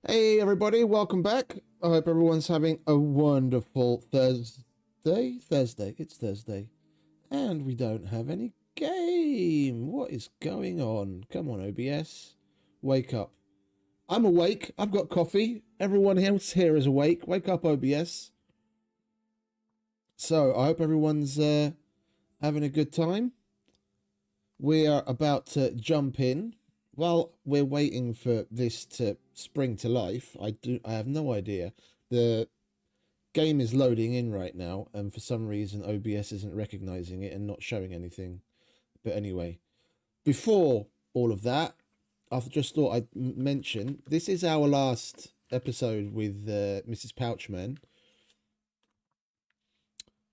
Hey everybody, welcome back. I hope everyone's having a wonderful Thursday. It's Thursday. And we don't have any game. What is going on? Come on, OBS. Wake up. I'm awake. I've got coffee. Everyone else here is awake. Wake up, OBS. So, I hope everyone's having a good time. We are about to jump in. While we're waiting for this to spring to life, I have no idea. The game is loading in right now, and for some reason OBS isn't recognizing it and not showing anything. But anyway, before all of that, I just thought I'd mention this is our last episode with Mrs. Pouchman.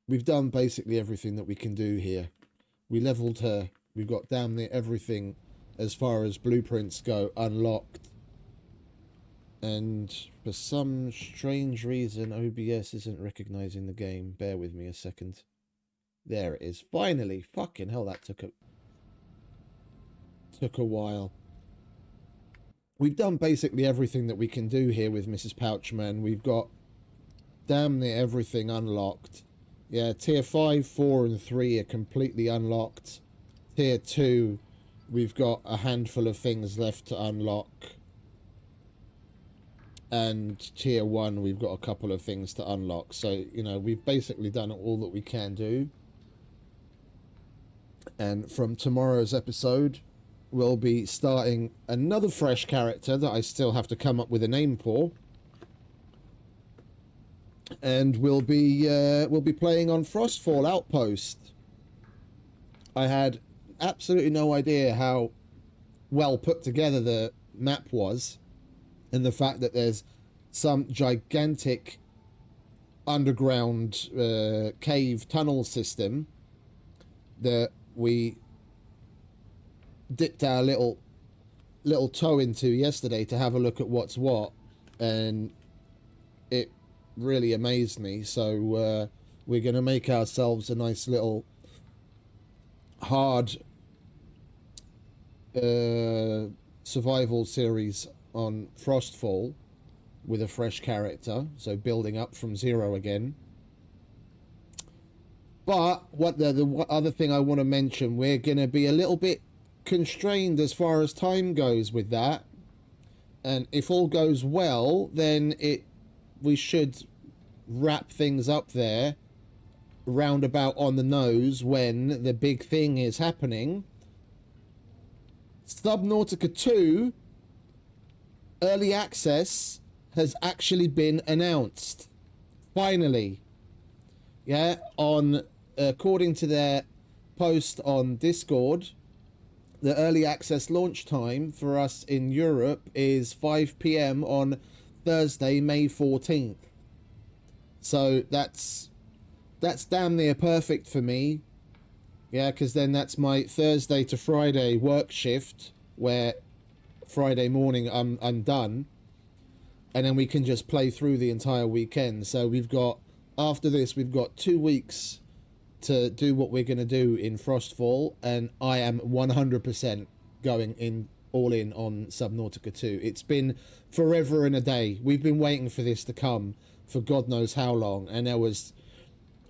We've done basically everything that we can do here. We leveled her. We've got damn near everything as far as blueprints go unlocked, and for some strange reason OBS isn't recognizing the game. Bear with me a second. There it is. Finally. Fucking hell, that took a while. We've done basically everything that we can do here with Mrs. Pouchman. We've got damn near everything unlocked. Yeah, tier 5, 4 and 3 are completely unlocked. Tier 2, we've got a handful of things left to unlock. And tier 1, we've got a couple of things to unlock. So, you know, we've basically done all that we can do. And from tomorrow's episode, we'll be starting another fresh character that I still have to come up with a name for. And we'll be playing on Frostfall Outpost. I had absolutely no idea how well put together the map was, and the fact that there's some gigantic underground cave tunnel system that we dipped our little toe into yesterday to have a look at what's what, and it really amazed me. So we're gonna make ourselves a nice little hard survival series on Frostfall with a fresh character, so building up from zero again. But what the other thing I want to mention, we're gonna be a little bit constrained as far as time goes with that, and if all goes well, then we should wrap things up there roundabout on the nose when the big thing is happening. Subnautica 2 early access has actually been announced. Finally. Yeah, on according to their post on Discord, the early access launch time for us in Europe is 5 PM on Thursday, May 14th. So that's damn near perfect for me. Yeah, because then that's my Thursday to Friday work shift, where Friday morning I'm done, and then we can just play through the entire weekend. So we've got, after this, we've got 2 weeks to do what we're going to do in Frostfall, and I am 100% going in all in on Subnautica 2. It's been forever and a day. We've been waiting for this to come for God knows how long, and there was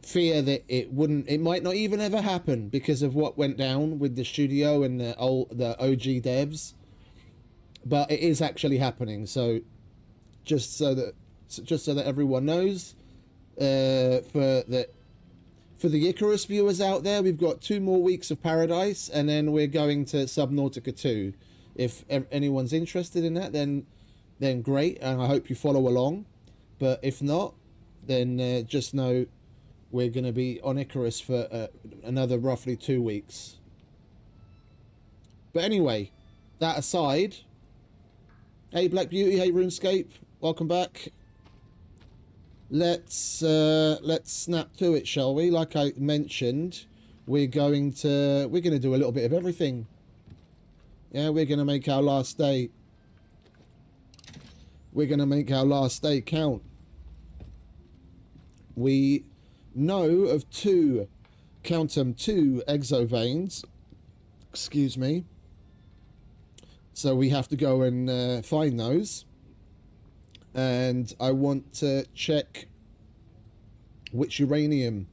fear that it might not even ever happen because of what went down with the studio and the OG devs, but it is actually happening. So just so that everyone knows, for the Icarus viewers out there, we've got 2 more weeks of Paradise, and then we're going to Subnautica 2. If anyone's interested in that, then great, and I hope you follow along. But if not, then just know we're going to be on Icarus for another roughly 2 weeks. But anyway, that aside, hey Black Beauty, hey RuneScape, welcome back. Let's snap to it, shall we? Like I mentioned, we're going to do a little bit of everything. Yeah, we're going to make our last day. We're going to make our last day count. We know of 2, count them, 2 exoveins. Excuse me. So we have to go and find those. and I want to check which uranium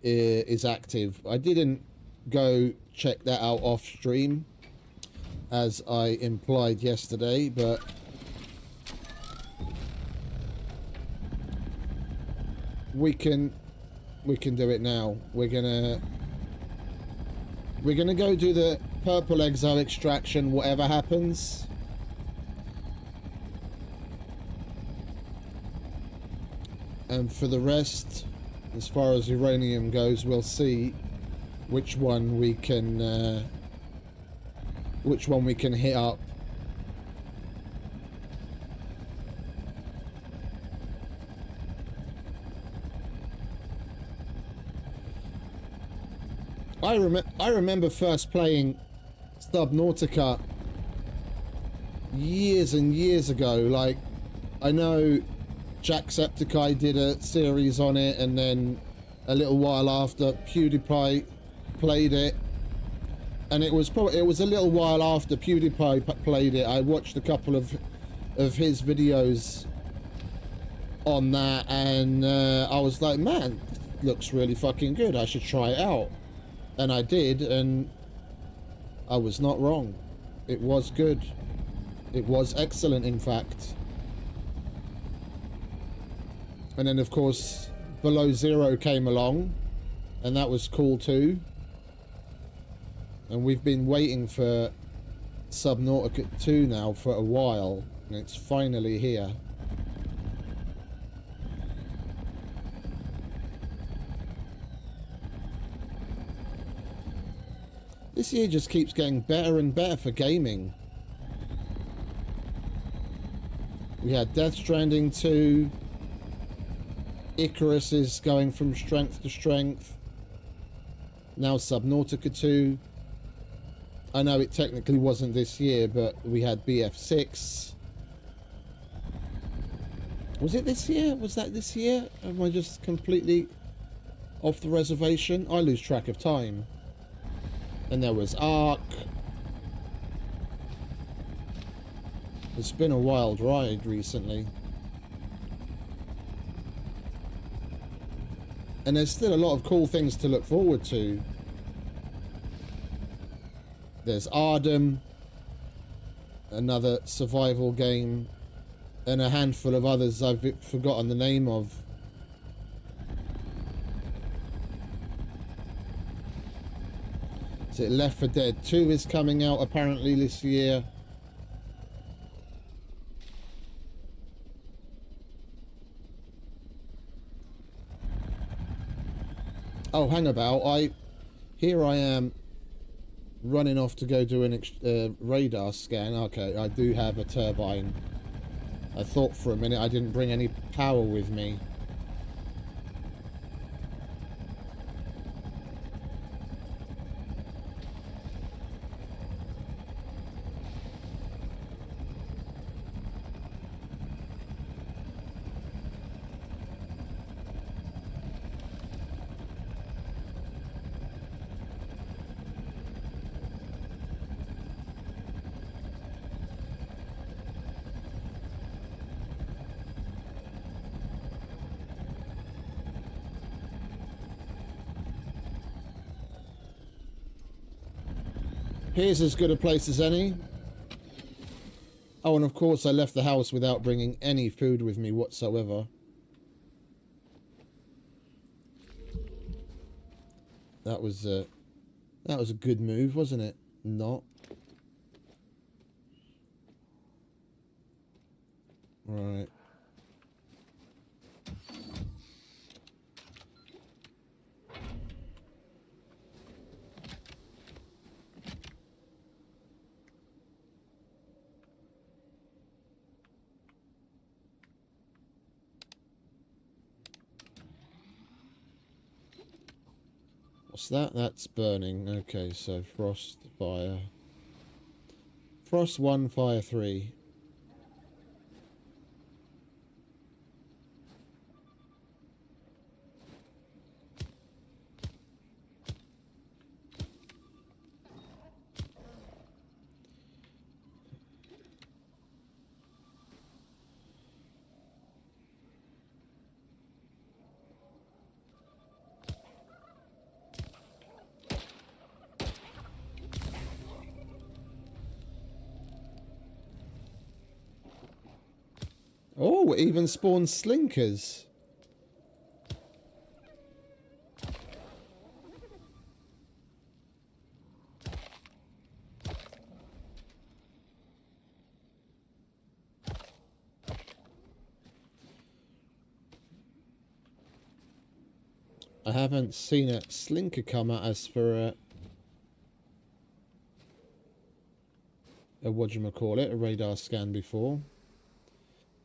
is active. I didn't go check that out off stream as I implied yesterday, but we can do it now. We're gonna go do the purple exile extraction whatever happens. And for the rest, as far as uranium goes, we'll see which one we can hit up. I remember first playing Subnautica years and years ago. Like, I know Jacksepticeye did a series on it, and then a little while after PewDiePie played it, and it was a little while after PewDiePie played it. I watched a couple of his videos on that, and I was like, man, looks really fucking good. I should try it out. And I did, and I was not wrong. It was good. It was excellent, in fact. And then, of course, Below Zero came along, and that was cool too. And we've been waiting for Subnautica 2 now for a while, and it's finally here. This year just keeps getting better and better for gaming. We had Death Stranding 2. Icarus is going from strength to strength. Now Subnautica 2. I know it technically wasn't this year, but we had BF6. Was it this year? Was that this year? Am I just completely off the reservation? I lose track of time. And there was Ark. It's been a wild ride recently. And there's still a lot of cool things to look forward to. There's Ardum, another survival game, and a handful of others I've forgotten the name of. Is it Left 4 Dead 2 is coming out apparently this year. Oh, hang about. Here I am running off to go do an radar scan. Okay, I do have a turbine. I thought for a minute I didn't bring any power with me. Here's as good a place as any. Oh, and of course I left the house without bringing any food with me whatsoever. That was a good move, wasn't it? Not. Right. What's that? That's burning. Okay, so frost, fire. Frost 1, fire 3. Oh, it even spawns slinkers. I haven't seen a slinker come at us for a whatchamacallit, a radar scan before.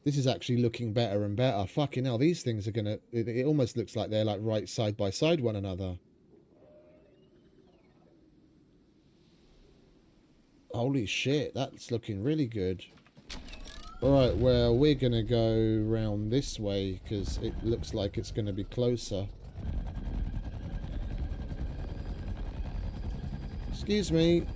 This is actually looking better and better. Fucking hell, these things are gonna... It almost looks like they're like right side by side one another. Holy shit, that's looking really good. Alright, well, we're gonna go round this way because it looks like it's gonna be closer. Excuse me.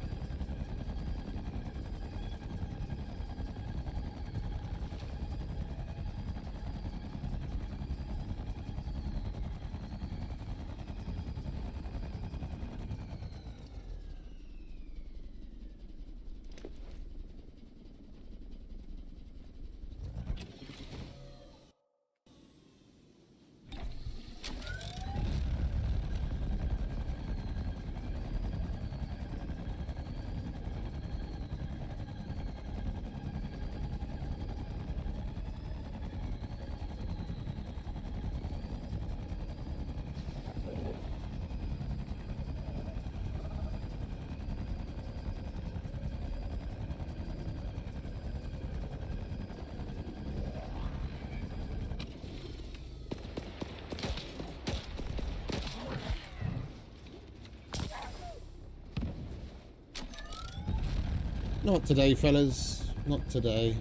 Not today, fellas. Not today.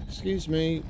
Excuse me.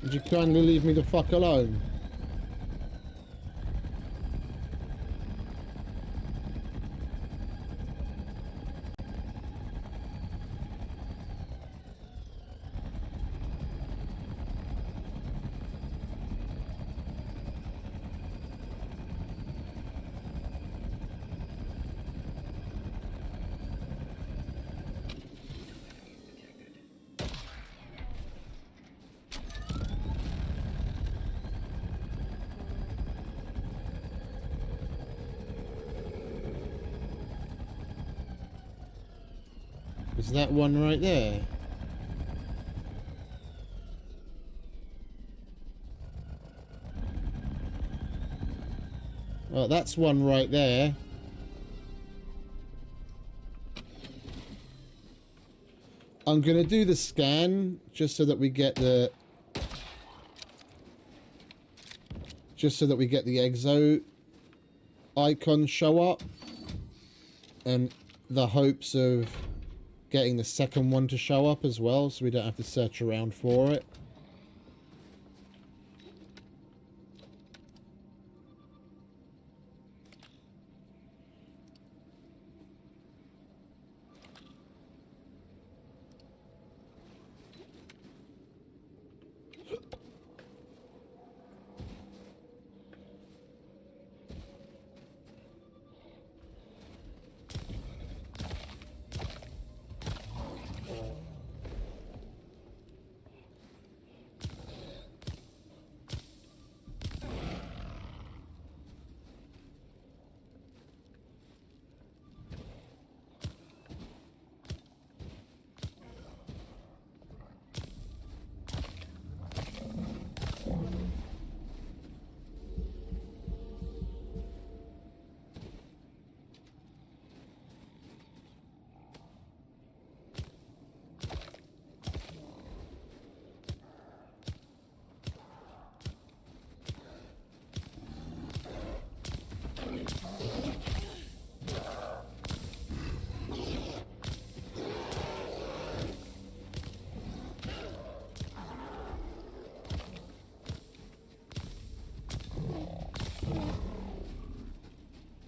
Would you kindly leave me the fuck alone? Is that one right there? Oh, that's one right there. I'm going to do the scan just so that we get the... Just so that we get the exo icon show up. And the hopes of getting the second one to show up as well, so we don't have to search around for it.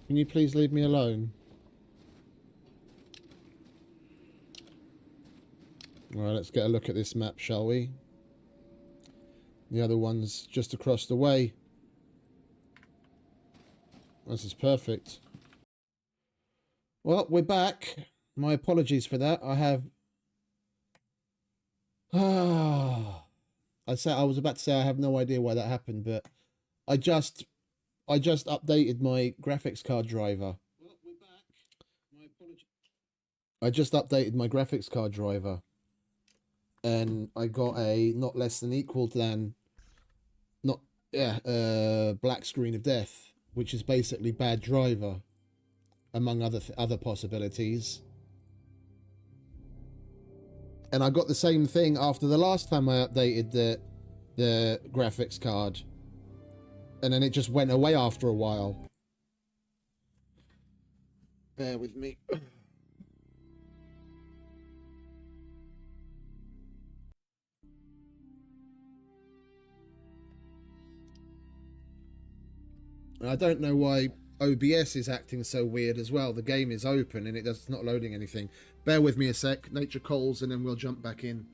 Can you please leave me alone? Alright, let's get a look at this map, shall we? The other one's just across the way. This is perfect. Well, we're back. My apologies for that. I have... I was about to say I have no idea why that happened, but I just updated my graphics card driver. Well, we're back. My apologies. I just updated my graphics card driver, and I got a not less than equal than black screen of death, which is basically bad driver, among other possibilities. And I got the same thing after the last time I updated the graphics card, and then it just went away after a while. Bear with me. I don't know why OBS is acting so weird as well. The game is open and it's not loading anything. Bear with me a sec. Nature calls and then we'll jump back in.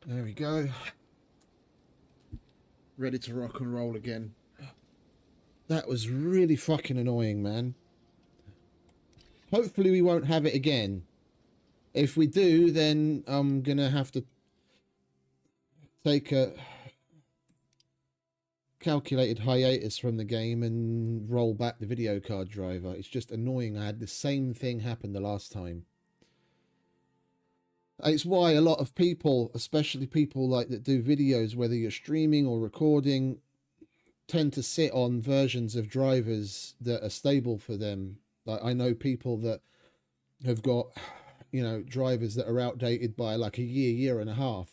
There we go. Ready to rock and roll again. That was really fucking annoying, man. Hopefully we won't have it again. If we do, then I'm gonna have to take a calculated hiatus from the game and roll back the video card driver. It's just annoying. I had the same thing happen the last time. It's why a lot of people, especially people like that do videos, whether you're streaming or recording, tend to sit on versions of drivers that are stable for them. Like I know people that have got, you know, drivers that are outdated by like a year and a half,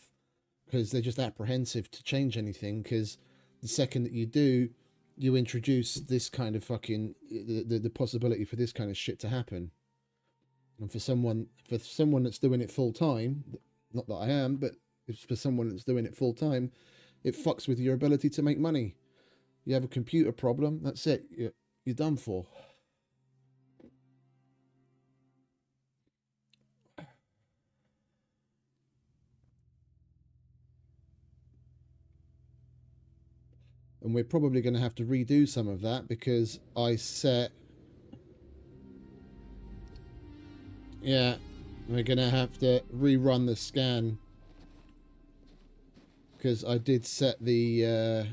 because they're just apprehensive to change anything, because the second that you do, you introduce this kind of fucking the possibility for this kind of shit to happen. And for someone that's doing it full time, not that I am, but it's for someone that's doing it full time, it fucks with your ability to make money. You have a computer problem, that's it. You're done for. And we're probably going to have to redo some of that because I set... Yeah, we're going to have to rerun the scan. Because I did set the...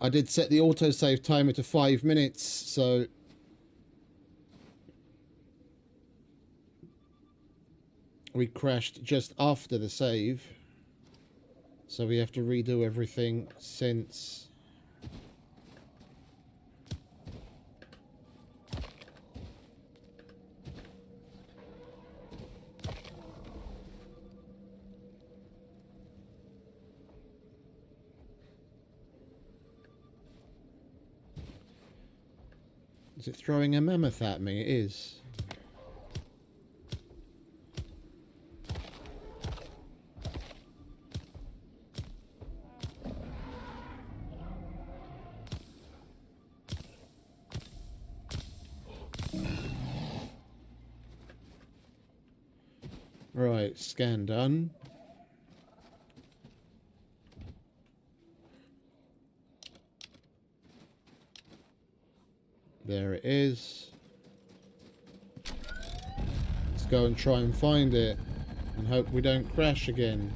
I did set the autosave timer to 5 minutes, so... We crashed just after the save. So we have to redo everything since... Is it throwing a mammoth at me? It is. Right, scan done. There it is. Let's go and try and find it and hope we don't crash again.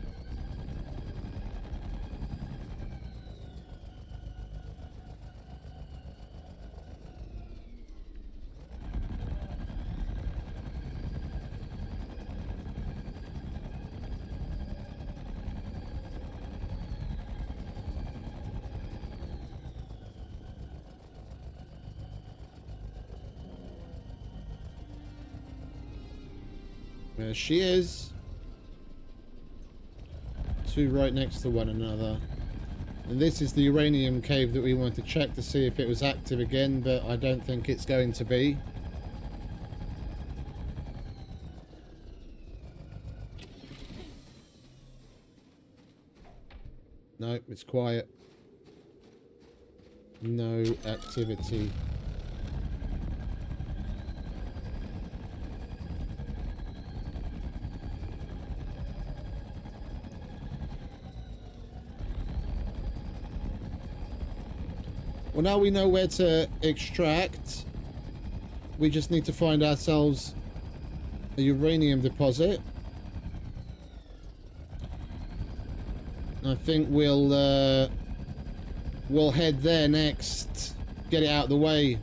There she is. Two right next to one another. And this is the uranium cave that we want to check to see if it was active again, but I don't think it's going to be. Nope, it's quiet. No activity. Well, now we know where to extract. We just need to find ourselves a uranium deposit. I think we'll head there next. Get it out of the way.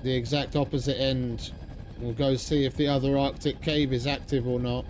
The exact opposite end. We'll go see if the other Arctic cave is active or not.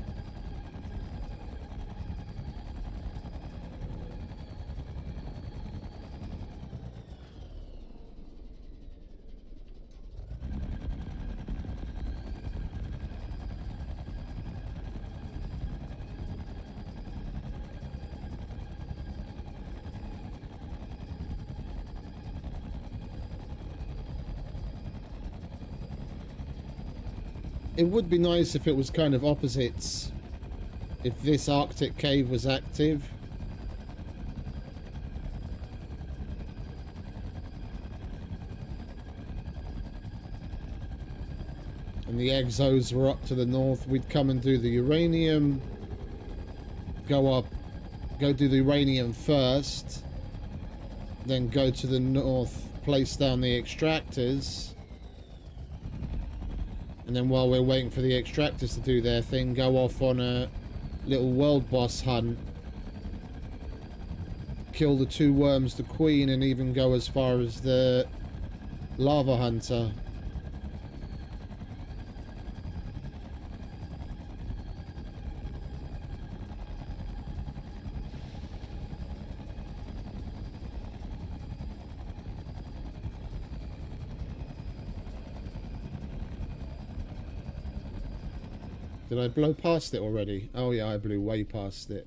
It would be nice if it was kind of opposites. If this Arctic cave was active. And the exos were up to the north. We'd come and do the uranium. Go do the uranium first. Then go to the north, place down the extractors. And then while we're waiting for the extractors to do their thing, go off on a little world boss hunt. Kill the 2 worms, the queen, and even go as far as the lava hunter. Did I blow past it already? Oh yeah, I blew way past it.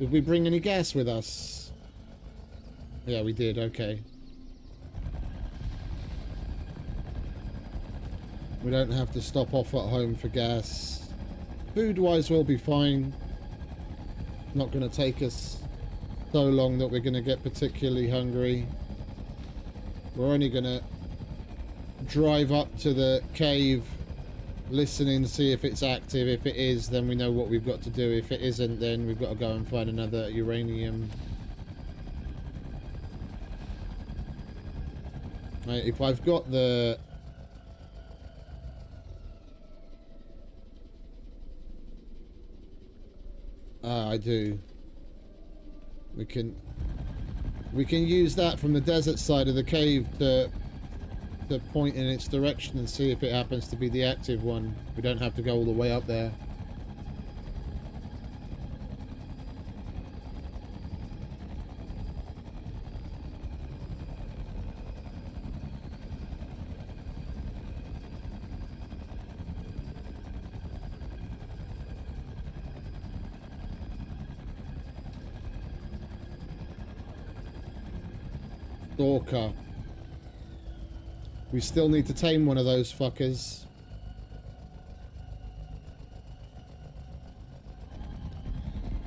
Did we bring any gas with us? Yeah, we did. Okay. We don't have to stop off at home for gas. Food-wise, we'll be fine. Not going to take us so long that we're going to get particularly hungry. We're only going to drive up to the cave, listen in, see if it's active. If it is, then we know what we've got to do. If it isn't, then we've got to go and find another uranium. Right, if I've got the... I do. We can use that from the desert side of the cave to point in its direction and see if it happens to be the active one. We don't have to go all the way up there. Stalker. We still need to tame one of those fuckers.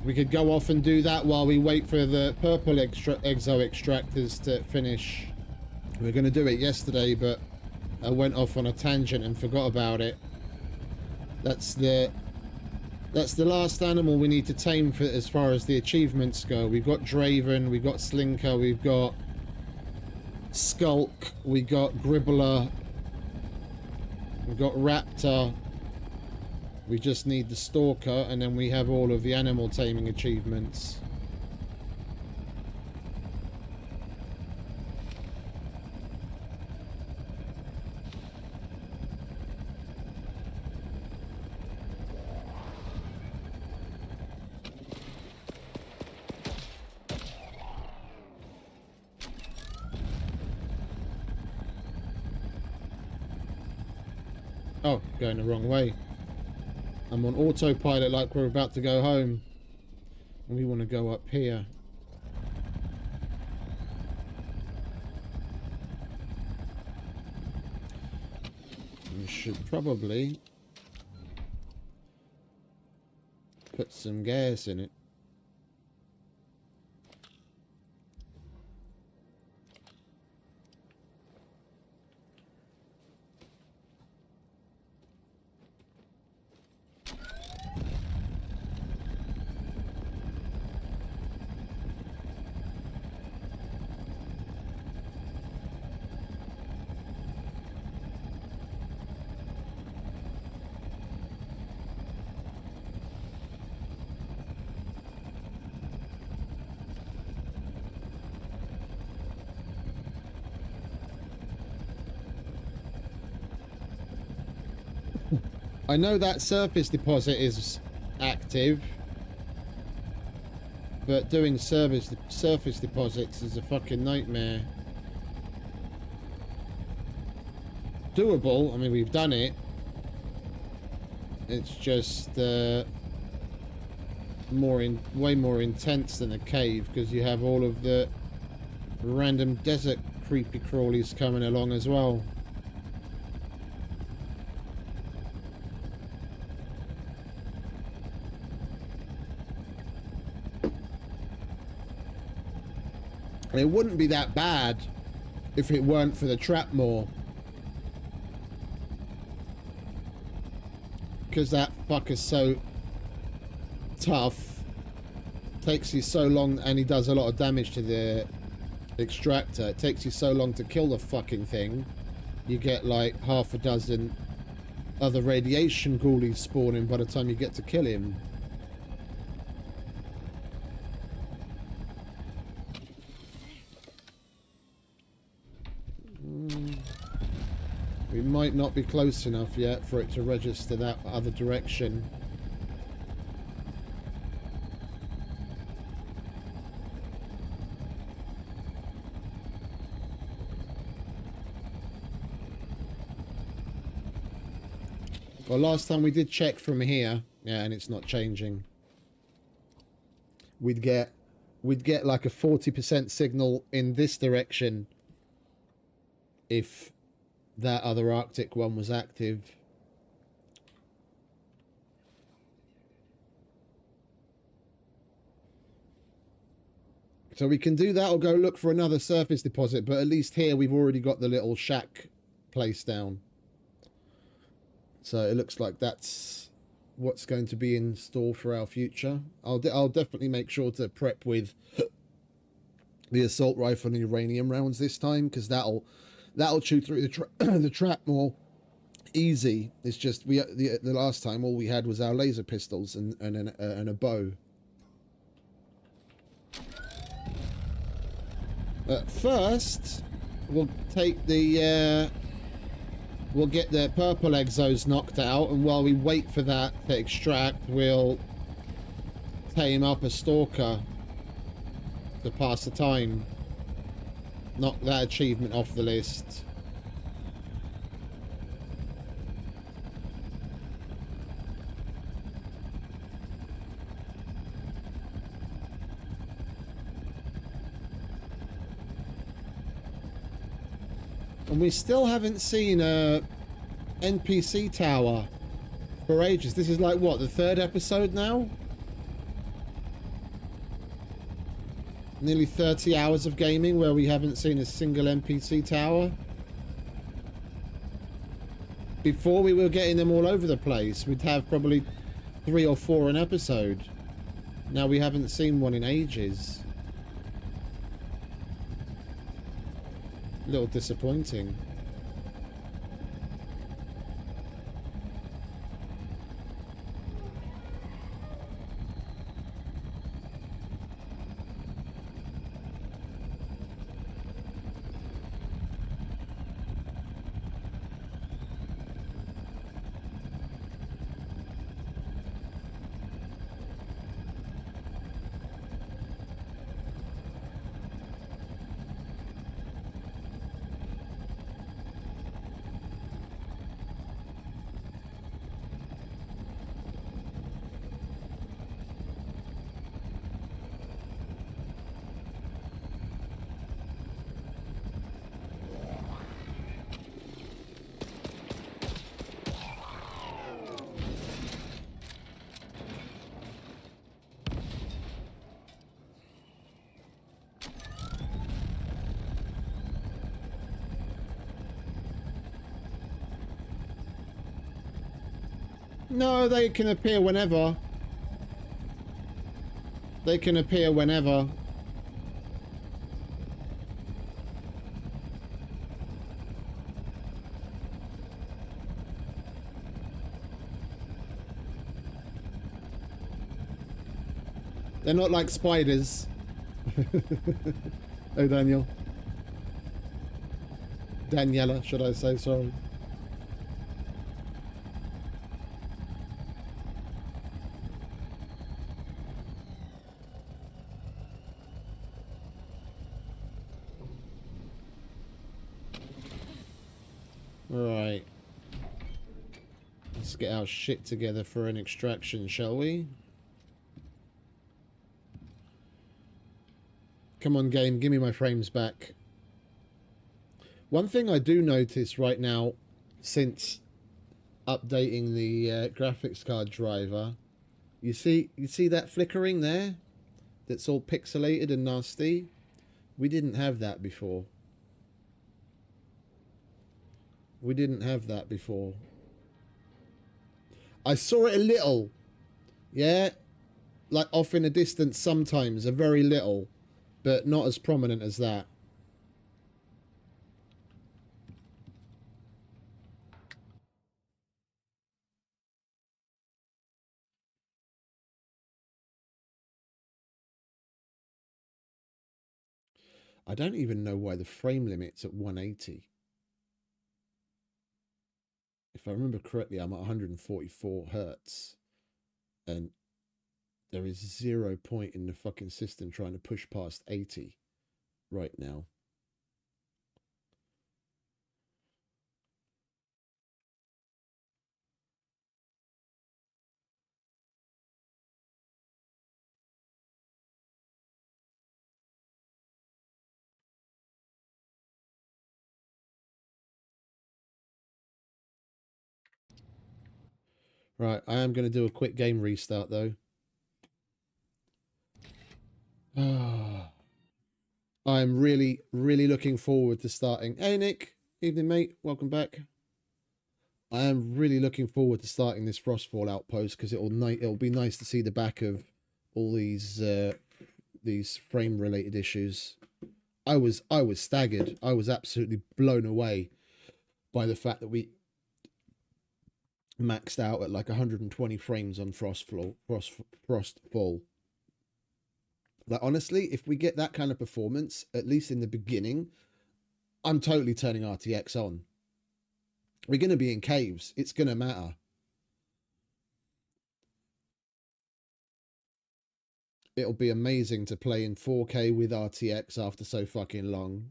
We could go off and do that while we wait for the purple exo extractors to finish. We were going to do it yesterday, but I went off on a tangent and forgot about it. That's the last animal we need to tame for as far as the achievements go. We've got Draven, we've got Slinker, we've got Skulk, we got Gribbler, we've got Raptor. We just need the Stalker, and then we have all of the animal taming achievements. Oh, going the wrong way. I'm on autopilot like we're about to go home. And we want to go up here. We should probably put some gas in it. I know that surface deposit is active, but doing surface deposits is a fucking nightmare. Doable, I mean, we've done it. It's just way more intense than a cave, because you have all of the random desert creepy crawlies coming along as well. It wouldn't be that bad if it weren't for the trapmore. Because that fucker's so tough. Takes you so long, and he does a lot of damage to the extractor. It takes you so long to kill the fucking thing. You get like half a dozen other radiation ghoulies spawning by the time you get to kill him. We might not be close enough yet for it to register that other direction. Well, last time we did check from here. Yeah, and it's not changing. we'd get like a 40% signal in this direction if that other Arctic one was active. So we can do that or go look for another surface deposit, but at least here we've already got the little shack place down. So it looks like that's what's going to be in store for our future. I'll definitely make sure to prep with the assault rifle and uranium rounds this time, because that'll chew through the the trap more easy. It's just the last time all we had was our laser pistols and a bow. First, we'll take the we'll get the purple exos knocked out, and while we wait for that to extract, we'll tame up a stalker to pass the time. Knock that achievement off the list. And we still haven't seen a NPC tower for ages. This is like, what, the third episode now? Nearly 30 hours of gaming where we haven't seen a single NPC tower. Before we were getting them all over the place. We'd have probably 3 or 4 an episode. Now we haven't seen one in ages. A little disappointing. No, they can appear whenever. They can appear whenever. They're not like spiders. Oh, Daniel. Daniela, should I say, sorry. Right. Let's get our shit together for an extraction, shall we? Come on, game, give me my frames back. One thing I do notice right now, since updating the graphics card driver, you see that flickering there? That's all pixelated and nasty. We didn't have that before. We didn't have that before. I saw it a little. Yeah? Like off in a distance sometimes, a very little. But not as prominent as that. I don't even know why the frame limit's at 180. If I remember correctly, I'm at 144 hertz. And there is 0 point in the fucking system trying to push past 80 right now. Right, I am going to do a quick game restart, though. I'm really, really looking forward to starting. Hey, Nick. Evening, mate. Welcome back. I am really looking forward to starting this Frostfall outpost because it'll be nice to see the back of all these frame related issues. I was staggered. I was absolutely blown away by the fact that we maxed out at like 120 frames on Frostfall. Like, honestly, if we get that kind of performance, at least in the beginning, I'm totally turning RTX on. We're going to be in caves. It's going to matter. It'll be amazing to play in 4K with RTX after so fucking long.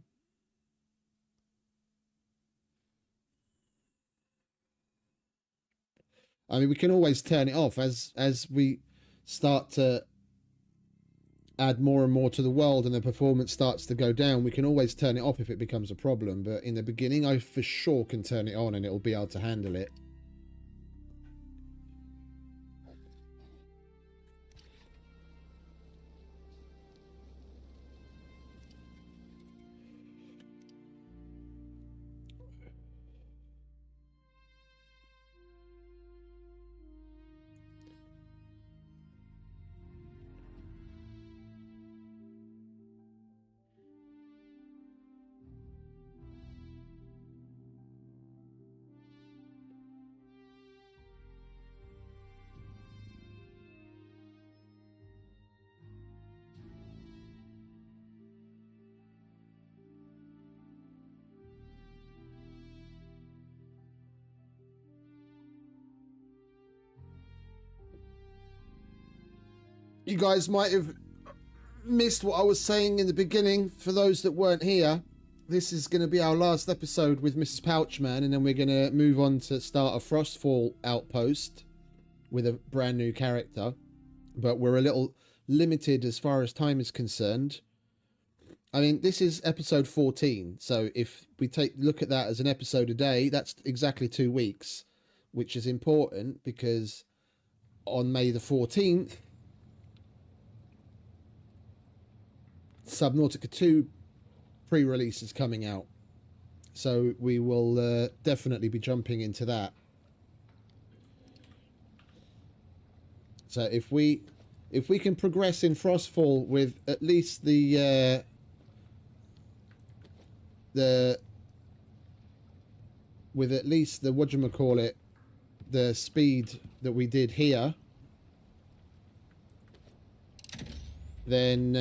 I mean, we can always turn it off as we start to add more and more to the world and the performance starts to go down. We can always turn it off if it becomes a problem, but in the beginning I for sure can turn it on and it'll be able to handle it. You guys might have missed what I was saying in the beginning. For those that weren't here, this is going to be our last episode with Mrs. Pouchman, and then we're going to move on to start a Frostfall outpost with a brand new character. But we're a little limited as far as time is concerned. I mean, this is episode 14, so if we look at that as an episode a day, that's exactly 2 weeks, which is important because on May the 14th, Subnautica 2 pre-release is coming out, so we will definitely be jumping into that. So if we can progress in Frostfall with at least the whatchamacallit, the speed that we did here, then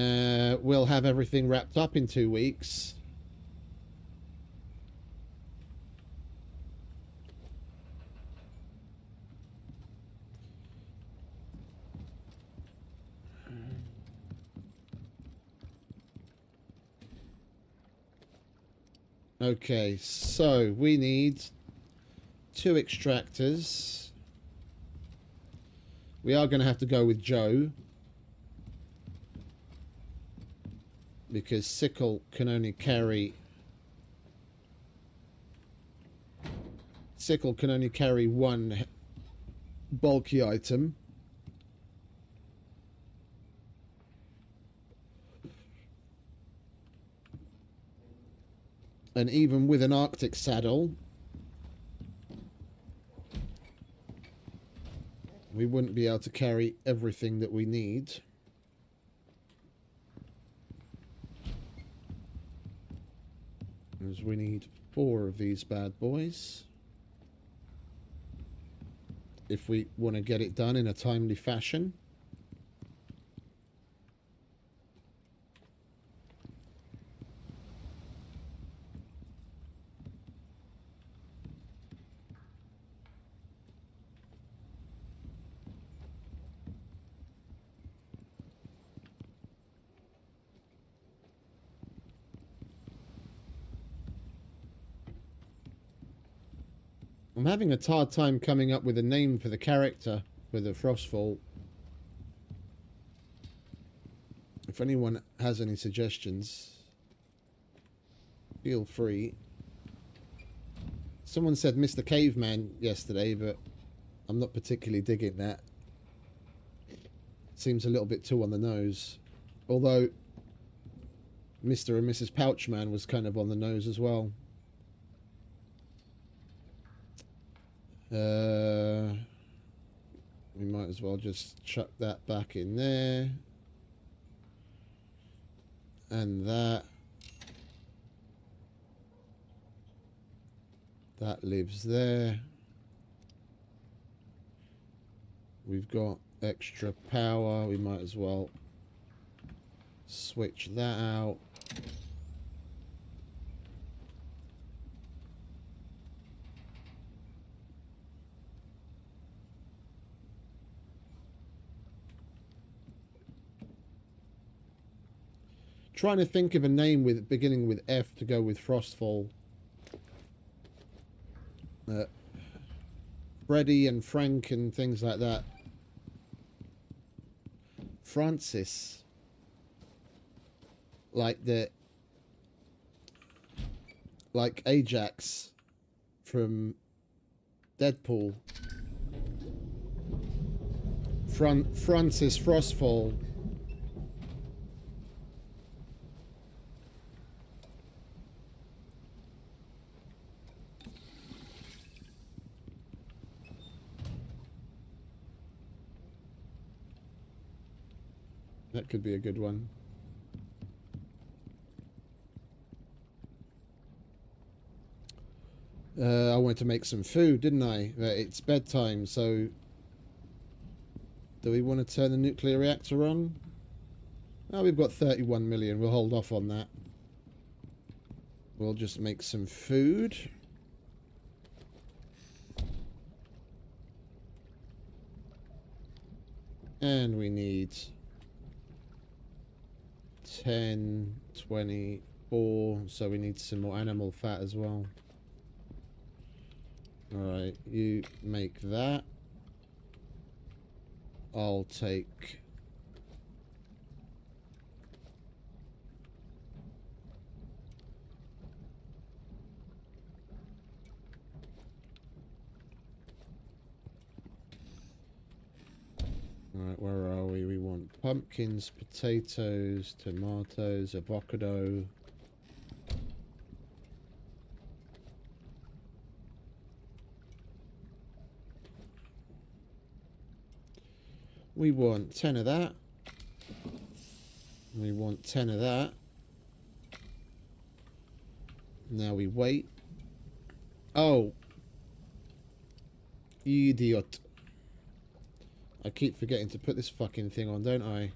we'll have everything wrapped up in 2 weeks. Okay, so we need 2 extractors. We are going to have to go with Joe, because Sickle can only carry one bulky item. And even with an Arctic saddle, we wouldn't be able to carry everything that we need. As we need 4 of these bad boys if we want to get it done in a timely fashion. I'm having a hard time coming up with a name for the character for the Frostfall. If anyone has any suggestions, feel free. Someone said Mr. Caveman yesterday, but I'm not particularly digging that. Seems a little bit too on the nose. Although Mr. and Mrs. Pouchman was kind of on the nose as well. We might as well just chuck that back in there. And that. That lives there. We've got extra power. We might as well switch that out. Trying to think of a name with beginning with F to go with Frostfall. Freddy and Frank and things like that. Francis. Like Ajax from Deadpool. Francis Frostfall. That could be a good one. I wanted to make some food, didn't I? It's bedtime, so... Do we want to turn the nuclear reactor on? Oh, we've got 31 million. We'll hold off on that. We'll just make some food. And we need 10, 24, so we need some more animal fat as well. Alright, you make that. I'll take... Alright, where are we? We want pumpkins, potatoes, tomatoes, avocado. We want 10 of that. We want 10 of that. Now we wait. Oh. Idiot. I keep forgetting to put this fucking thing on, don't I?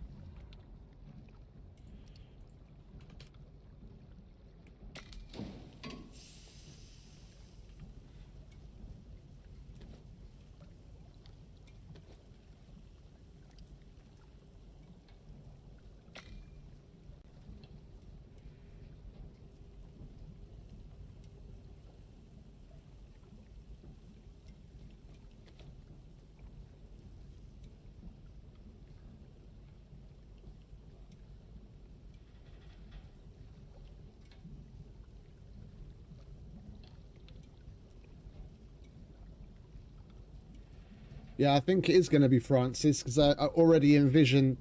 Yeah, I think it is going to be Francis because I already envision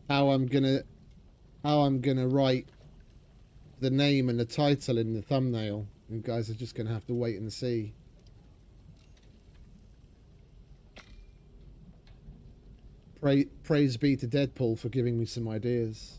how I'm gonna write the name and the title in the thumbnail. You guys are just gonna have to wait and see. Praise be to Deadpool for giving me some ideas.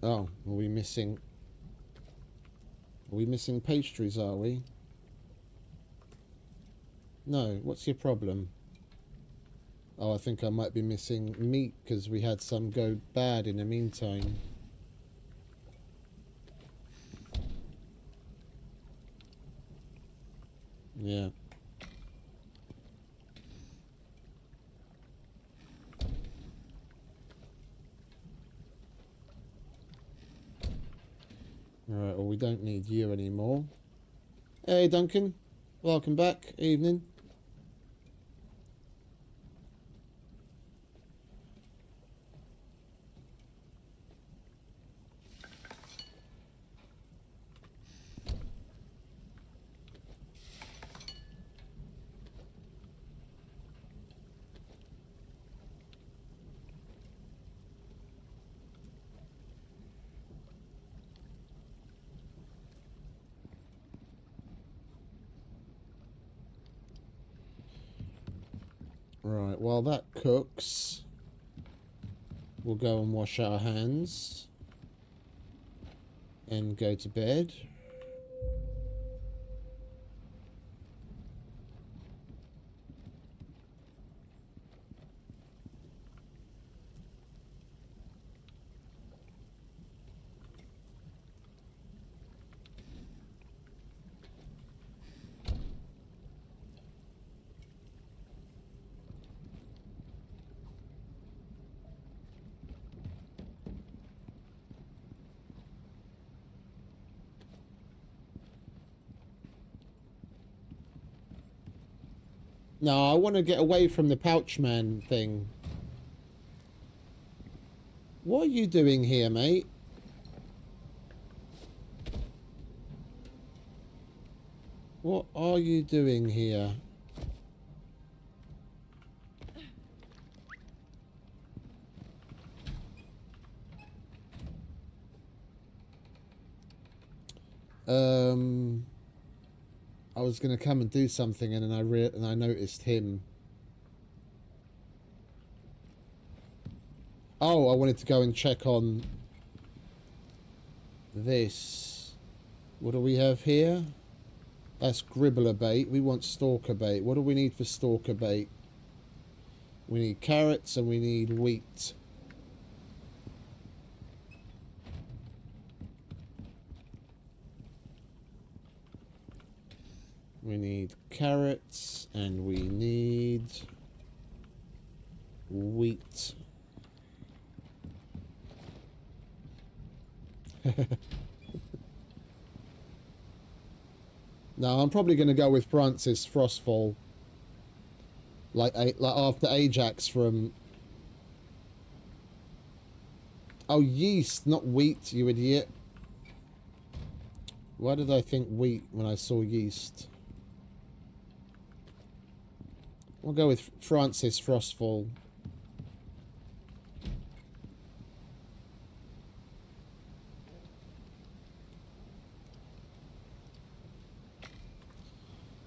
Oh, are we missing pastries, are we? No, what's your problem? Oh, I think I might be missing meat because we had some go bad in the meantime. Yeah. Alright, well we don't need you anymore. Hey Duncan, welcome back. Evening. Right, while that cooks, we'll go and wash our hands and go to bed. No, I want to get away from the Pouchman thing. What are you doing here, mate? What are you doing here? I was gonna come and do something, and then I noticed him. Oh, I wanted to go and check on this. What do we have here? That's gribbler bait. We want stalker bait. What do we need for stalker bait? We need carrots and we need wheat. We need carrots and we need wheat. No, I'm probably going to go with Francis Frostfall. Like after Ajax from... Oh, yeast, not wheat, you idiot. Why did I think wheat when I saw yeast? We'll go with Francis Frostfall.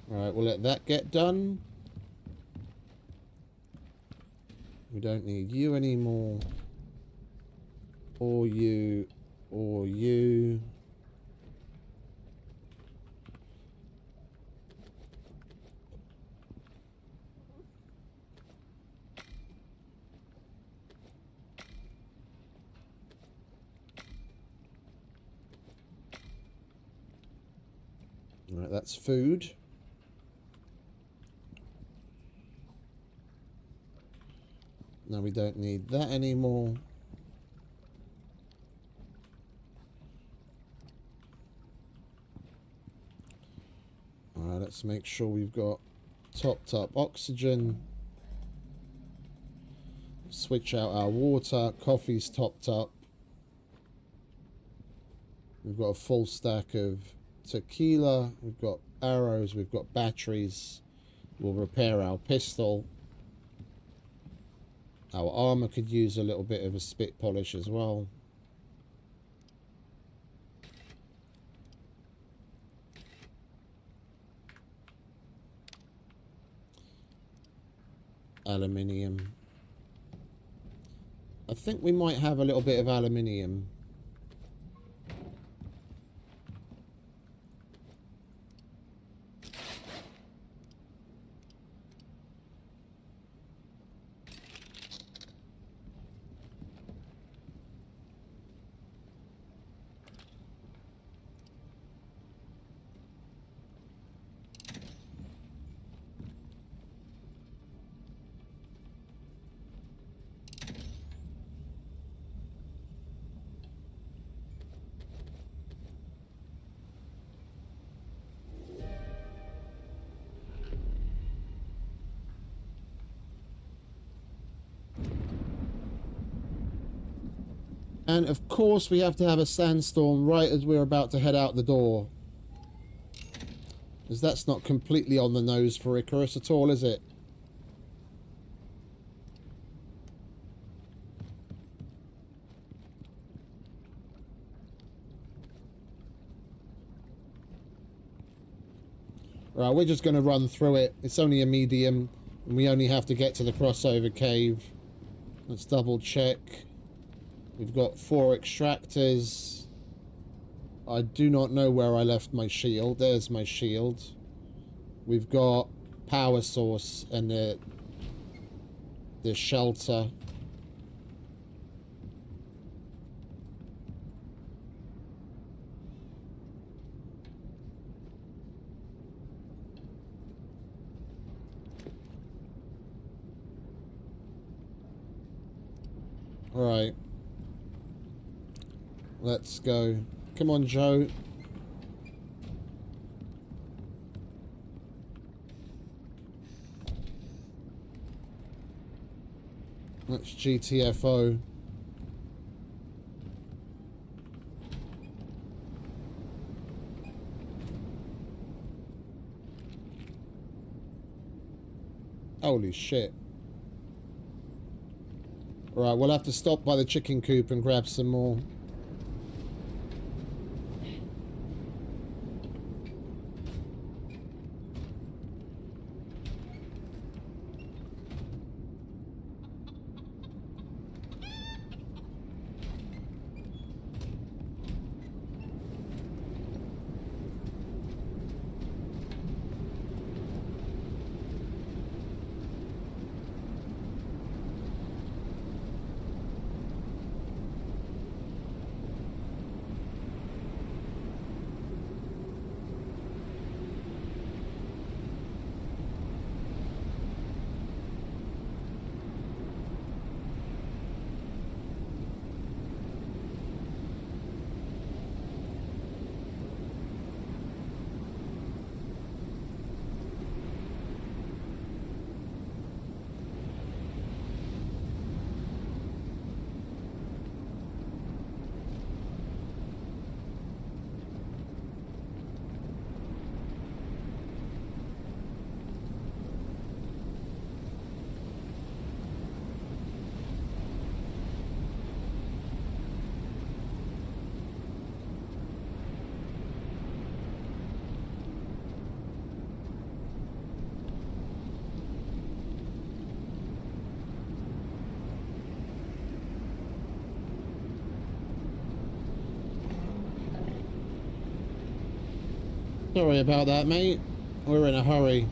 Alright, we'll let that get done. We don't need you anymore. Or you. Or you. Alright, that's food. No, we don't need that anymore. Alright, let's make sure we've got topped up oxygen. Switch out our water. Coffee's topped up. We've got a full stack of tequila. We've got arrows. We've got batteries. We'll repair our pistol. Our armor could use a little bit of a spit polish as well. Aluminium. I think we might have a little bit of aluminium. And of course we have to have a sandstorm right as we're about to head out the door. Because that's not completely on the nose for Icarus at all, is it? Right, we're just going to run through it. It's only a medium, and we only have to get to the crossover cave. Let's double check. We've got 4 extractors. I do not know where I left my shield. There's my shield. We've got power source and the shelter. Alright. Let's go. Come on, Joe. Let's GTFO. Holy shit. Right, we'll have to stop by the chicken coop and grab some more. Sorry about that, mate. We're in a hurry.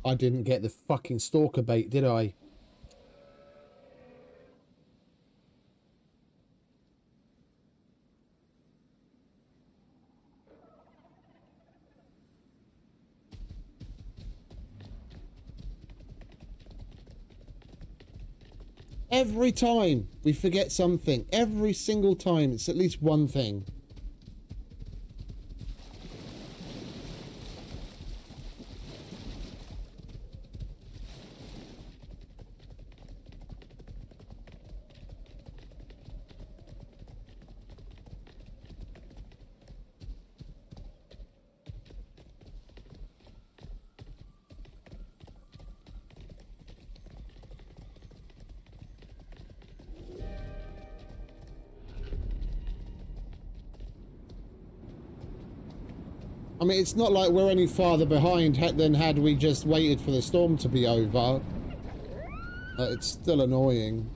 I didn't get the fucking stalker bait, did I? Every time we forget something, every single time, it's at least one thing. I mean, it's not like we're any farther behind than had we just waited for the storm to be over. It's still annoying.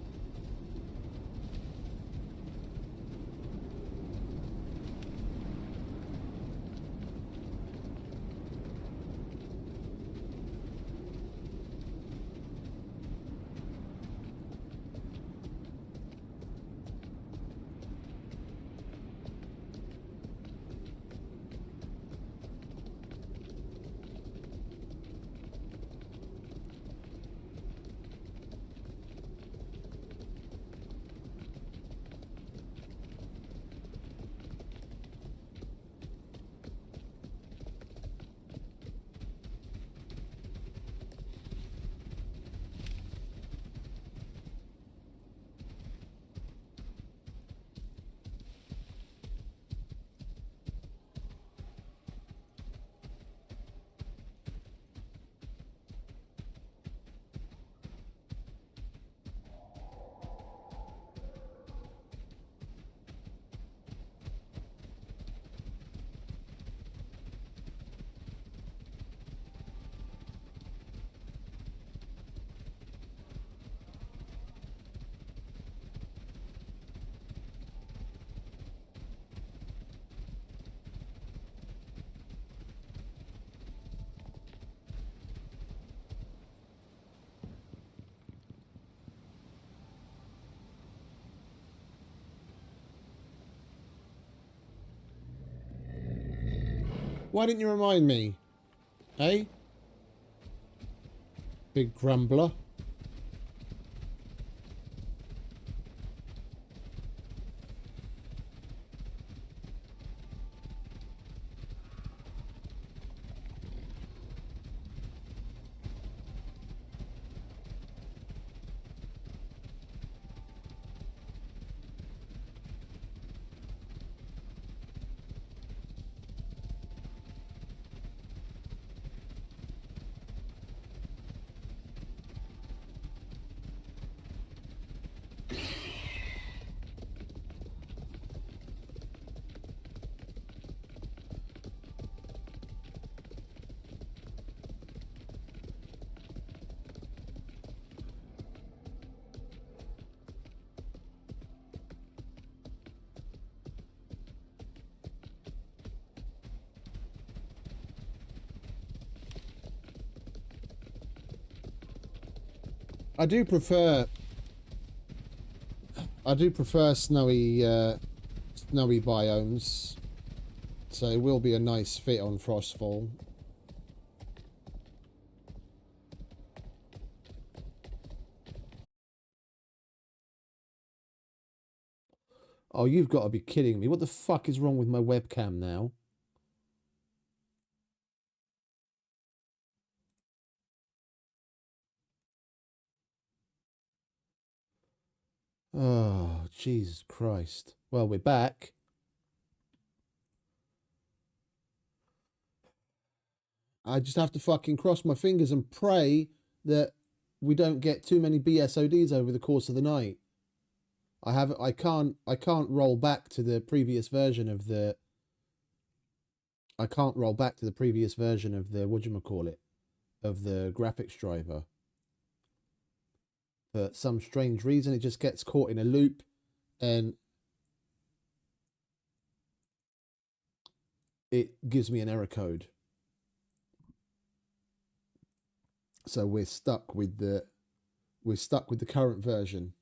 Why didn't you remind me? Eh? Big grumbler. I do prefer snowy snowy biomes, so it will be a nice fit on Frostfall. Oh, you've got to be kidding me. What the fuck is wrong with my webcam now? Oh, Jesus Christ. Well, we're back. I just have to fucking cross my fingers and pray that we don't get too many BSODs over the course of the night. I can't roll back to the previous version of the whatchamacallit, of the graphics driver. For some strange reason it just gets caught in a loop and it gives me an error code. So we're stuck with the current version.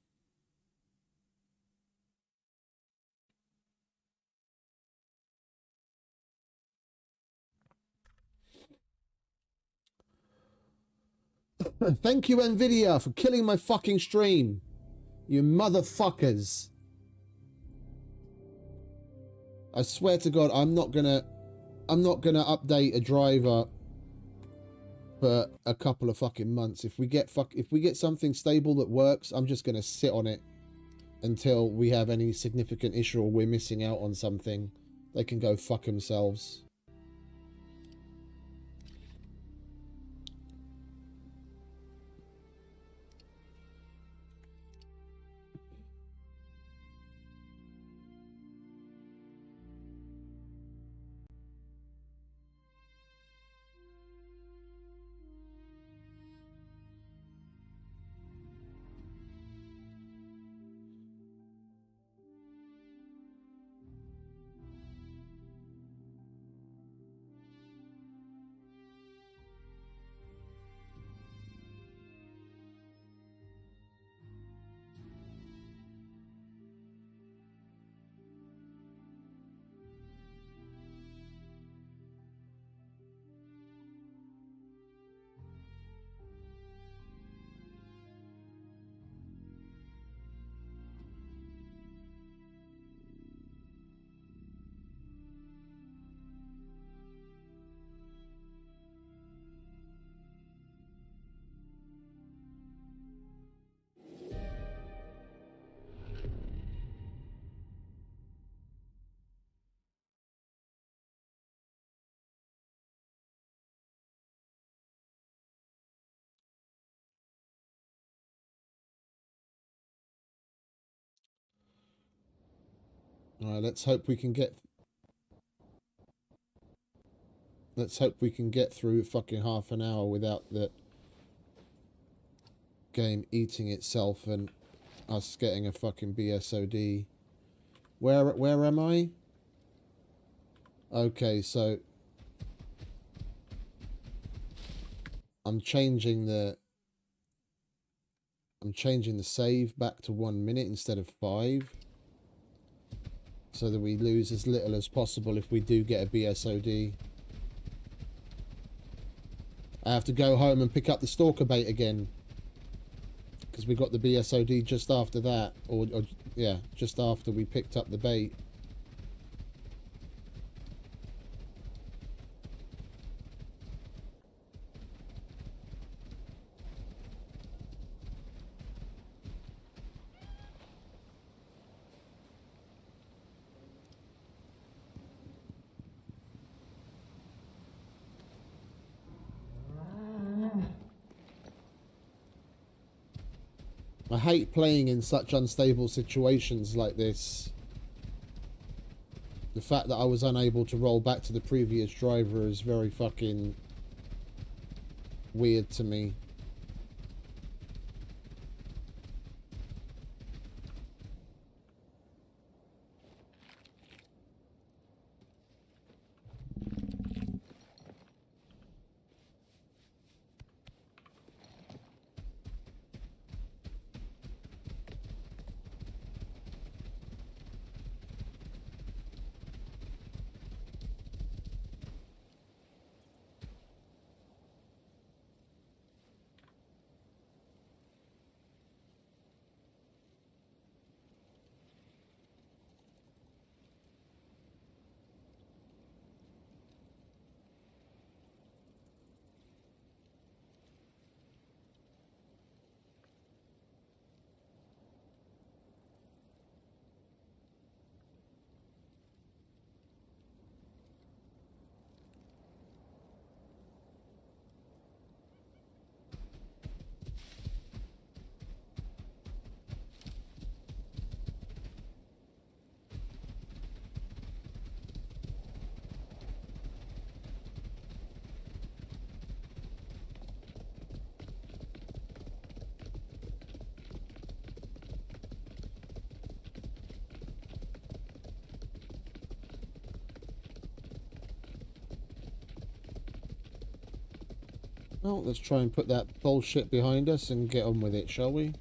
Thank you, Nvidia, for killing my fucking stream. You motherfuckers. I swear to God, I'm not gonna update a driver for a couple of fucking months. If we get something stable that works, I'm just gonna sit on it until we have any significant issue or we're missing out on something. They can go fuck themselves. Alright, let's hope we can get... Let's hope we can get through fucking half an hour without the game eating itself and us getting a fucking BSOD. Where am I? Okay, so I'm changing the save back to 1 minute instead of 5, so that we lose as little as possible if we do get a BSOD. I have to go home and pick up the stalker bait again, because we got the BSOD just after that, or yeah, just after we picked up the bait. I hate playing in such unstable situations like this. The fact that I was unable to roll back to the previous driver is very fucking weird to me. Well, let's try and put that bullshit behind us and get on with it, shall we?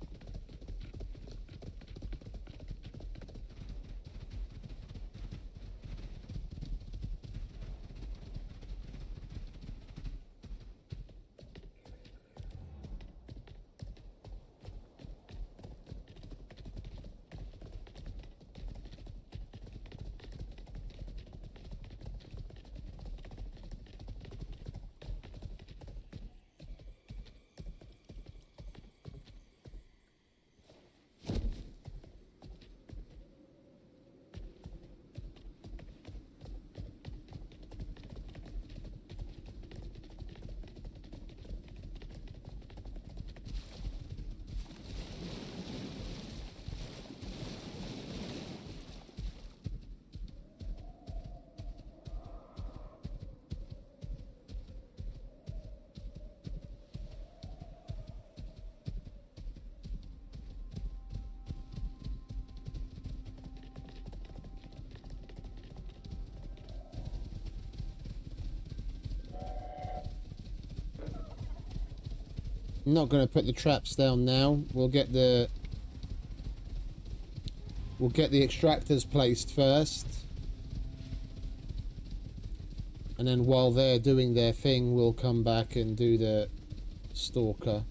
I'm not going to put the traps down now. We'll get the extractors placed first. And then while they're doing their thing, we'll come back and do the stalker.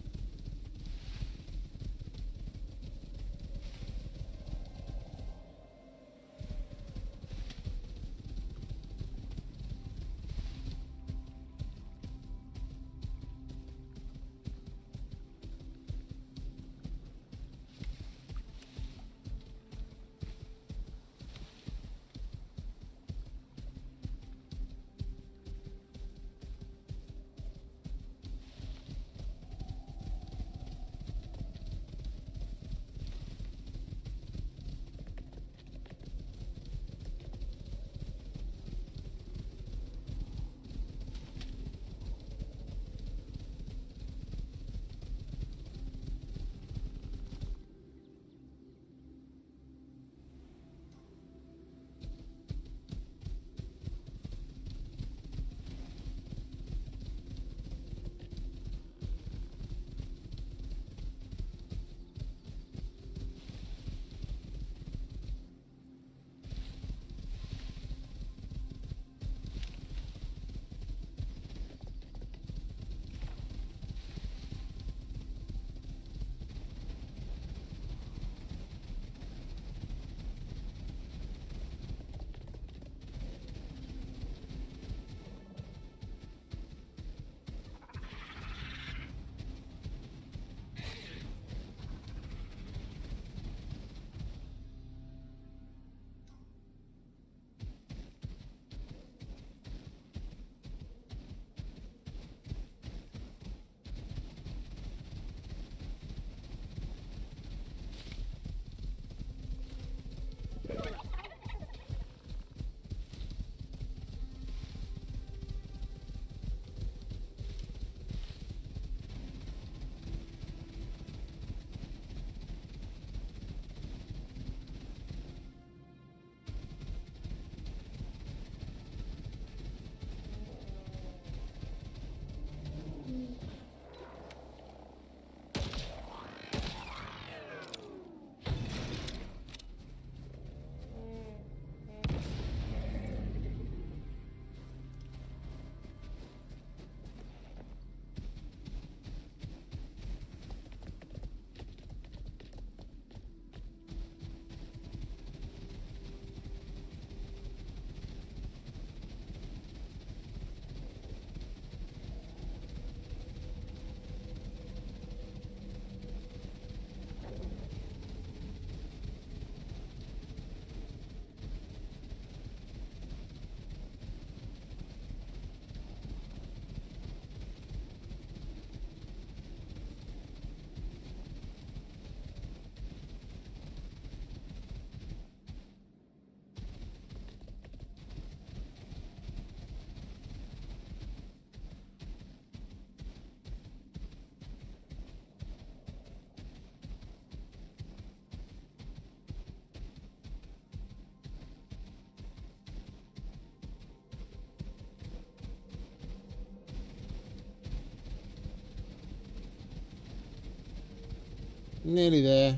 Nearly there.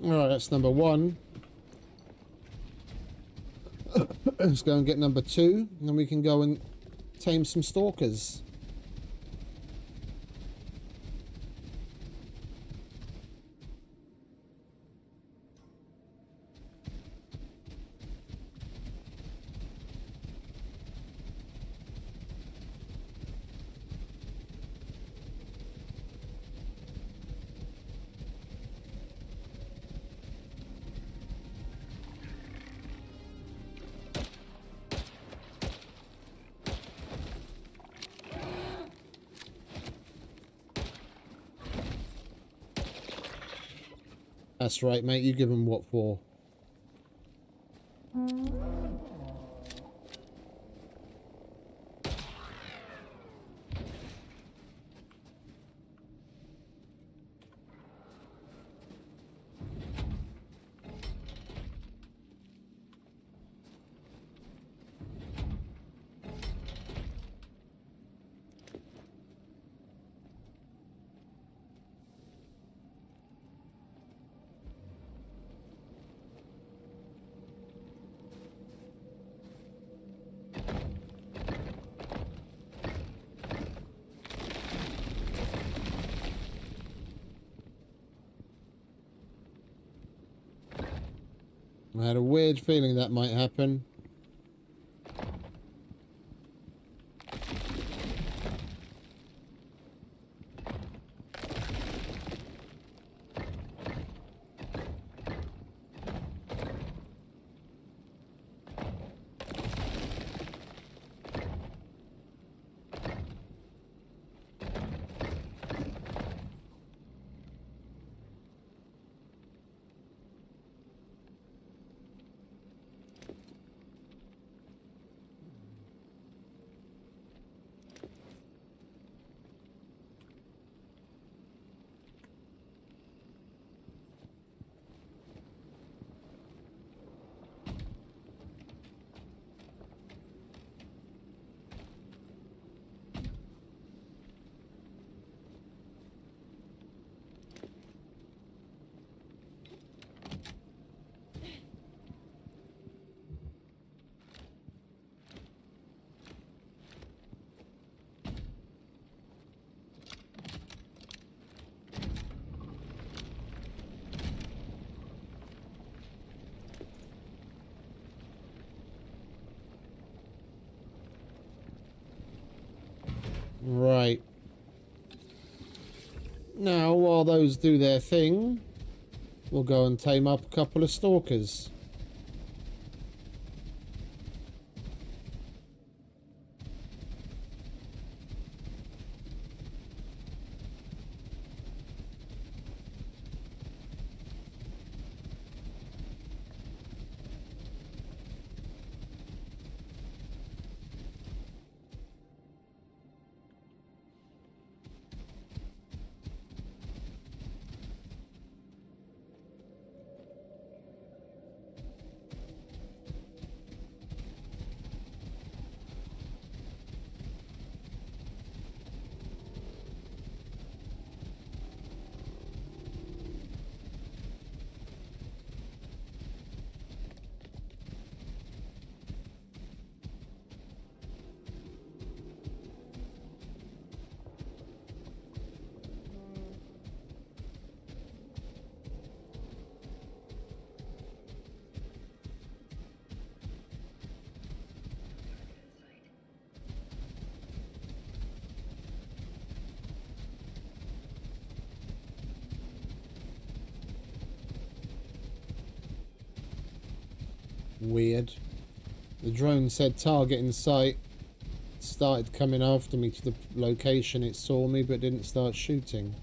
Alright, that's number 1. Let's go and get number 2, and then we can go and tame some stalkers. That's right, mate. You give them what for? I had a weird feeling that might happen. Now, while those do their thing, we'll go and tame up a couple of stalkers. Weird. The drone said target in sight. Started coming after me to the location it saw me, but didn't start shooting.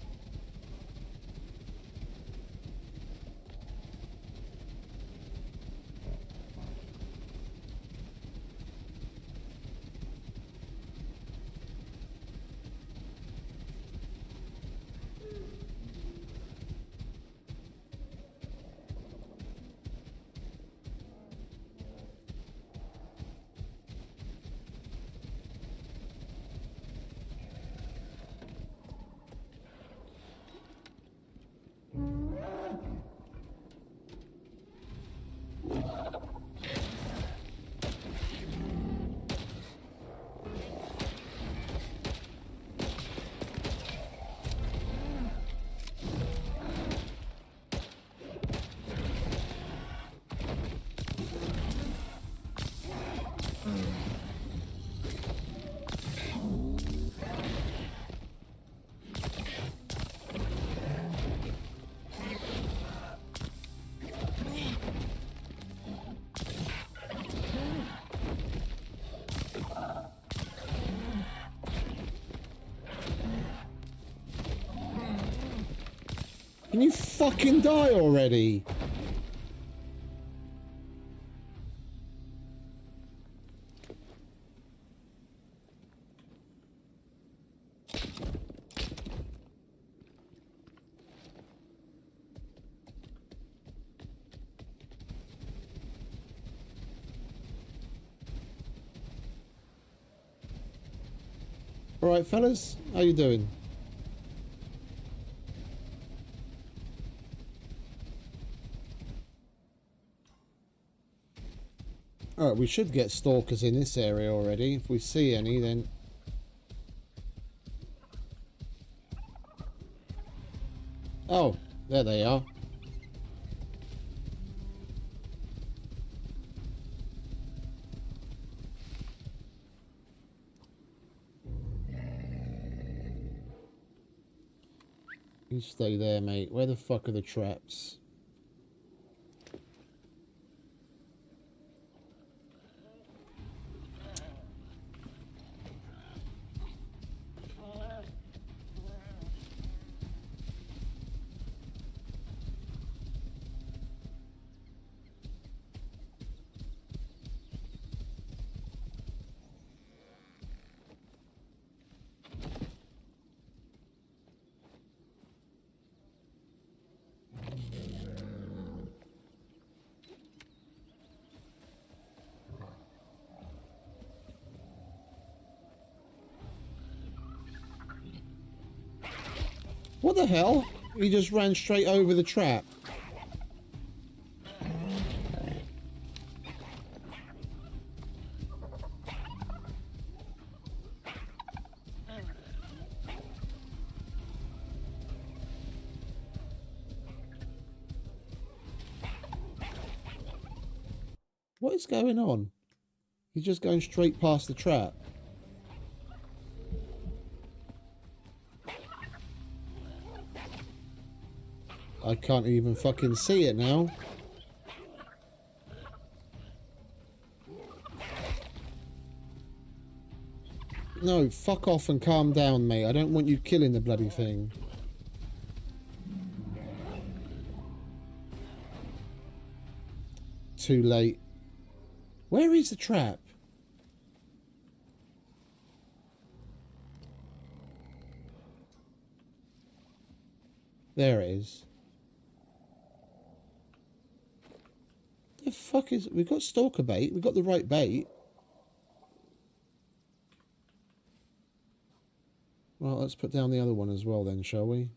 Can you fucking die already? All right, fellas, how you doing? Alright, we should get stalkers in this area already. If we see any, then... Oh, there they are. You stay there, mate. Where the fuck are the traps? What the hell? He just ran straight over the trap. What is going on? He's just going straight past the trap. I can't even fucking see it now. No, fuck off and calm down, mate. I don't want you killing the bloody thing. Too late. Where is the trap? There it is. The fuck is... We've got stalker bait. We've got the right bait. Well, let's put down the other one as well then, shall we?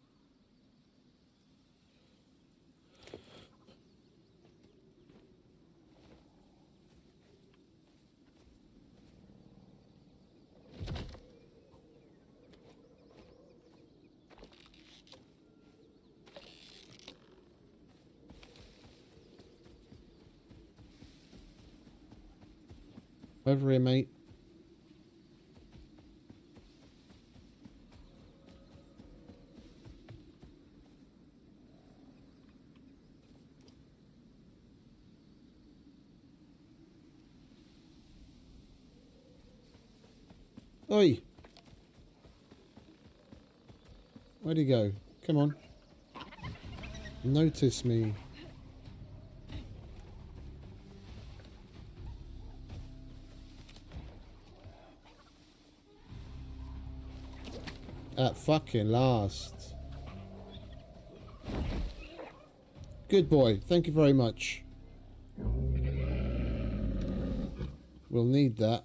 Over here, mate. Oi! Where'd he go? Come on. Notice me. At fucking last. Good boy. Thank you very much. We'll need that.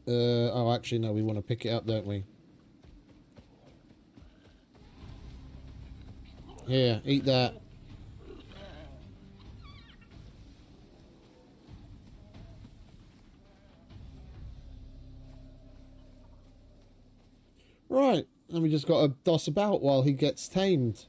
Oh, actually, no. We want to pick it up, don't we? Here, eat that. Right, and we just got to doss about while he gets tamed.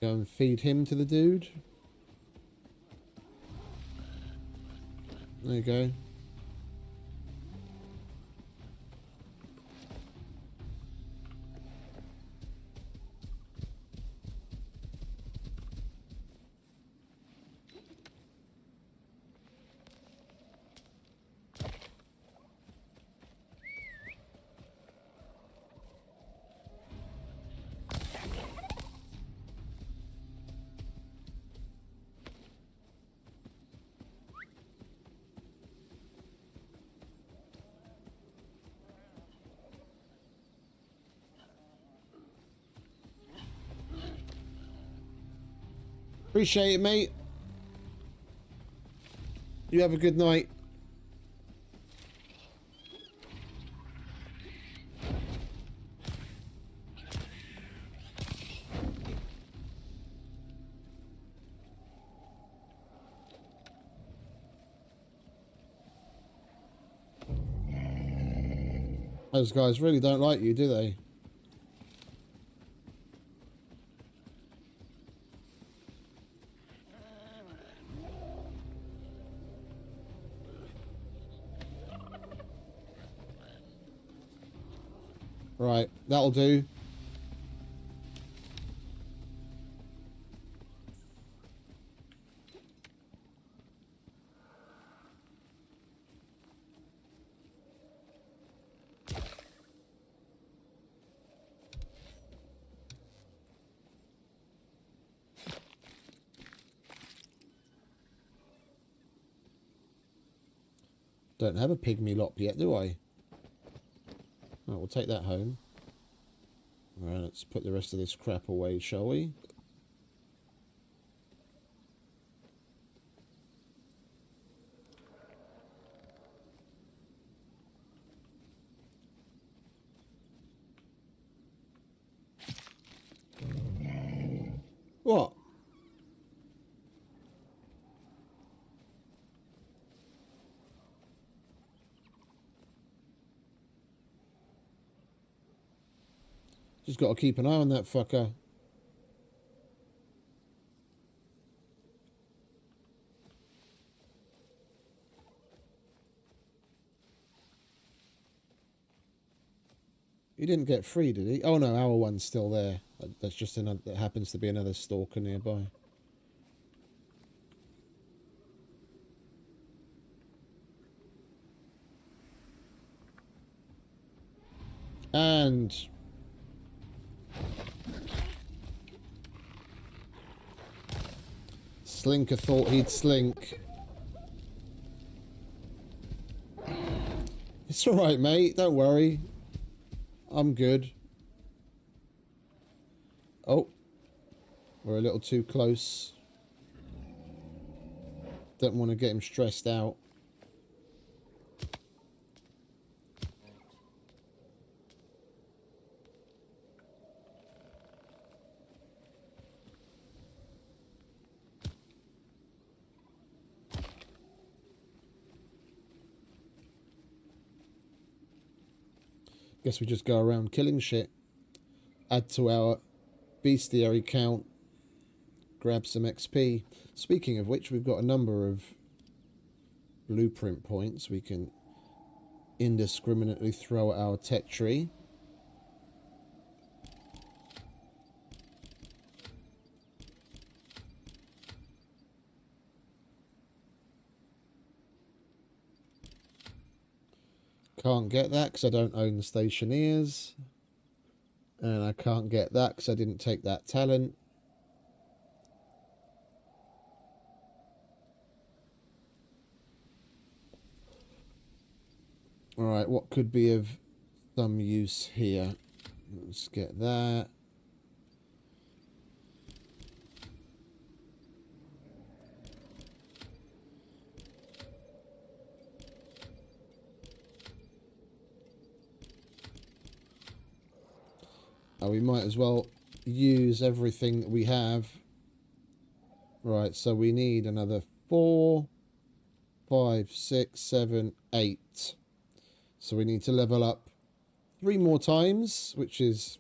Go and feed him to the dude. There you go. Appreciate it, mate. You have a good night. Those guys really don't like you, do they? Right, that'll do. Don't have a pygmy lop yet, do I? Right, we'll take that home. Alright, let's put the rest of this crap away, shall we? What? Just got to keep an eye on that fucker. He didn't get free, did he? Oh no, our one's still there. That's just another. That happens to be another stalker nearby. And Slinker thought he'd slink. It's alright, mate. Don't worry. I'm good. Oh. We're a little too close. Don't want to get him stressed out. Guess we just go around killing shit. Add to our bestiary count. Grab some XP. Speaking of which, we've got a number of blueprint points we can indiscriminately throw at our tech tree. Can't get that because I don't own the Stationeers. And I can't get that because I didn't take that talent. Alright, what could be of some use here? Let's get that. Oh, we might as well use everything that we have. Right, so we need another 4, 5, 6, 7, 8. So we need to level up 3 more times, which is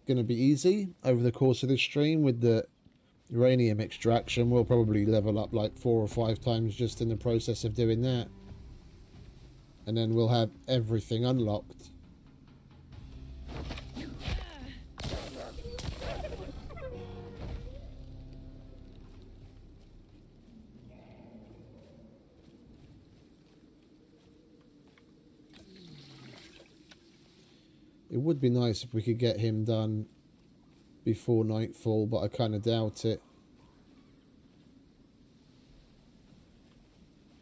going to be easy over the course of this stream. With the uranium extraction, we'll probably level up like 4 or 5 times just in the process of doing that. And then we'll have everything unlocked. It would be nice if we could get him done before nightfall, but I kind of doubt it.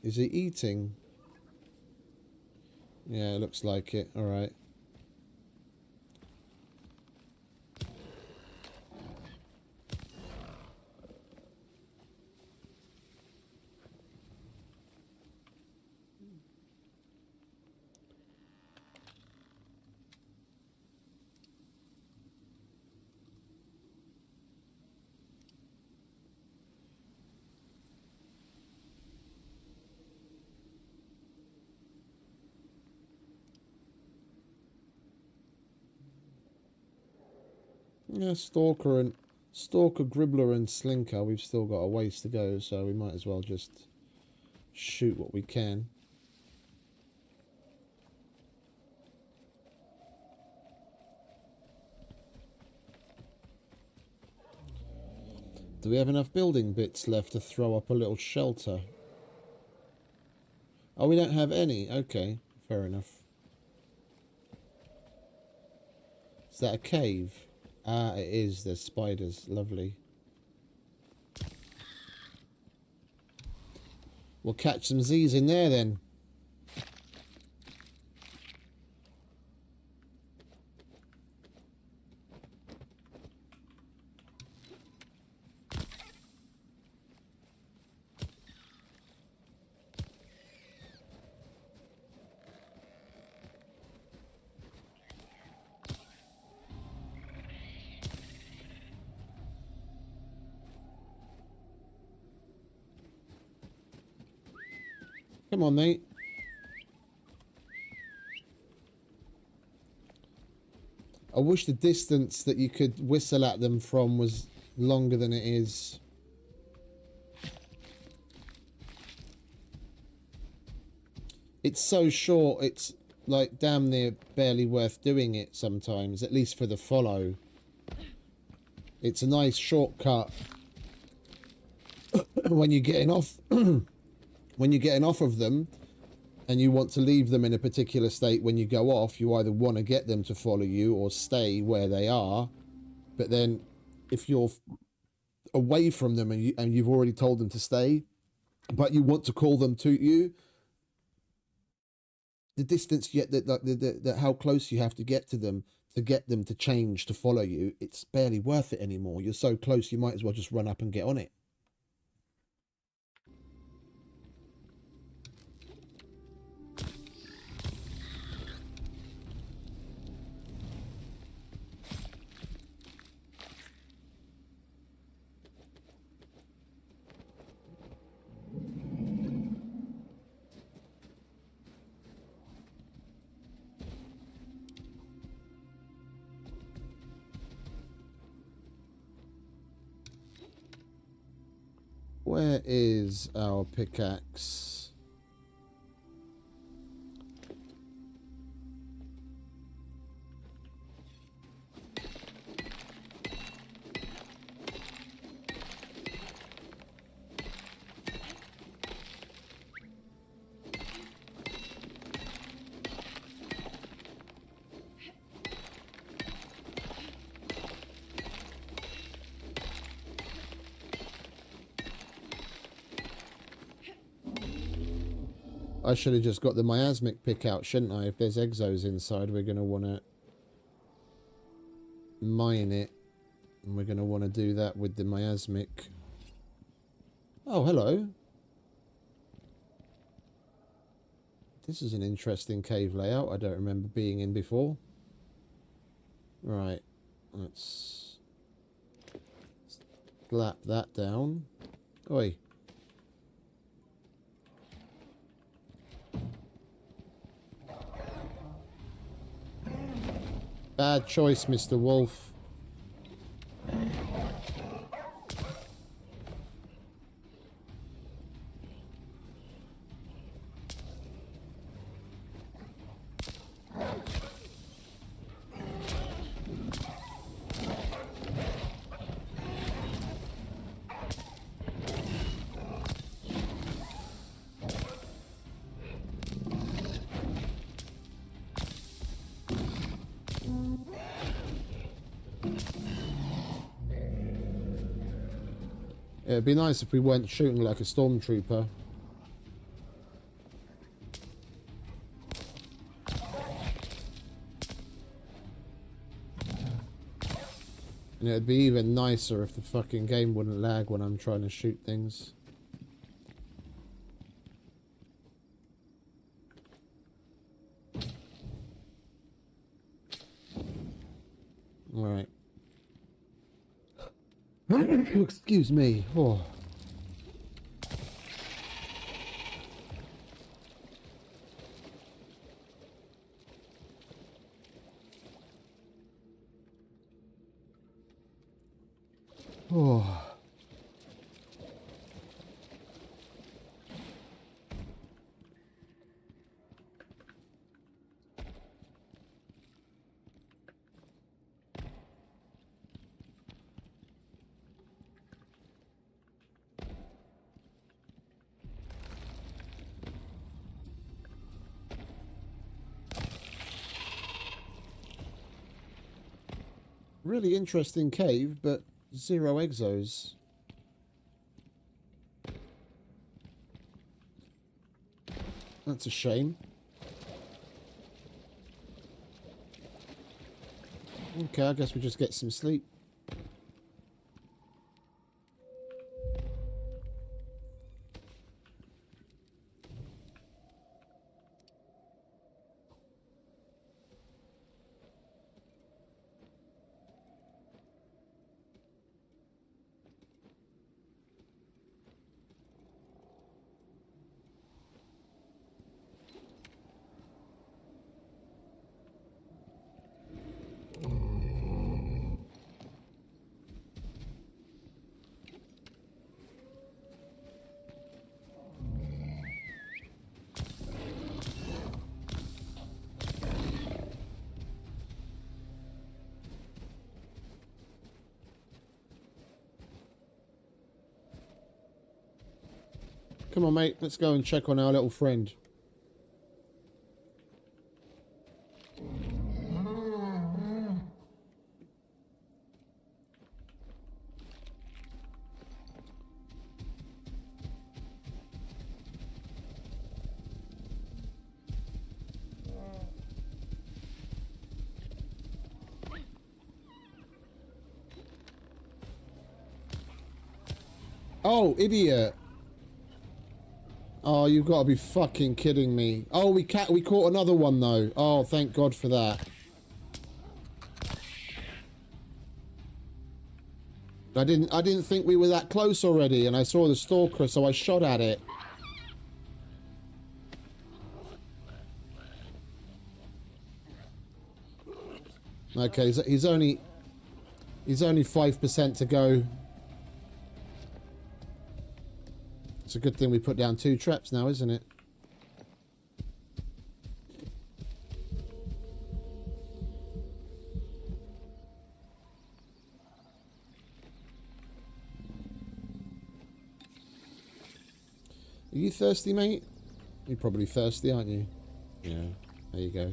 Is he eating? Yeah, it looks like it. All right. Yeah, Stalker, Gribbler and Slinker, we've still got a ways to go, so we might as well just shoot what we can. Do we have enough building bits left to throw up a little shelter? Oh, we don't have any. Okay, fair enough. Is that a cave? Ah, it is. There's spiders. Lovely. We'll catch some Z's in there then. Come on, mate. I wish the distance that you could whistle at them from was longer than it is. It's so short, it's like damn near barely worth doing it sometimes, at least for the follow. It's a nice shortcut when you're getting off when you're getting off of them and you want to leave them in a particular state. When you go off, you either want to get them to follow you or stay where they are. But then if you're away from them and you've already told them to stay, but you want to call them to you, the distance yet that how close you have to get them to change to follow you, it's barely worth it anymore. You're so close, you might as well just run up and get on it. Where is our pickaxe? I should have just got the miasmic pick out, shouldn't I? If there's exos inside, we're going to want to mine it. And we're going to want to do that with the miasmic. Oh, hello. This is an interesting cave layout I don't remember being in before. Right. Let's slap that down. Oi. Bad choice, Mr. Wolf. It'd be nice if we weren't shooting like a stormtrooper. And it'd be even nicer if the fucking game wouldn't lag when I'm trying to shoot things. Alright. Excuse me. Oh. Oh. Really interesting cave, but 0 exos. That's a shame. Okay, I guess we just get some sleep. Come on, mate. Let's go and check on our little friend. Oh, idiot. Oh, you've got to be fucking kidding me. Oh, we caught another one though. Oh, thank God for that. I didn't think we were that close already, and I saw the stalker, so I shot at it. Okay, so he's only 5% to go. It's a good thing we put down 2 traps now, isn't it? Are you thirsty, mate? You're probably thirsty, aren't you? Yeah, there you go.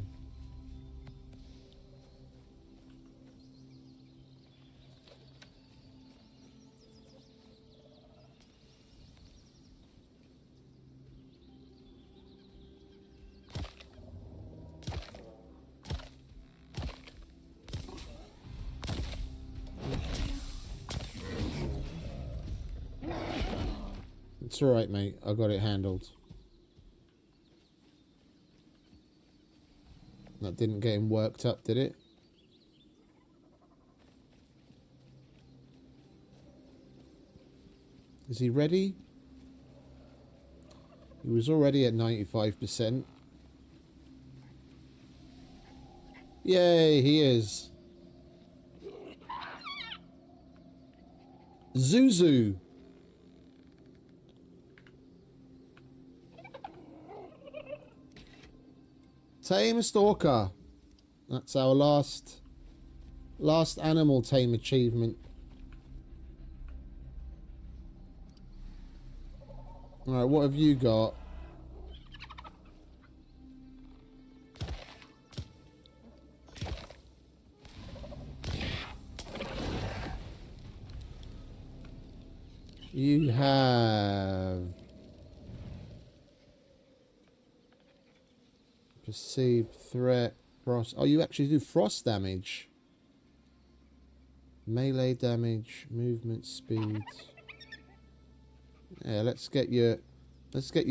It's alright, mate. I got it handled. That didn't get him worked up, did it? Is he ready? He was already at 95%. Yay, he is. Zuzu. Tame a stalker. That's our last animal tame achievement. Alright, what have you got? You have perceived threat, frost. Oh, you actually do frost damage. Melee damage, movement speed. Yeah, let's get your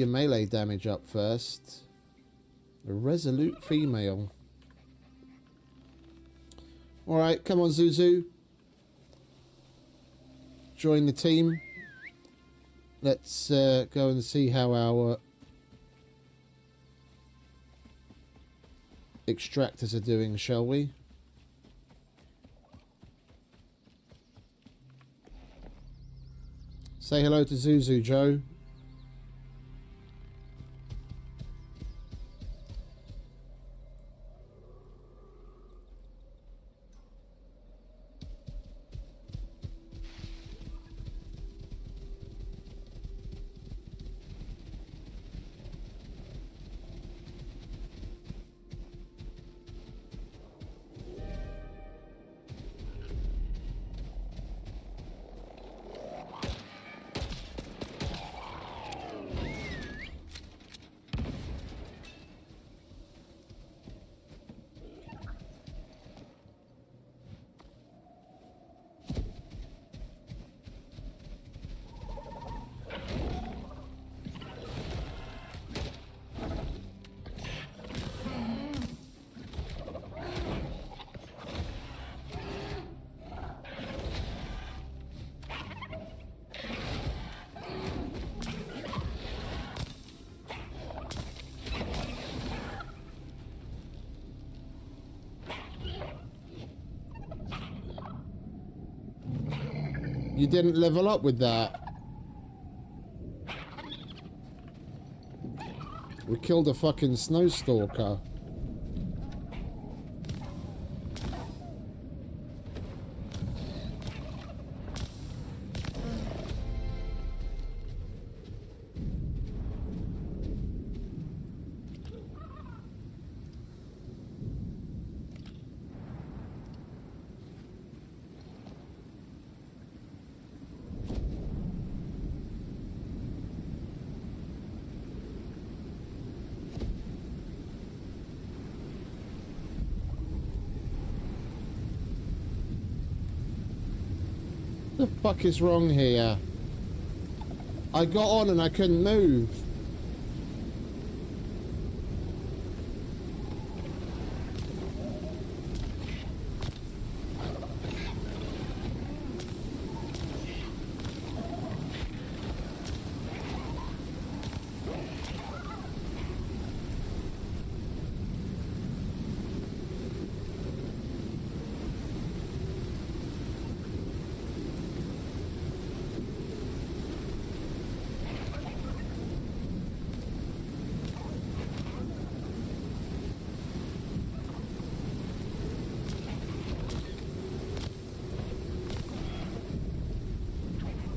melee damage up first. A resolute female. Alright, come on, Zuzu. Join the team. Let's go and see how our extractors are doing, shall we? Say hello to Zuzu, Joe. You didn't level up with that. We killed a fucking snow stalker. the fuck is wrong here? I got on and I couldn't move.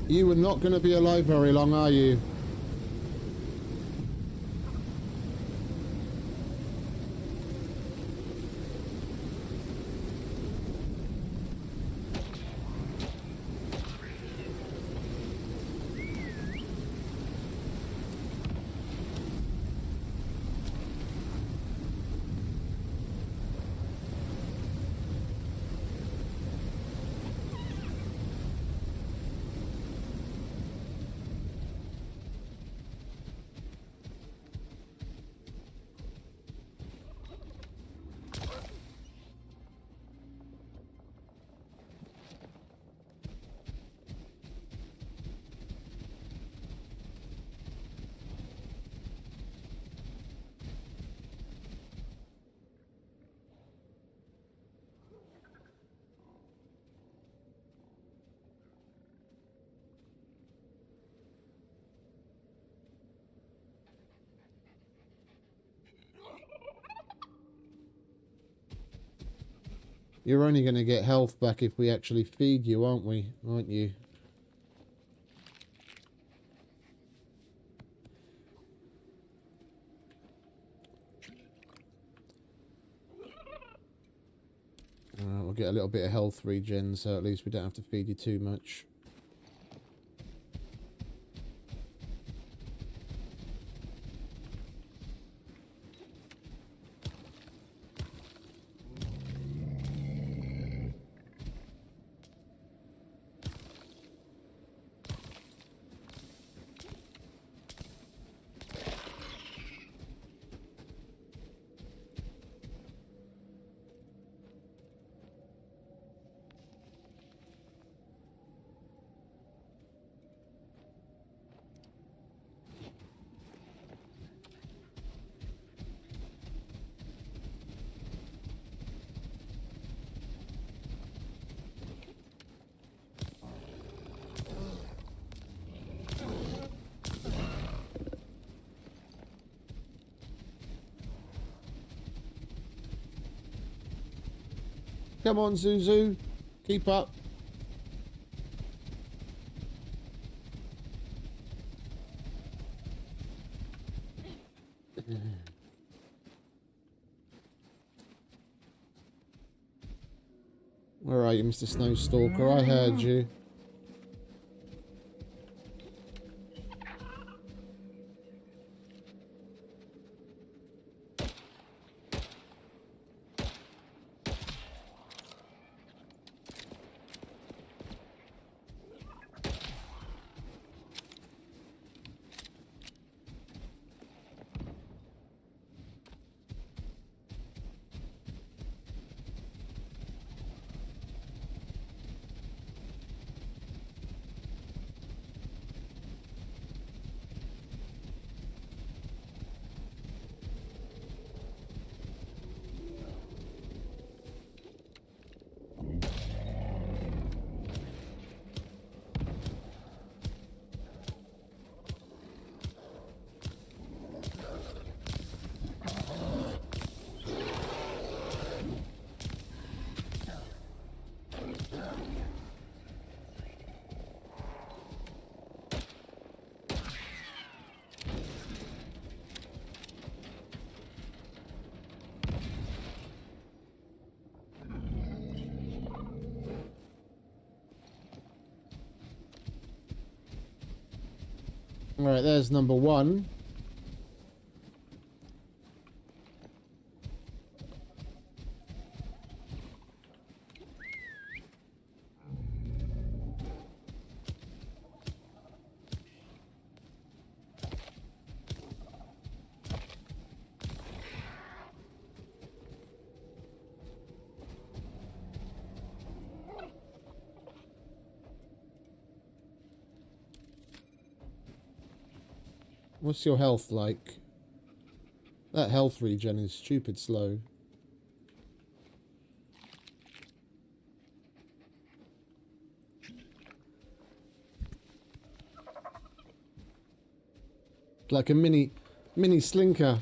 You are not going to be alive very long, are you? You're only going to get health back if we actually feed you, aren't we? Aren't you? We'll get a little bit of health regen, so at least we don't have to feed you too much. Come on, Zuzu. Keep up. Where are you, Mr. Snowstalker? I heard you. Alright, there's number one. What's your health like? That health regen is stupid slow. Like a mini slinker.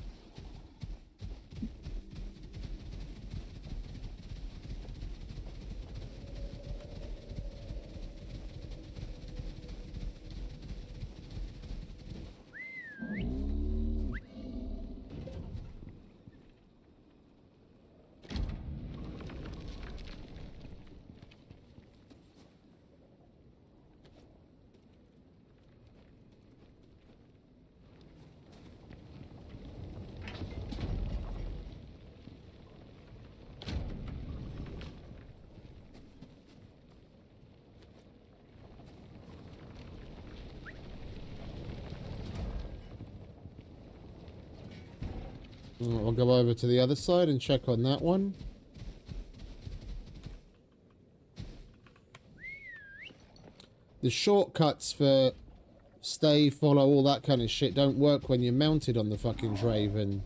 I'll go over to the other side and check on that one. The shortcuts for stay, follow, all that kind of shit don't work when you're mounted on the fucking Draven.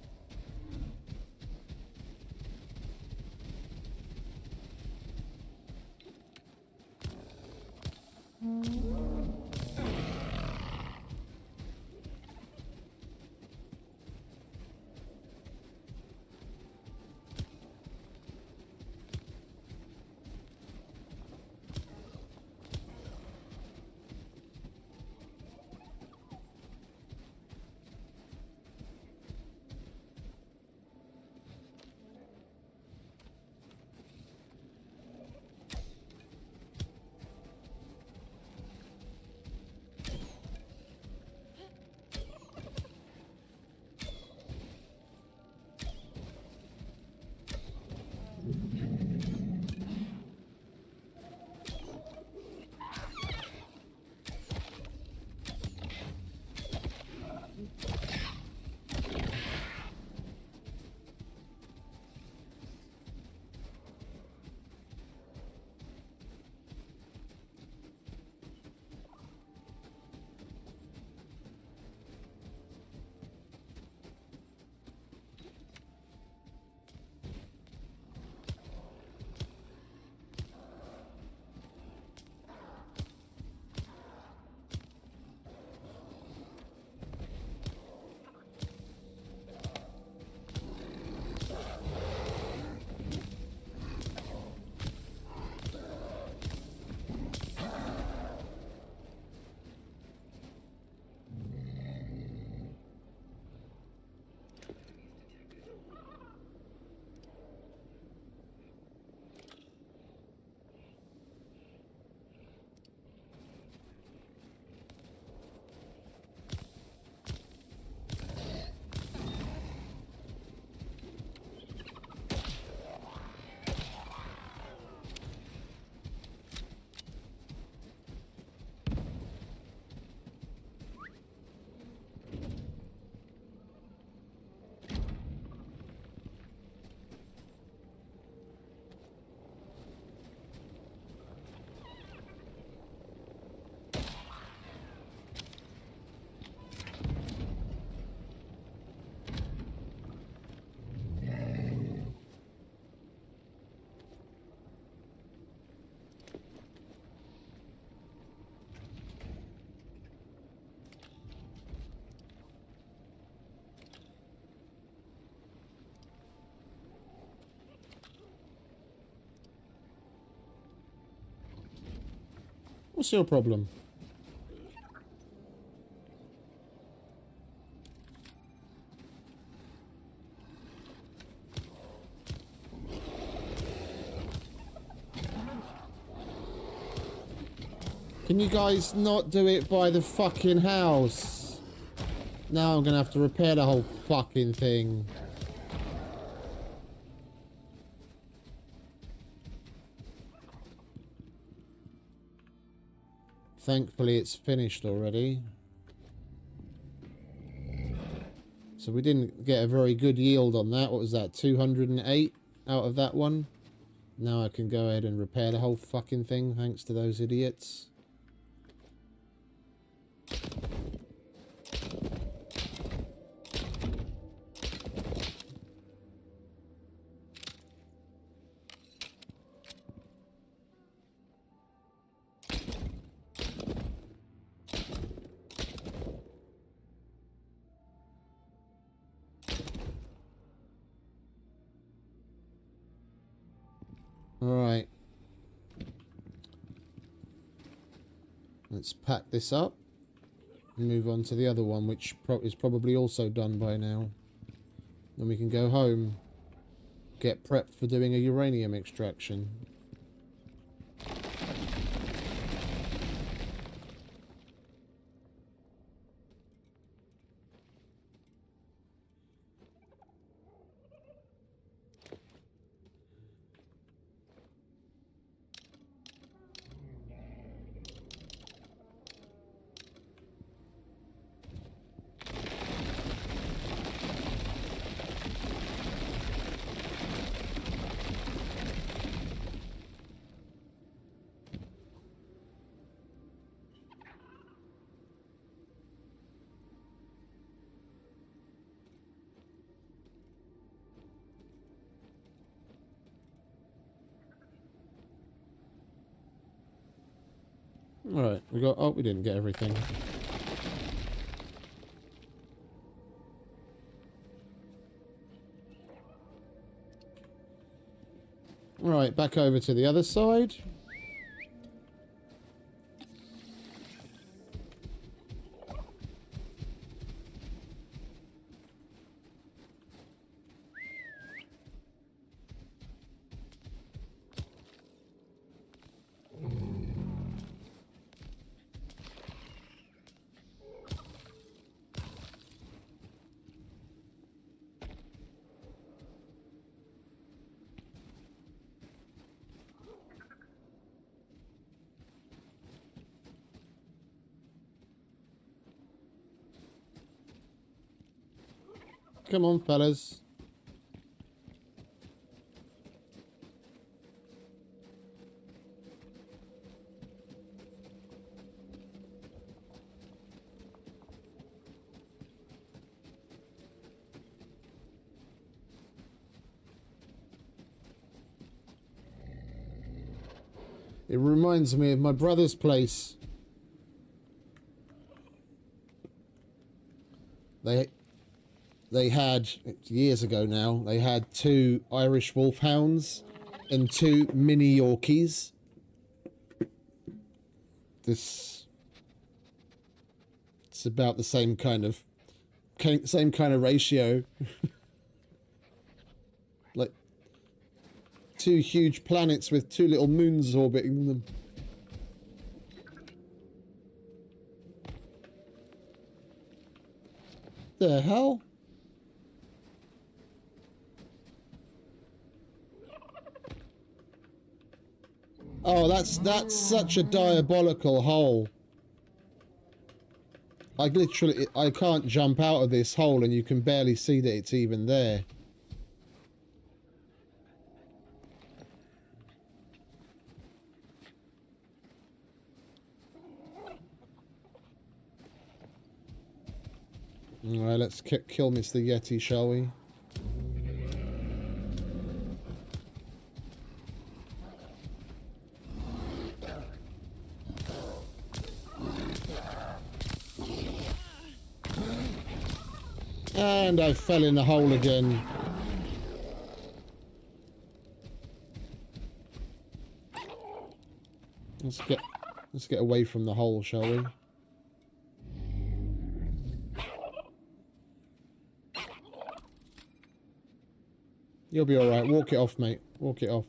What's your problem? Can you guys not do it by the fucking house? Now I'm gonna have to repair the whole fucking thing. Thankfully it's finished already. So we didn't get a very good yield on that. What was that? 208 out of that one. Now I can go ahead and repair the whole fucking thing thanks to those idiots. Alright. Let's pack this up. And move on to the other one, which is probably also done by now. Then we can go home. Get prepped for doing a uranium extraction. Alright, we got... Oh, we didn't get everything. Right, back over to the other side. Come on, fellas. It reminds me of my brother's place. They had, years ago now, they had 2 Irish wolfhounds and 2 mini Yorkies. It's about the same kind of ratio. Like 2 huge planets with 2 little moons orbiting them. The hell? Oh, that's such a diabolical hole. I can't jump out of this hole and you can barely see that it's even there. Alright, let's kill Mr. Yeti, shall we? And I fell in the hole again. Let's get away from the hole, shall we? You'll be alright. Walk it off, mate. Walk it off.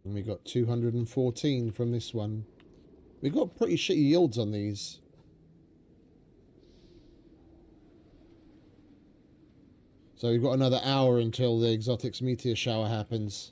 And we got 214 from this one. We got pretty shitty yields on these. So we've got another hour until the exotics meteor shower happens.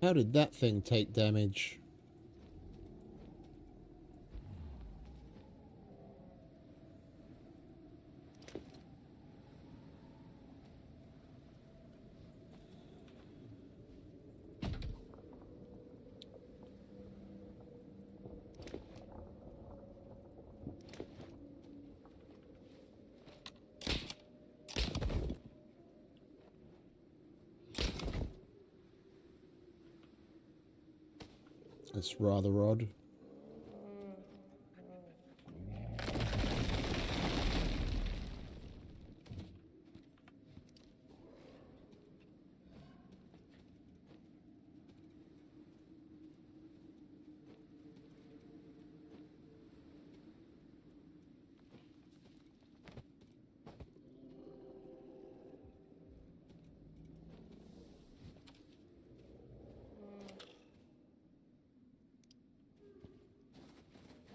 How did that thing take damage? That's rather odd.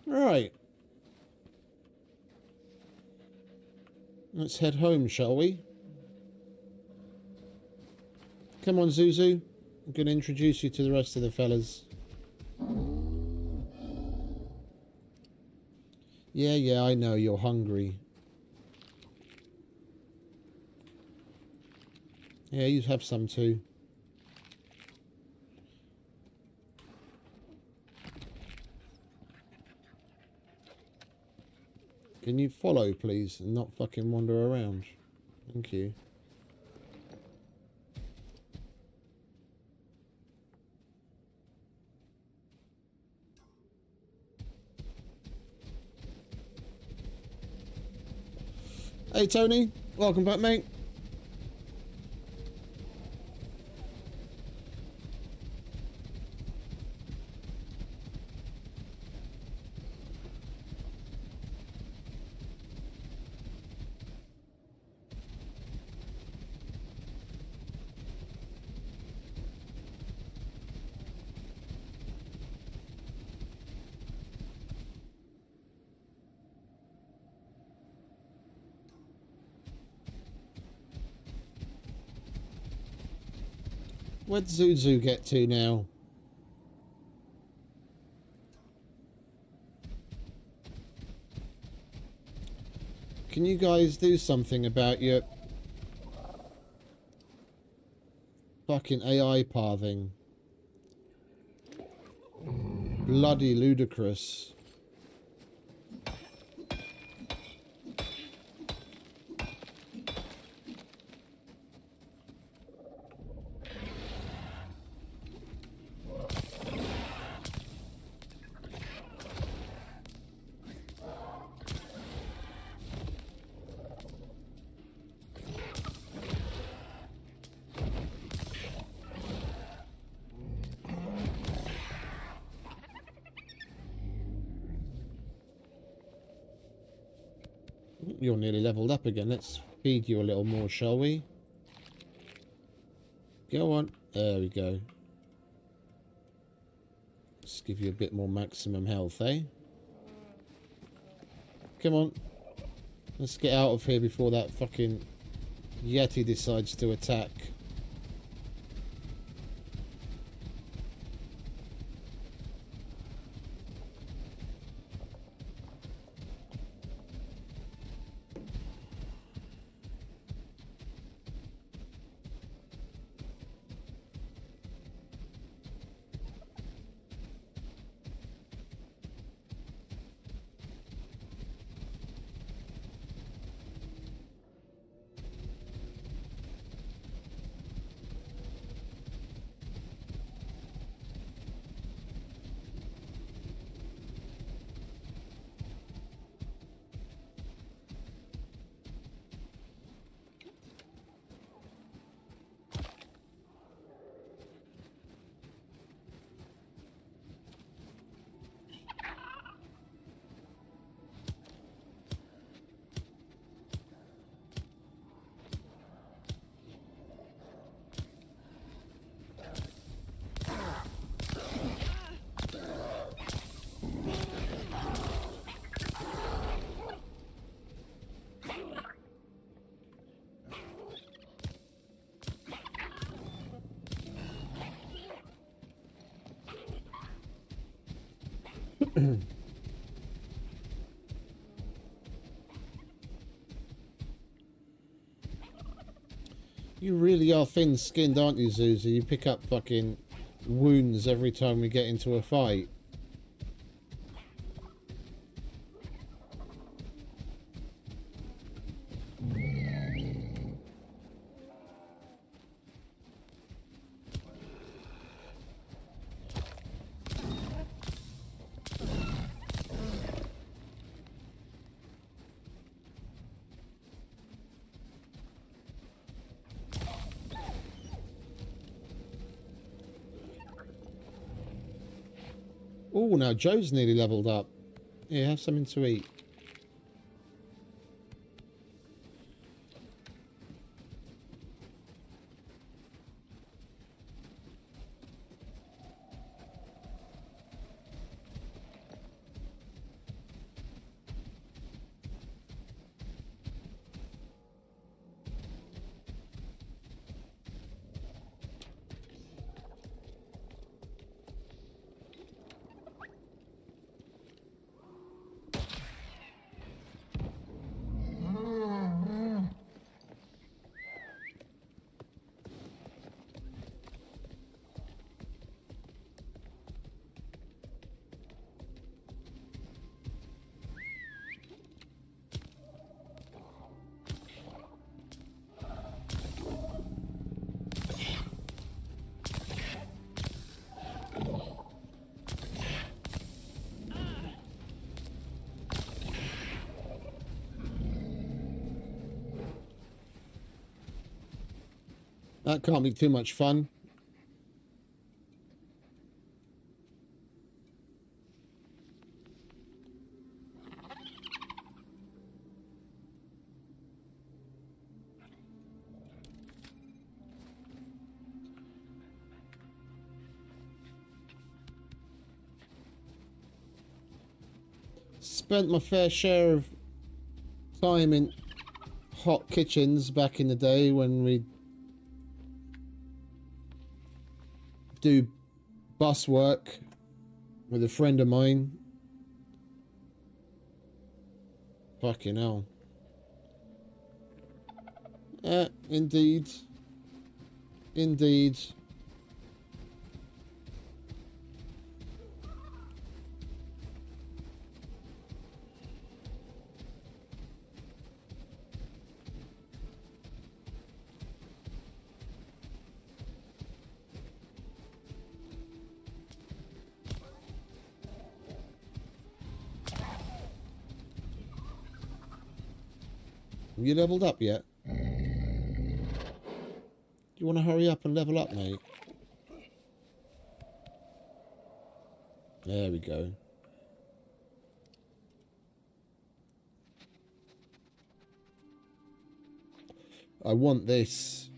Right. Let's head home, shall we? Come on, Zuzu. I'm going to introduce you to the rest of the fellas. Yeah, I know. You're hungry. Yeah, you have some too. Can you follow, please, and not fucking wander around? Thank you. Hey, Tony. Welcome back, mate. Where'd Zuzu get to now? Can you guys do something about your fucking AI pathing? Bloody ludicrous. You're nearly leveled up again. Let's feed you a little more, shall we? Go on. There we go. Let's give you a bit more maximum health, eh? Come on. Let's get out of here before that fucking Yeti decides to attack. You really are thin-skinned, aren't you, Zuzu? You pick up fucking wounds every time we get into a fight. Oh, now Joe's nearly leveled up. Yeah, have something to eat. That can't be too much fun. Spent my fair share of time in hot kitchens back in the day when we do bus work with a friend of mine. Fucking hell. Indeed. Indeed. Have you leveled up yet? Do you want to hurry up and level up, mate? There we go. I want this.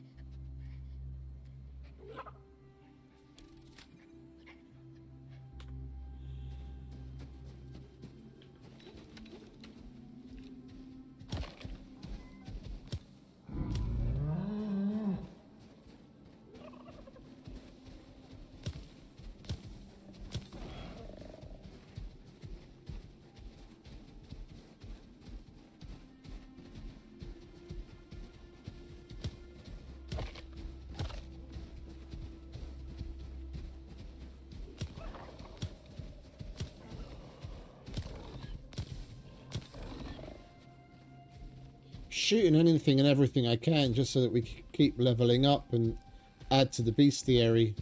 Shooting anything and everything I can just so that we keep leveling up and add to the bestiary.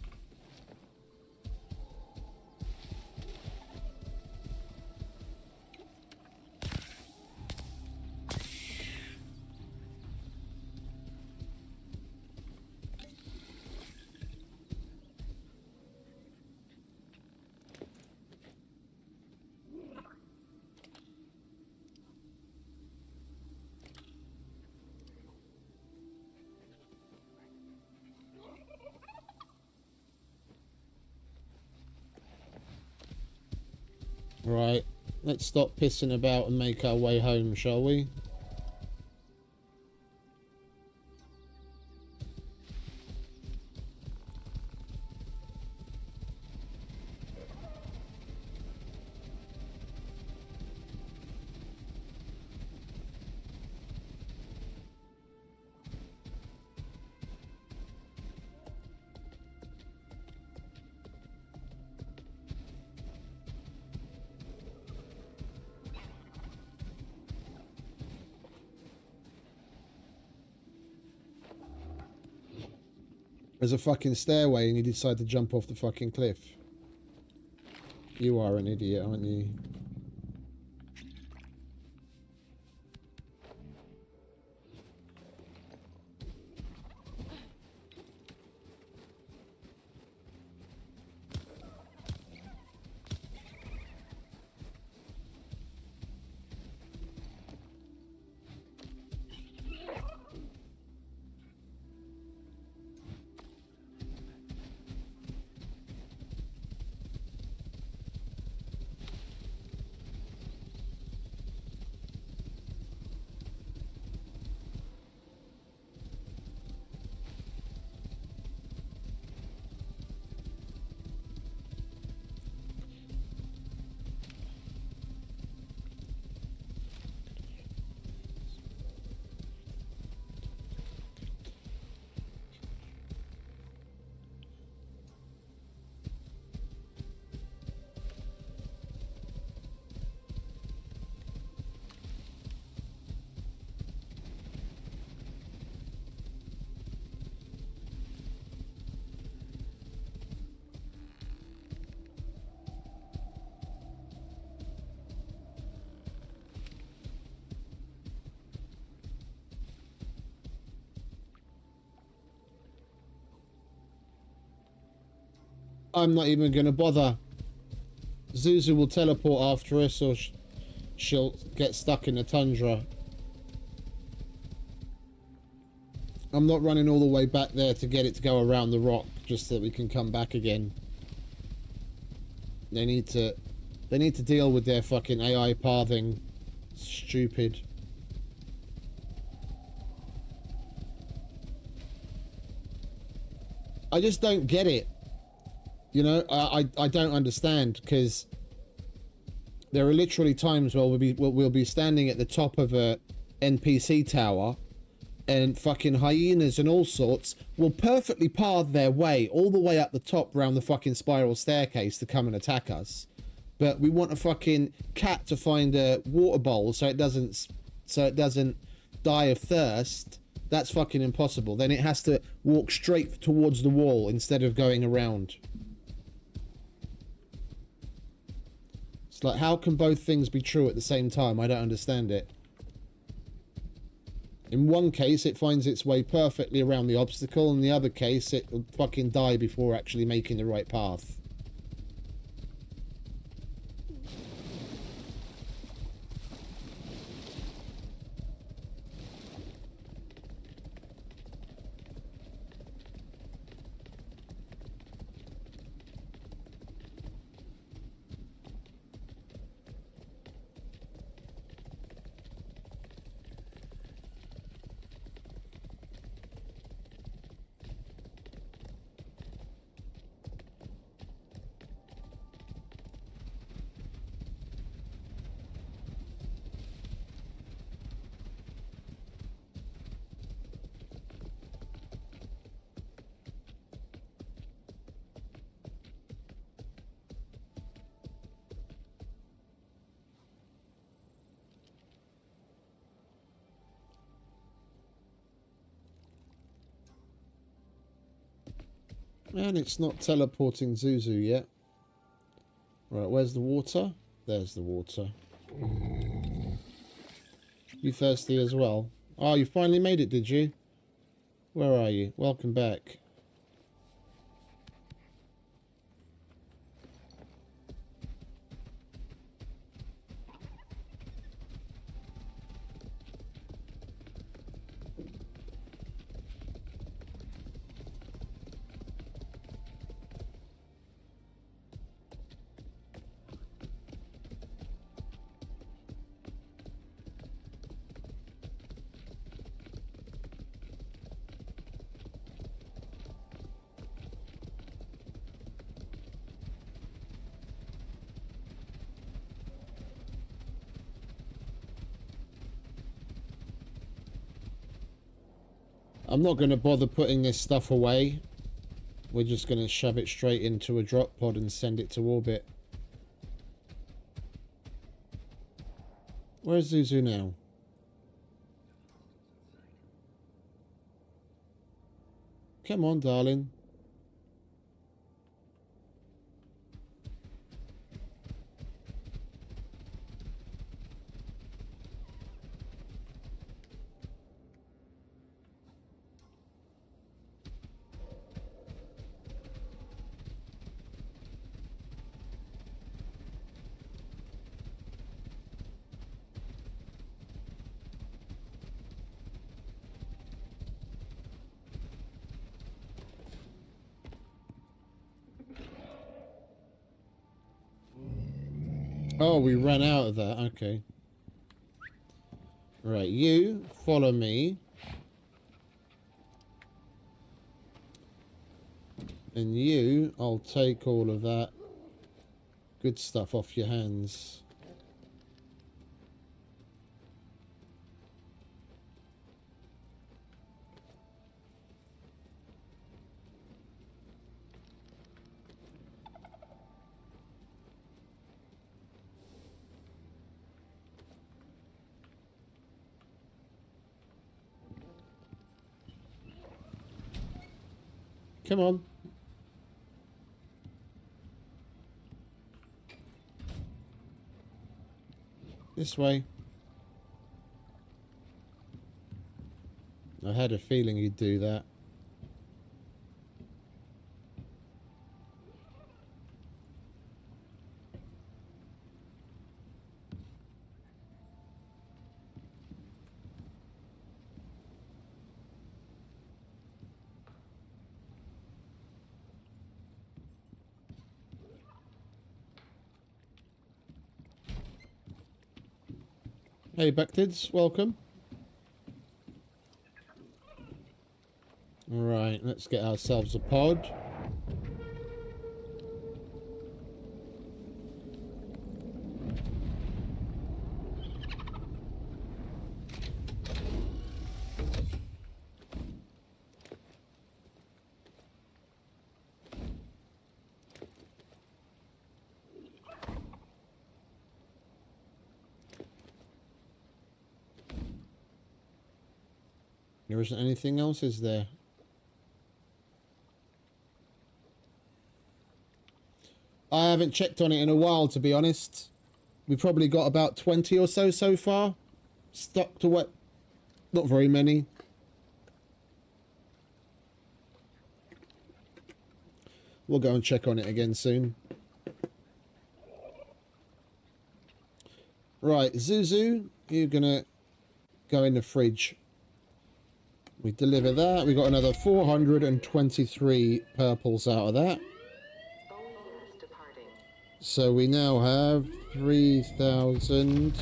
Right, let's stop pissing about and make our way home, shall we? There's a fucking stairway and you decide to jump off the fucking cliff. You are an idiot, aren't you? I'm not even going to bother. Zuzu will teleport after us, or she'll get stuck in the tundra. I'm not running all the way back there to get it to go around the rock just so that we can come back again. They need to deal with their fucking AI pathing. Stupid. I just don't get it. You know, I don't understand, because there are literally times where we'll be standing at the top of a NPC tower, and fucking hyenas and all sorts will perfectly path their way all the way up the top round the fucking spiral staircase to come and attack us. But we want a fucking cat to find a water bowl so it doesn't die of thirst. That's fucking impossible. Then it has to walk straight towards the wall instead of going around. It's like, how can both things be true at the same time? I don't understand it. In one case, it finds its way perfectly around the obstacle. In the other case, it will fucking die before actually making the right path. And it's not teleporting Zuzu yet. Right, where's the water? There's the water. You thirsty as well? Oh, you finally made it, did you? Where are you? Welcome back. I'm not going to bother putting this stuff away. We're just going to shove it straight into a drop pod and send it to orbit. Where's Zuzu now? Come on, darling. Oh, we ran out of that. Okay. Right, you follow me. And you, I'll take all of that good stuff off your hands. Come on. This way. I had a feeling you'd do that. Hey, Backtids, welcome. Alright, let's get ourselves a pod. There isn't anything else, is there? I haven't checked on it in a while, to be honest. We've probably got about 20 or so far. Stocked away. Not very many. We'll go and check on it again soon. Right, Zuzu, you're gonna go in the fridge. We deliver that. We got another 423 purples out of that. So we now have 3,000.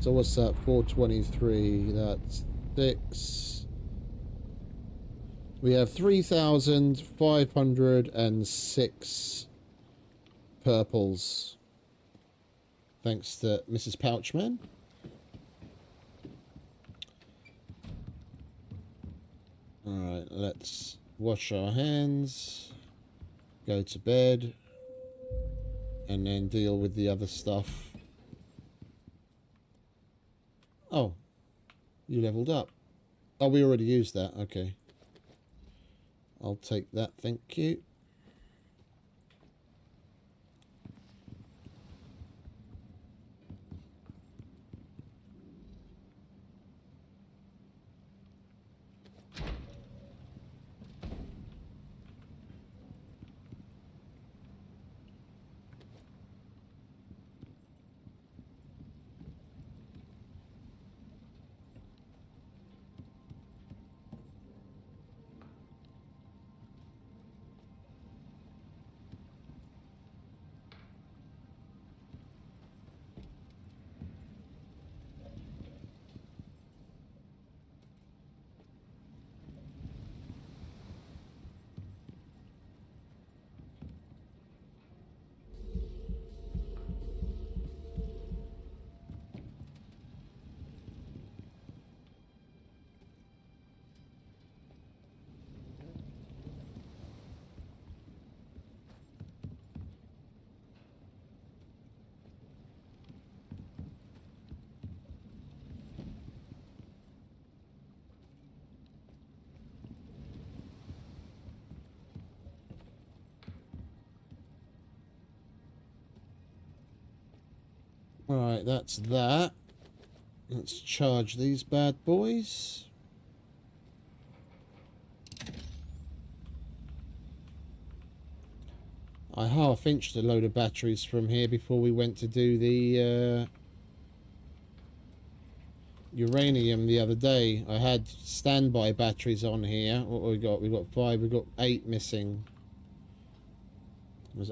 So what's that? 423. That's 6. We have 3,506 purples. Thanks to Mrs. Pouchman. Alright, let's wash our hands, go to bed, and then deal with the other stuff. Oh, you leveled up. Oh, we already used that. Okay. I'll take that, thank you. Alright, that's that. Let's charge these bad boys. I half-inched a load of batteries from here before we went to do the uranium the other day. I had standby batteries on here. What we got? We got 5. We got 8 missing.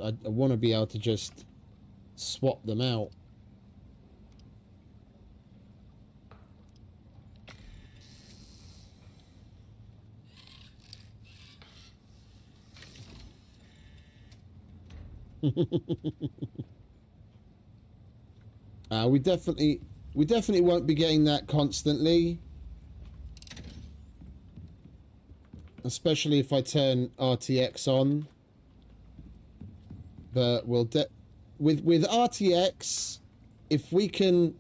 I want to be able to just swap them out. We definitely won't be getting that constantly, especially if I turn RTX on. But we'll with RTX, if we can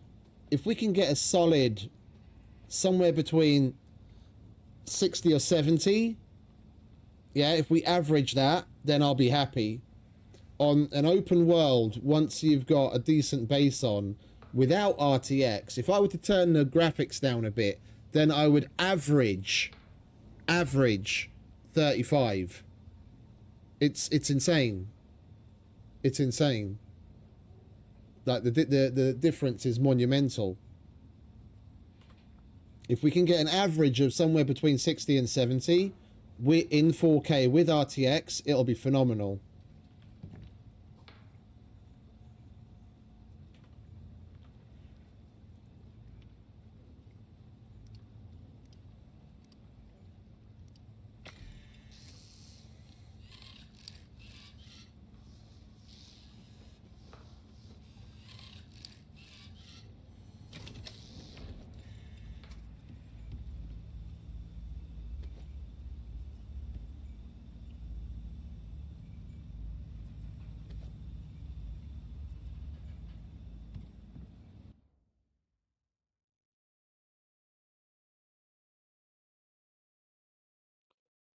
get a solid somewhere between 60 or 70, yeah, if we average that, then I'll be happy. On an open world, once you've got a decent base on, without RTX, if I were to turn the graphics down a bit, then I would average 35. It's insane. It's insane. Like the difference is monumental. If we can get an average of somewhere between 60 and 70, we're in 4K with RTX, it'll be phenomenal.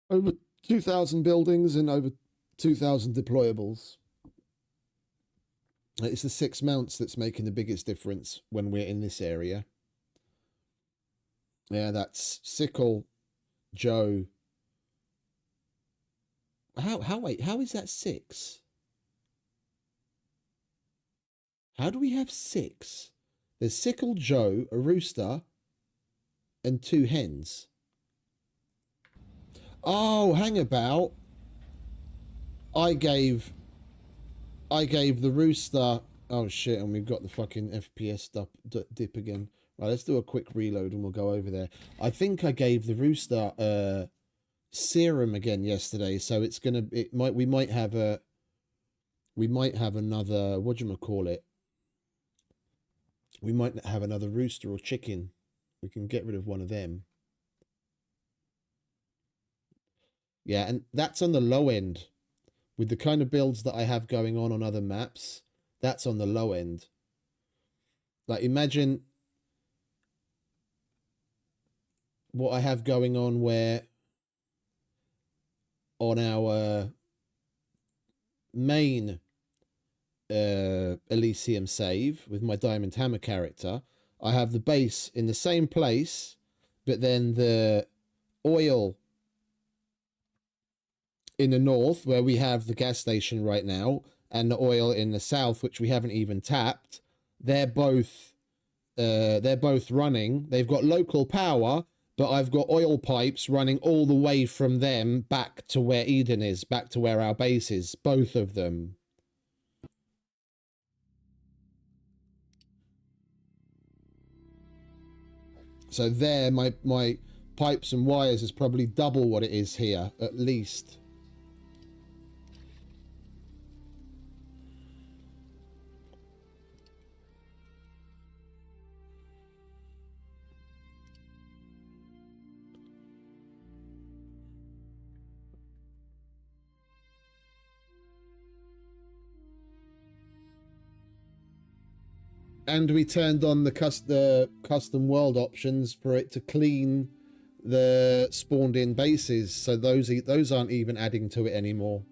Over 2,000 buildings and over 2,000 deployables. It's the 6 mounts that's making the biggest difference when we're in this area. Yeah, that's Sickle, Joe. Wait, how is that 6? How do we have 6? There's Sickle, Joe, a rooster, and 2 hens. Oh, hang about. I gave the rooster. Oh shit! And we've got the fucking FPS dip again. Right, let's do a quick reload and we'll go over there. I think I gave the rooster serum again yesterday, so it's gonna. We might have another. Whatchamacallit? We might have another rooster or chicken. We can get rid of one of them. Yeah, and that's on the low end. With the kind of builds that I have going on other maps, that's on the low end. Like, imagine what I have going on where on our main Elysium save with my Diamond Hammer character, I have the base in the same place, but then the oil in the north, where we have the gas station right now, and the oil in the south, which we haven't even tapped, they're both running. They've got local power, but I've got oil pipes running all the way from them back to where Eden is, back to where our base is, both of them. So there, my pipes and wires is probably double what it is here, at least. And we turned on the custom world options for it to clean the spawned in bases, so those aren't even adding to it anymore.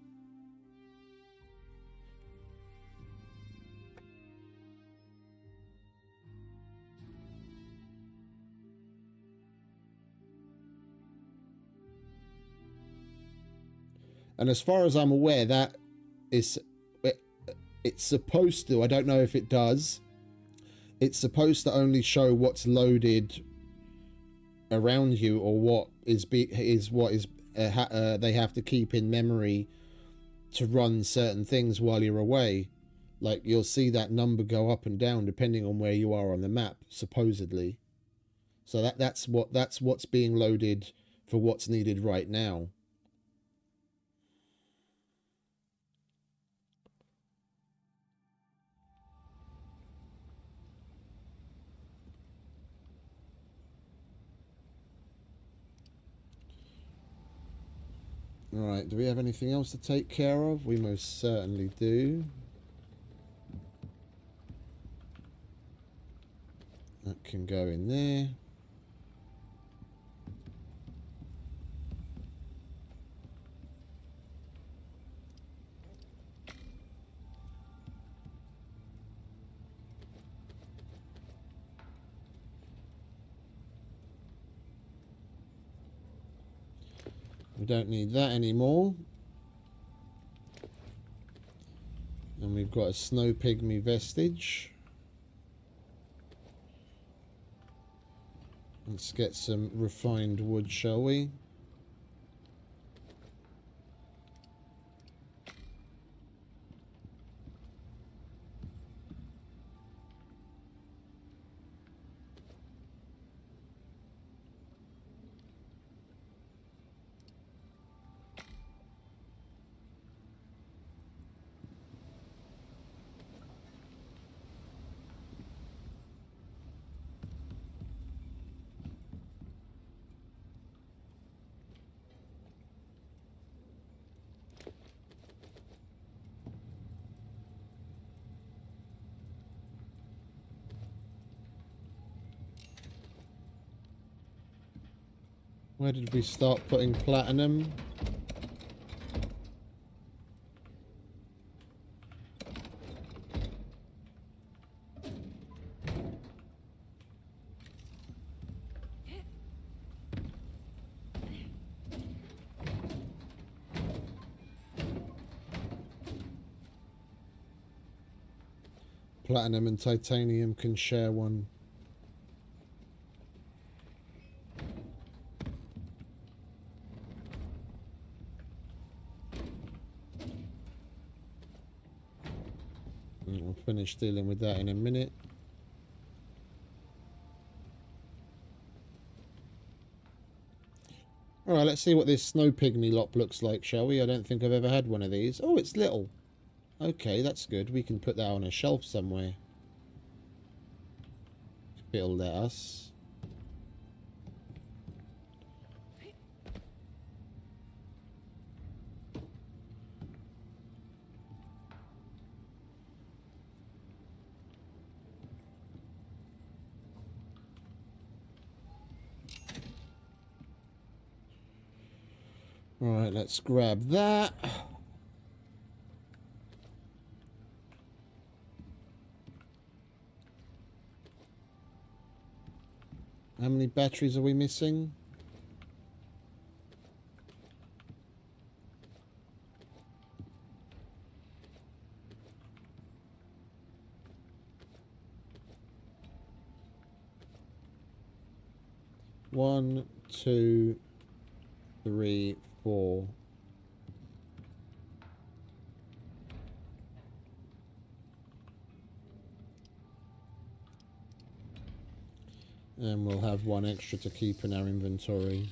And as far as I'm aware, that is it's supposed to, I don't know if it does, it's supposed to only show what's loaded around you, or what they have to keep in memory to run certain things while you're away. Like, you'll see that number go up and down depending on where you are on the map, supposedly. So that's what's being loaded for what's needed right now. Alright, do we have anything else to take care of? We most certainly do. That can go in there. We don't need that anymore. And we've got a snow pygmy vestige. Let's get some refined wood, shall we? Where did we start putting platinum? Platinum and titanium can share one. We'll finish dealing with that in a minute. Alright, let's see what this snow pygmy lop looks like, shall we? I don't think I've ever had one of these. Oh, it's little. Okay, that's good. We can put that on a shelf somewhere. If it'll let us. Alright, let's grab that. How many batteries are we missing? One, two, three, four. And we'll have one extra to keep in our inventory.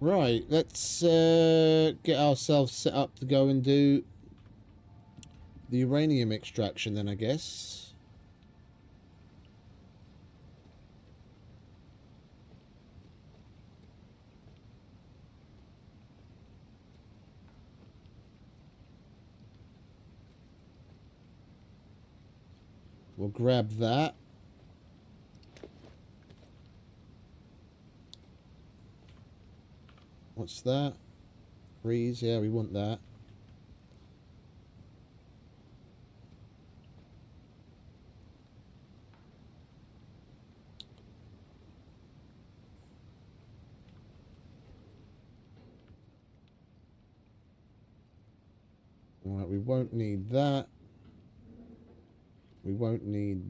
Right, let's get ourselves set up to go and do the uranium extraction then, I guess. We'll grab that. What's that? Freeze. Yeah, we want that. Alright, we won't need that. We won't need...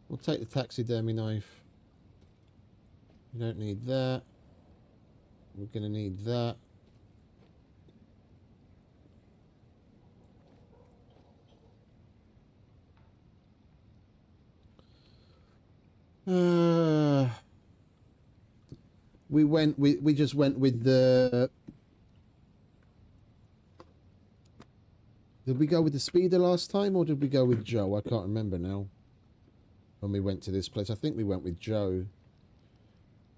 We'll take the taxidermy knife. We don't need that. We're going to need that. We just went with the... Did we go with the speeder last time, or did we go with Joe? I can't remember now. When we went to this place, I think we went with Joe.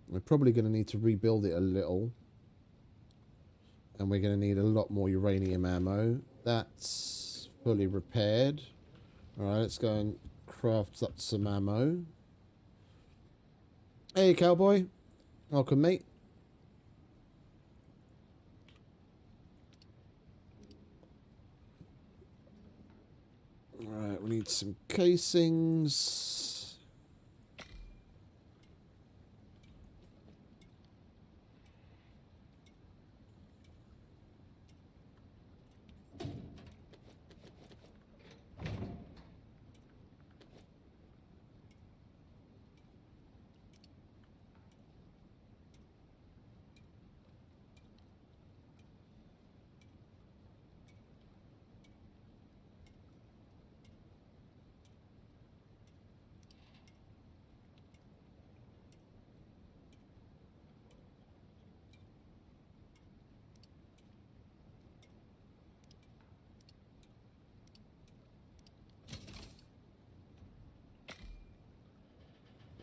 We're probably going to need to rebuild it a little. And we're going to need a lot more uranium ammo. That's fully repaired. Alright, let's go and craft up some ammo. Hey, cowboy. Welcome, mate. Alright, we need some casings.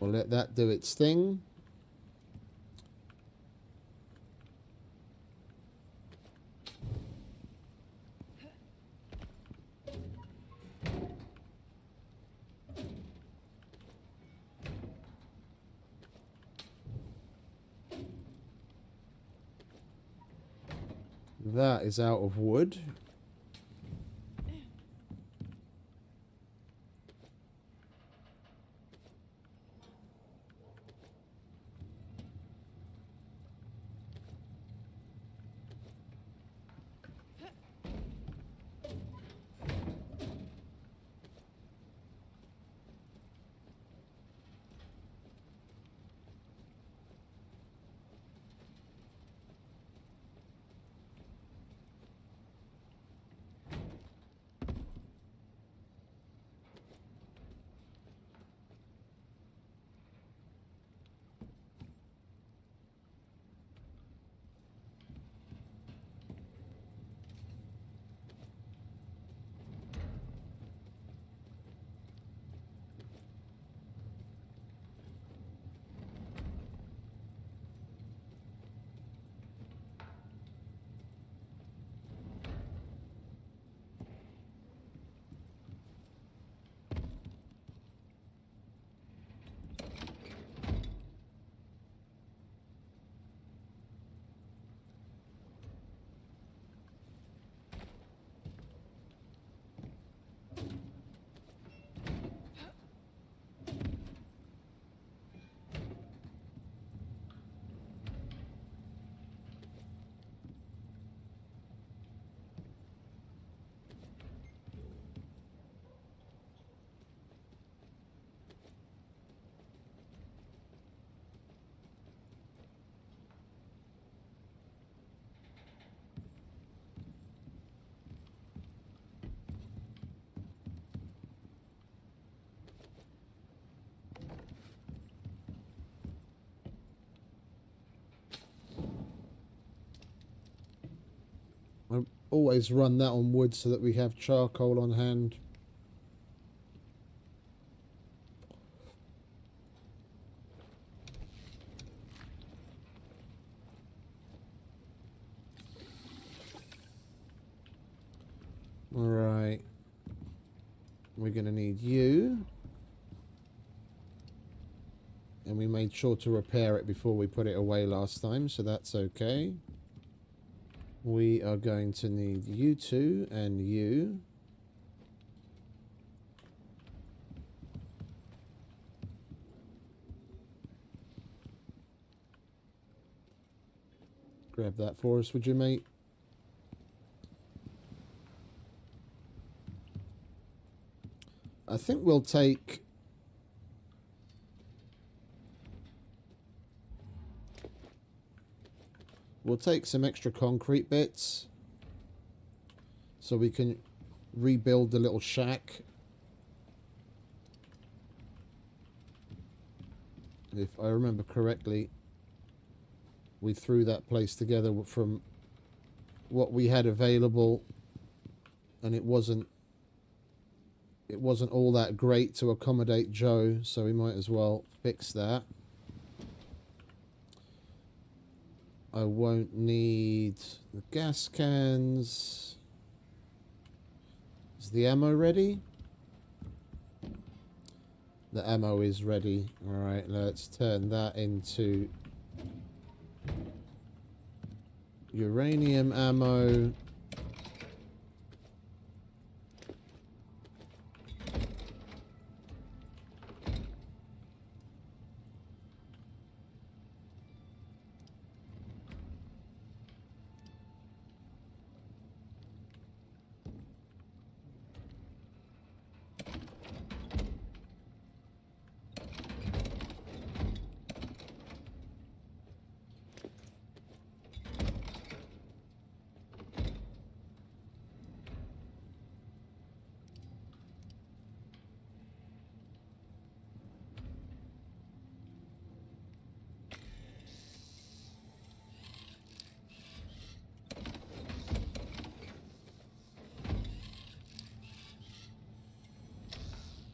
We'll let that do its thing. That is out of wood. I always run that on wood so that we have charcoal on hand. Alright. We're going to need you. And we made sure to repair it before we put it away last time, so that's okay. We are going to need you two and you. Grab that for us, would you, mate? I think we'll take... We'll take some extra concrete bits so we can rebuild the little shack. If I remember correctly, we threw that place together from what we had available, and it wasn't all that great to accommodate Joe, so we might as well fix that. I won't need the gas cans. Is the ammo ready? The ammo is ready. Alright, let's turn that into uranium ammo.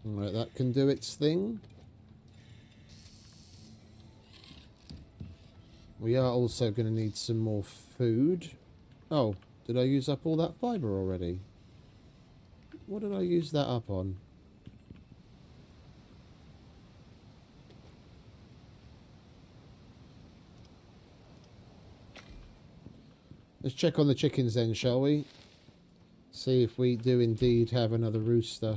Alright, that can do its thing. We are also going to need some more food. Oh, did I use up all that fibre already? What did I use that up on? Let's check on the chickens then, shall we? See if we do indeed have another rooster.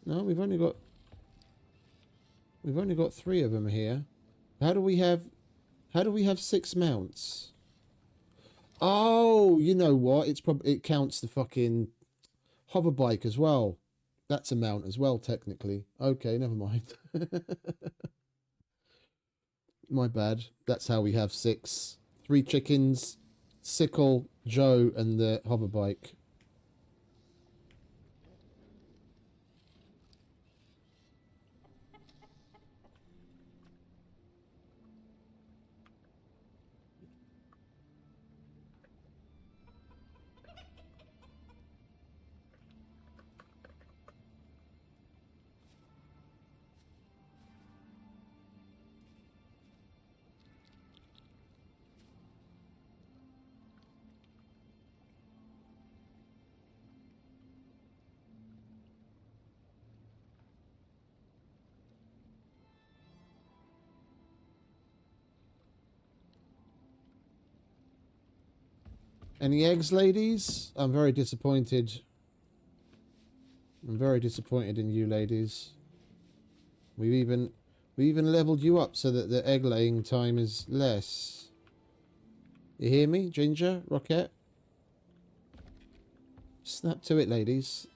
No, we've only got 3 of them here. How do we have 6 mounts? Oh, you know what? It counts the fucking hover bike as well. That's a mount as well, technically. Okay, never mind. My bad. That's how we have 6. 3 chickens, Sickle, Joe, and the hover bike. Any eggs, ladies? I'm very disappointed. I'm very disappointed in you, ladies. We even leveled you up so that the egg laying time is less. You hear me, Ginger, Rocket? Snap to it, ladies.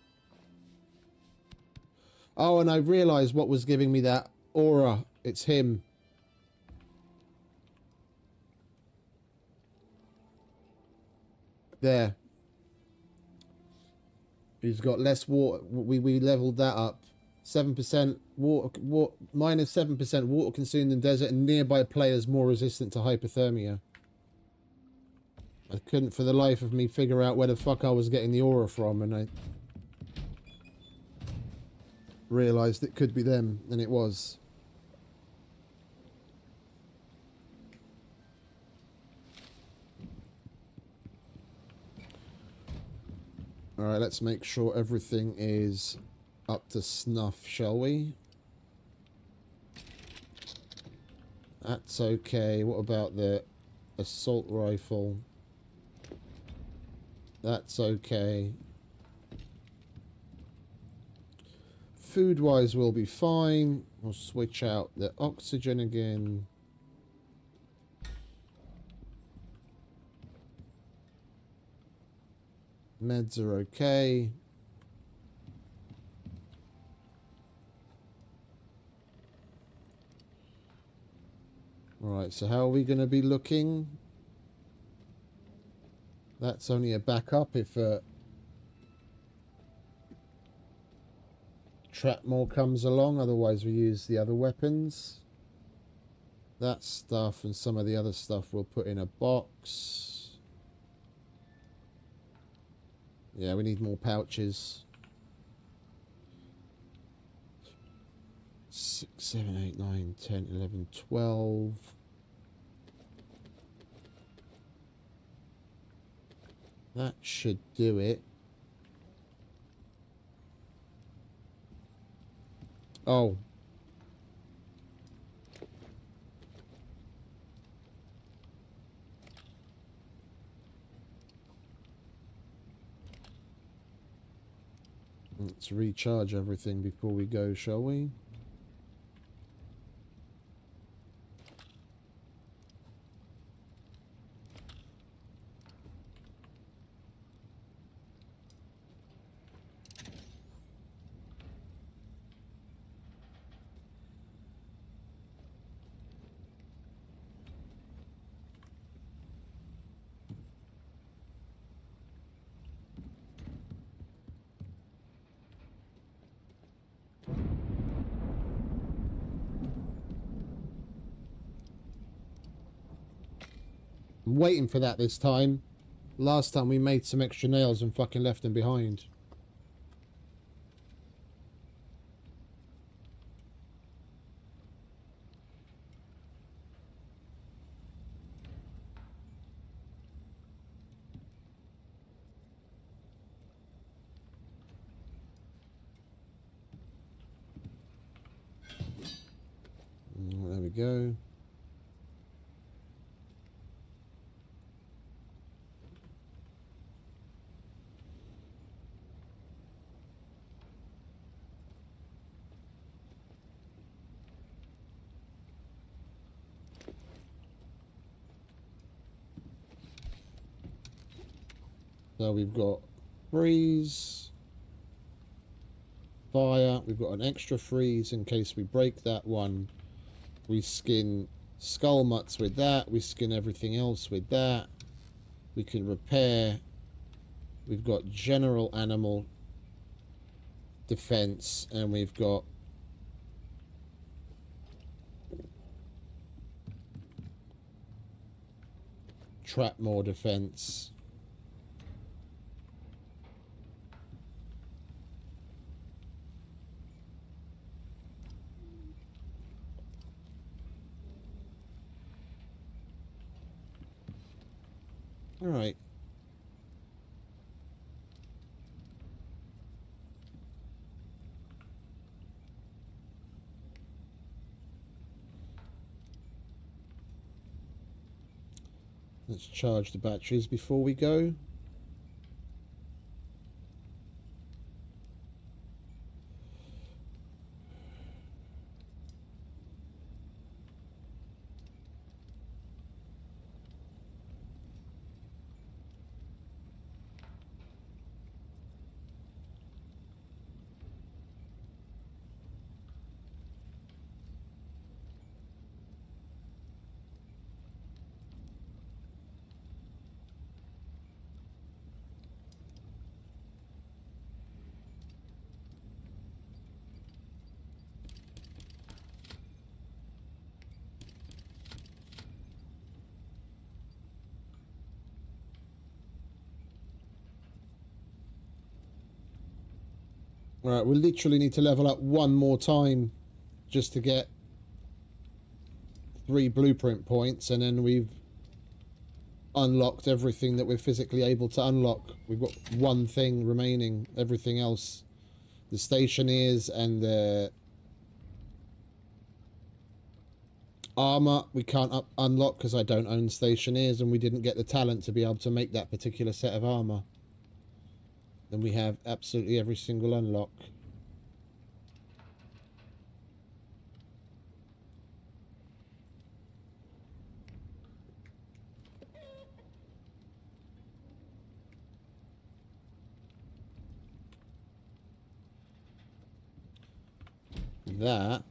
Oh, and I realised what was giving me that aura. It's him. There. He's got less water. We leveled that up. 7% water, minus 7% water consumed in desert, and nearby players more resistant to hypothermia. I couldn't for the life of me figure out where the fuck I was getting the aura from, and I realised it could be them, and it was. Alright, let's make sure everything is up to snuff, shall we? That's okay. What about the assault rifle? That's okay. Food-wise, we'll be fine. We'll switch out the oxygen again. Meds are okay. Right, so how are we going to be looking? That's only a backup if Trapmore comes along, otherwise we use the other weapons. That stuff and some of the other stuff we'll put in a box. Yeah, we need more pouches. 6, 7, 8, 9, 10, 11, 12. That should do it. Oh. Let's recharge everything before we go, shall we? I'm waiting for that this time. Last time we made some extra nails and fucking left them behind. There we go. So we've got freeze, fire, we've got an extra freeze in case we break that one. We skin skull mutts with that, we skin everything else with that. We can repair. We've got general animal defense, and we've got Trapmore defense. All right. Let's charge the batteries before we go. Alright, we literally need to level up one more time just to get 3 blueprint points, and then we've unlocked everything that we're physically able to unlock. We've got one thing remaining. Everything else, the stationeers and the armor, we can't unlock because I don't own stationeers and we didn't get the talent to be able to make that particular set of armor. Then we have absolutely every single unlock. That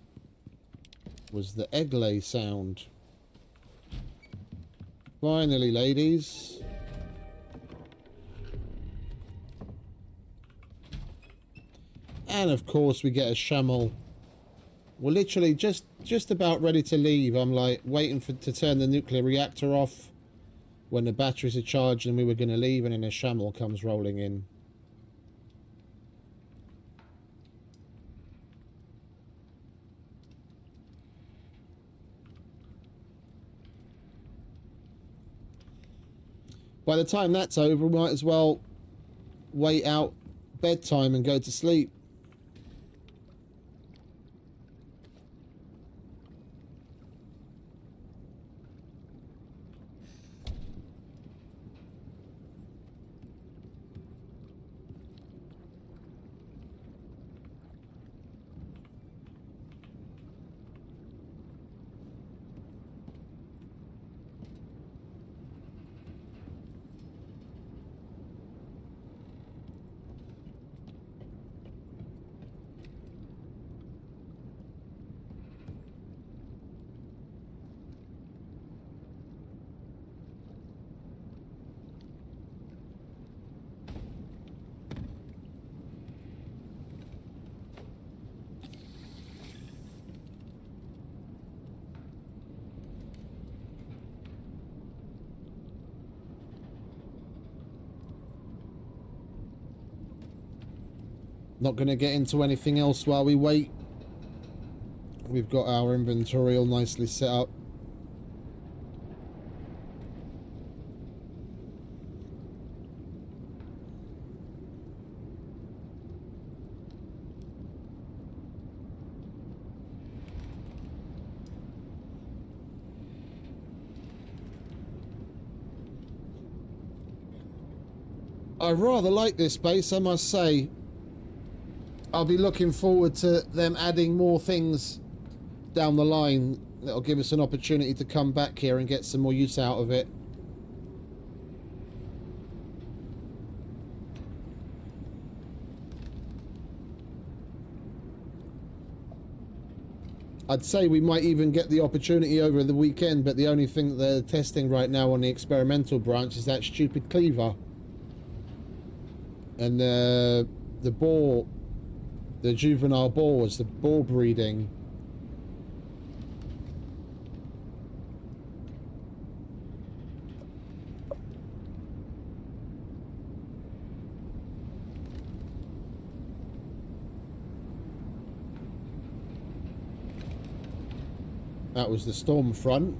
was the egg lay sound. Finally, ladies. And of course we get a shamel. We're literally just about ready to leave. I'm like waiting to turn the nuclear reactor off when the batteries are charged and we were going to leave, and then a shamel comes rolling in. By the time that's over, we might as well wait out bedtime and go to sleep. Not going to get into anything else while we wait. We've got our inventory all nicely set up. I rather like this base, I must say. I'll be looking forward to them adding more things down the line that'll give us an opportunity to come back here and get some more use out of it. I'd say we might even get the opportunity over the weekend, but the only thing that they're testing right now on the experimental branch is that stupid cleaver. And the boar, the juvenile boars, the boar breeding. That was the storm front.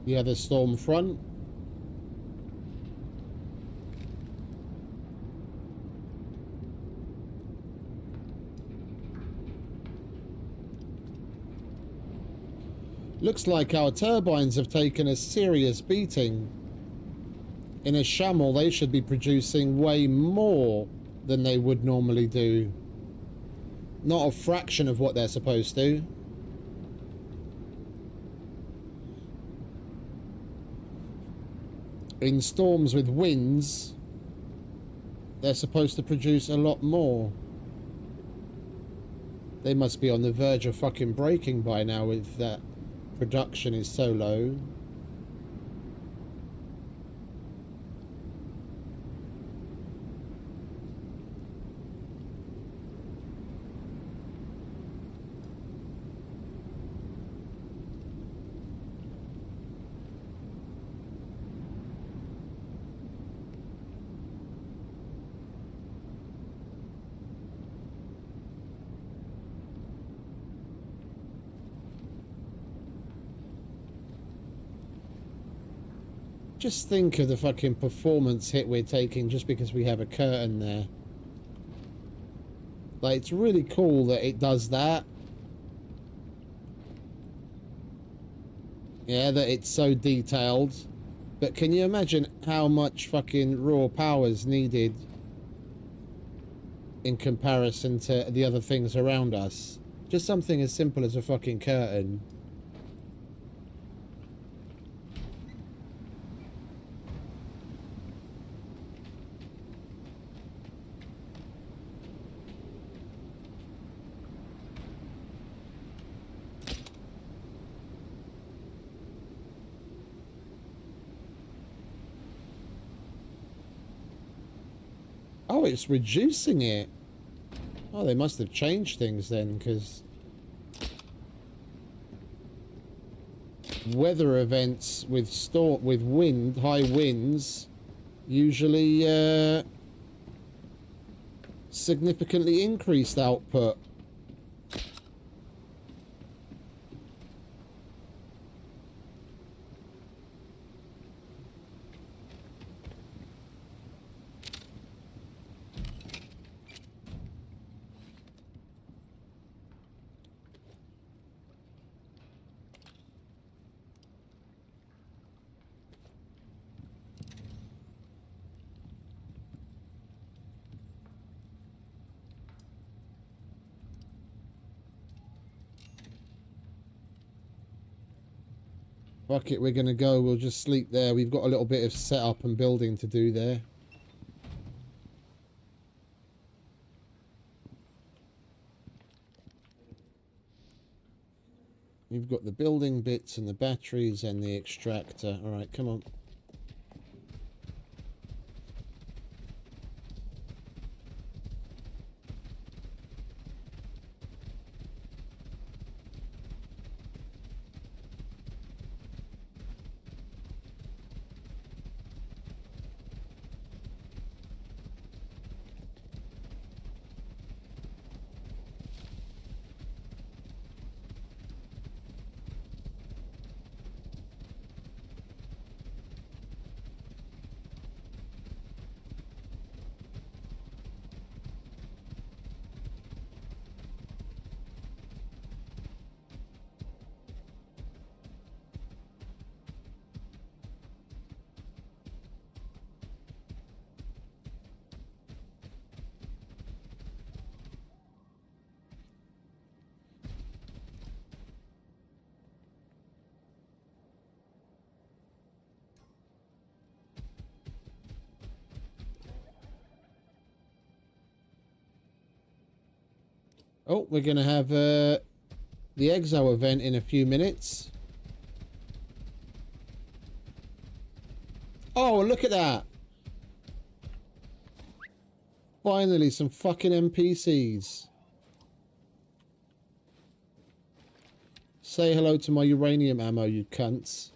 the other storm front. Looks like our turbines have taken a serious beating. In a Shamel, they should be producing way more than they would normally do. Not a fraction of what they're supposed to. In storms with winds, they're supposed to produce a lot more. They must be on the verge of fucking breaking by now if that production is so low. Just think of the fucking performance hit we're taking just because we have a curtain there. Like, it's really cool that it does that. Yeah, that it's so detailed. But can you imagine how much fucking raw power is needed in comparison to the other things around us? Just something as simple as a fucking curtain. Oh, it's reducing it. Oh, they must have changed things then, because weather events with wind, high winds, usually significantly increased output. Fuck it, we're gonna go. We'll just sleep there. We've got a little bit of setup and building to do there. We've got the building bits and the batteries and the extractor. Alright, come on. Oh, we're going to have the Exo event in a few minutes. Oh, look at that. Finally, some fucking NPCs. Say hello to my uranium ammo, you cunts.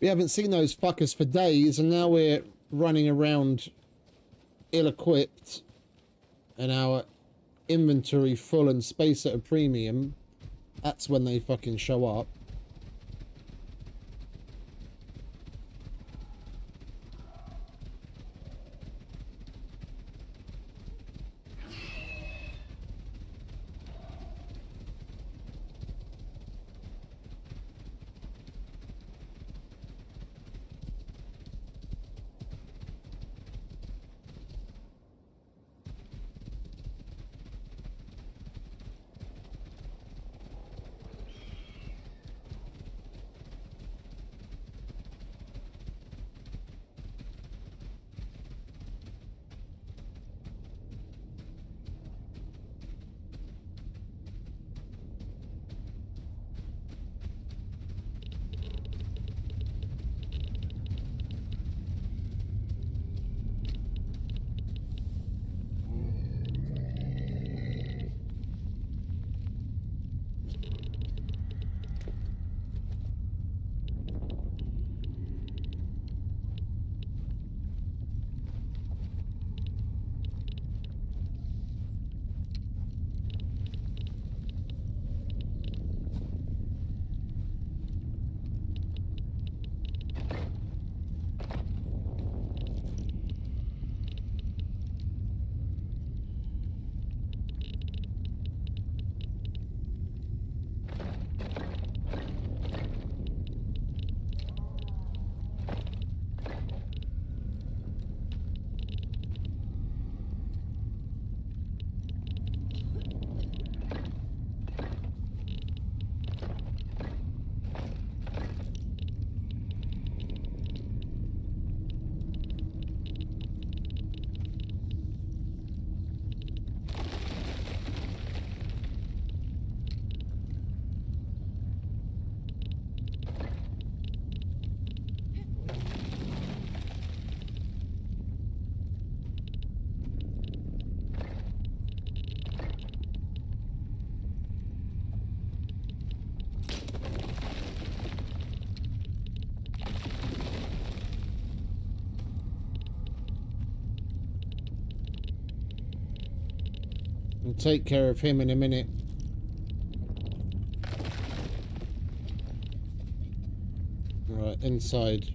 We haven't seen those fuckers for days, and now we're running around ill-equipped and our inventory full and space at a premium. That's when they fucking show up. We'll take care of him in a minute. Right, inside.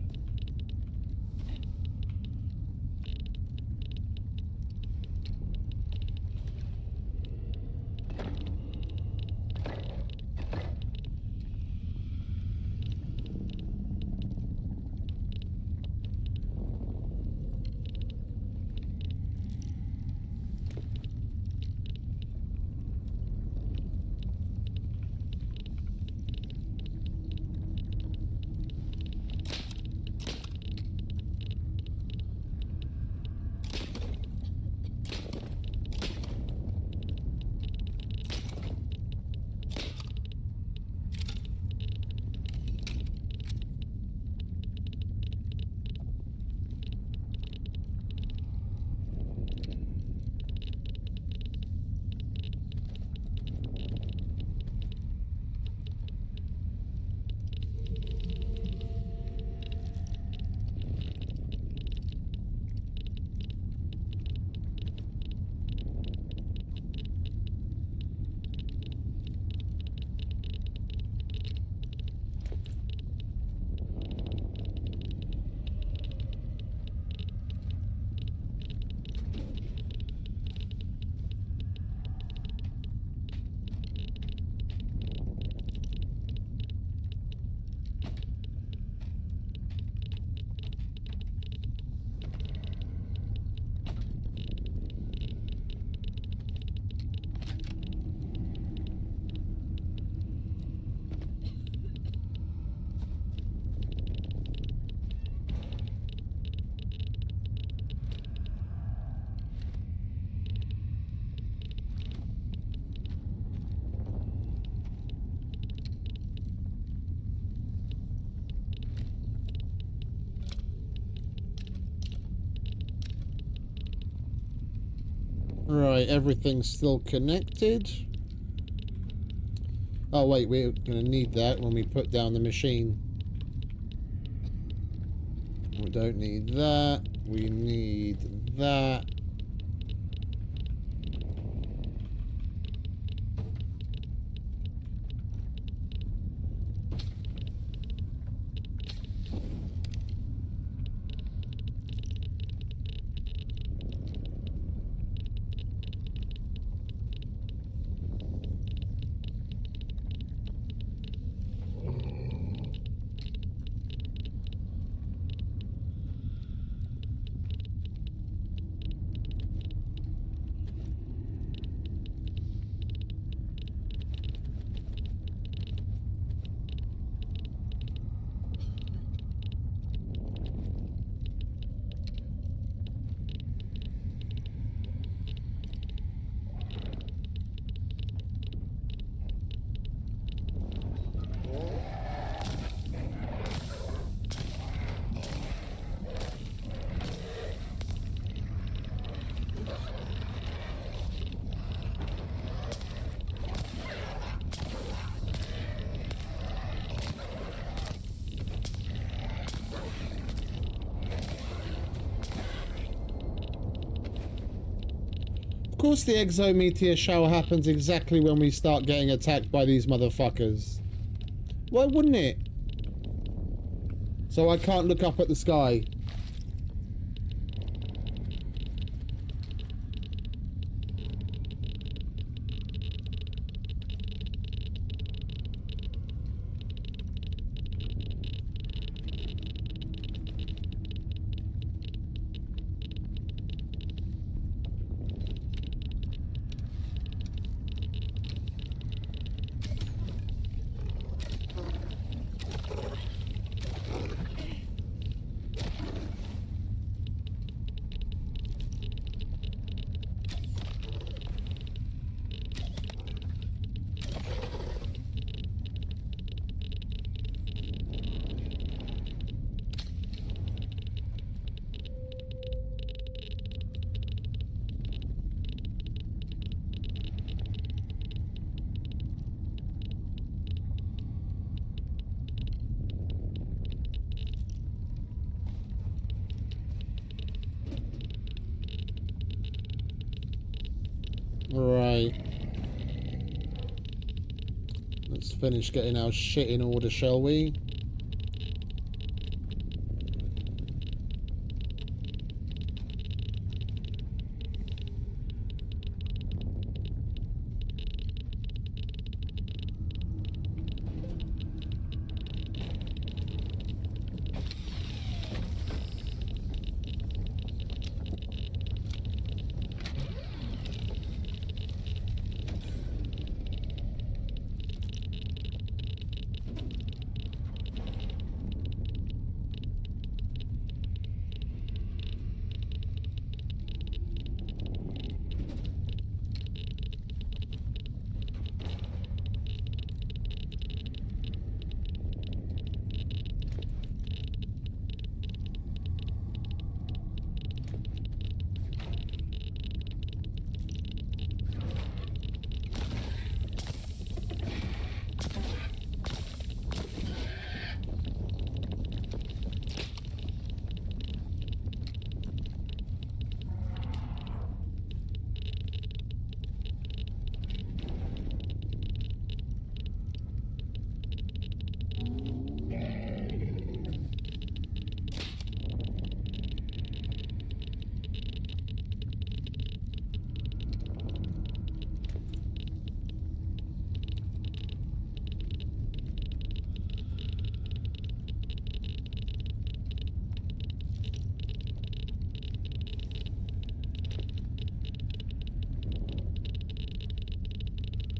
Right, everything's still connected. Oh wait, we're going to need that when we put down the machine. We don't need that. We need that. Of course the exometeor shower happens exactly when we start getting attacked by these motherfuckers. Why wouldn't it? So I can't look up at the sky. Right. Let's finish getting our shit in order, shall we?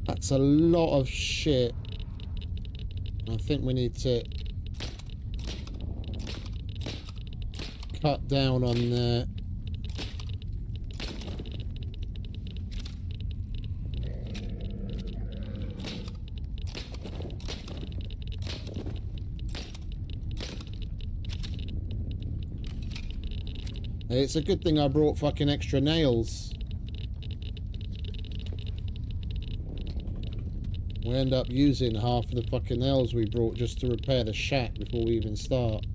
That's a lot of shit. I think we need to cut down on that. It's a good thing I brought fucking extra nails. We end up using half of the fucking nails we brought just to repair the shack before we even start.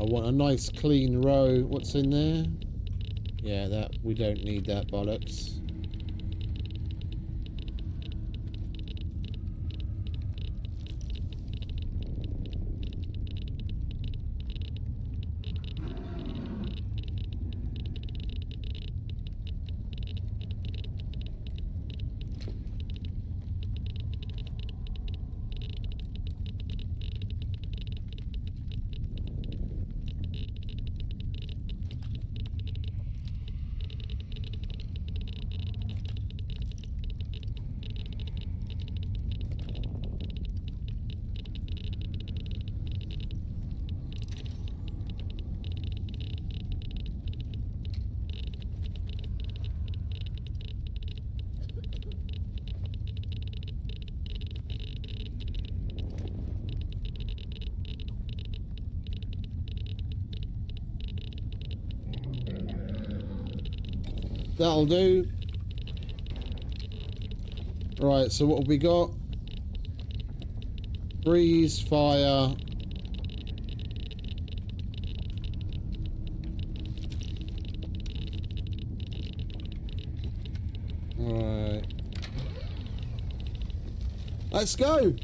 I want a nice clean row. What's in there? Yeah, that we don't need that bollocks. That'll do. Right, so what have we got? Freeze, fire. Alright. Let's go!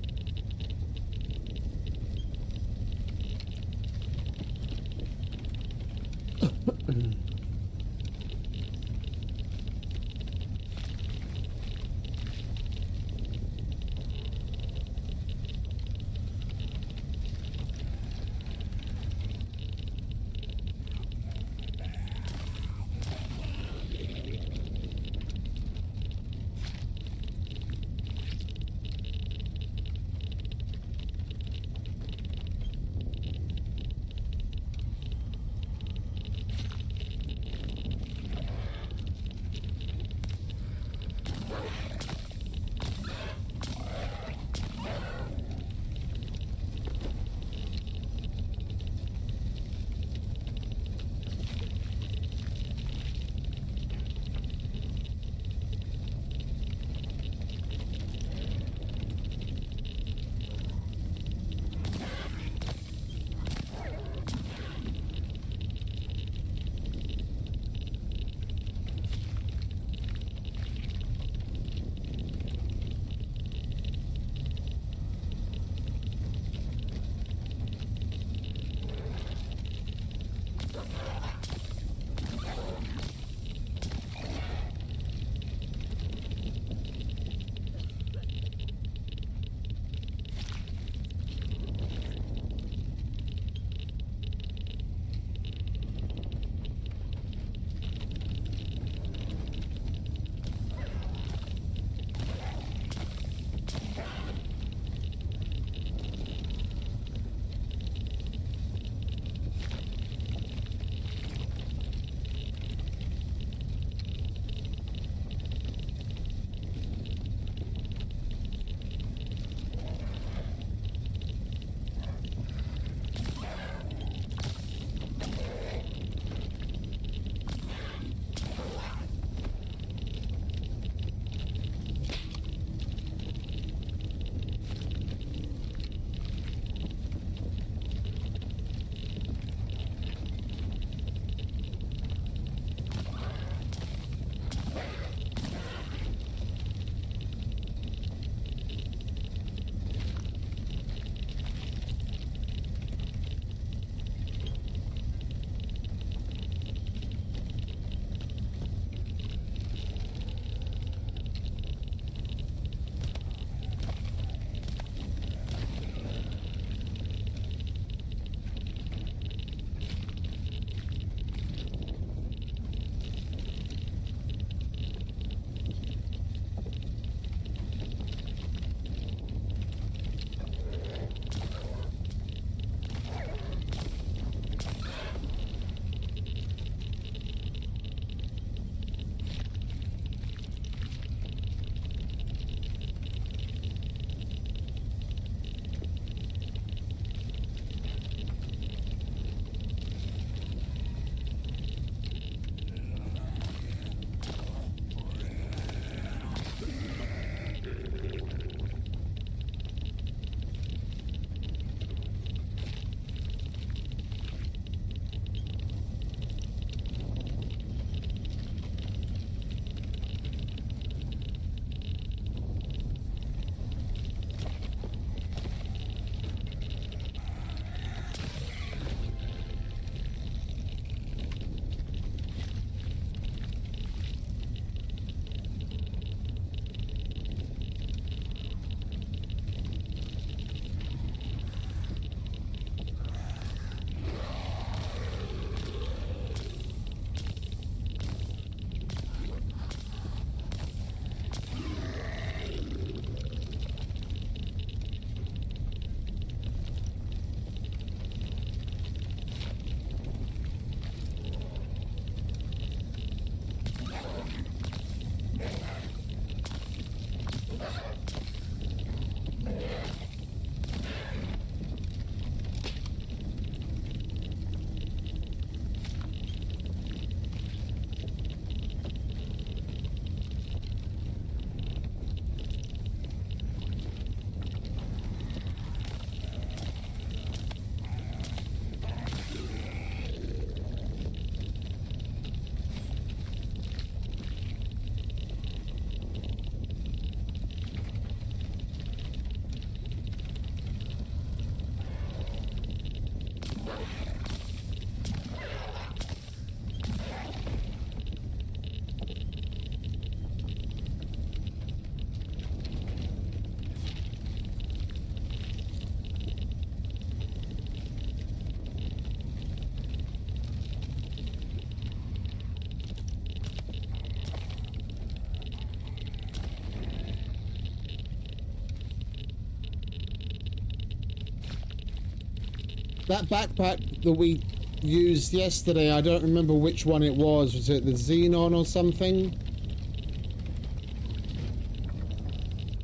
That backpack that we used yesterday, I don't remember which one it was. Was it the Xenon or something?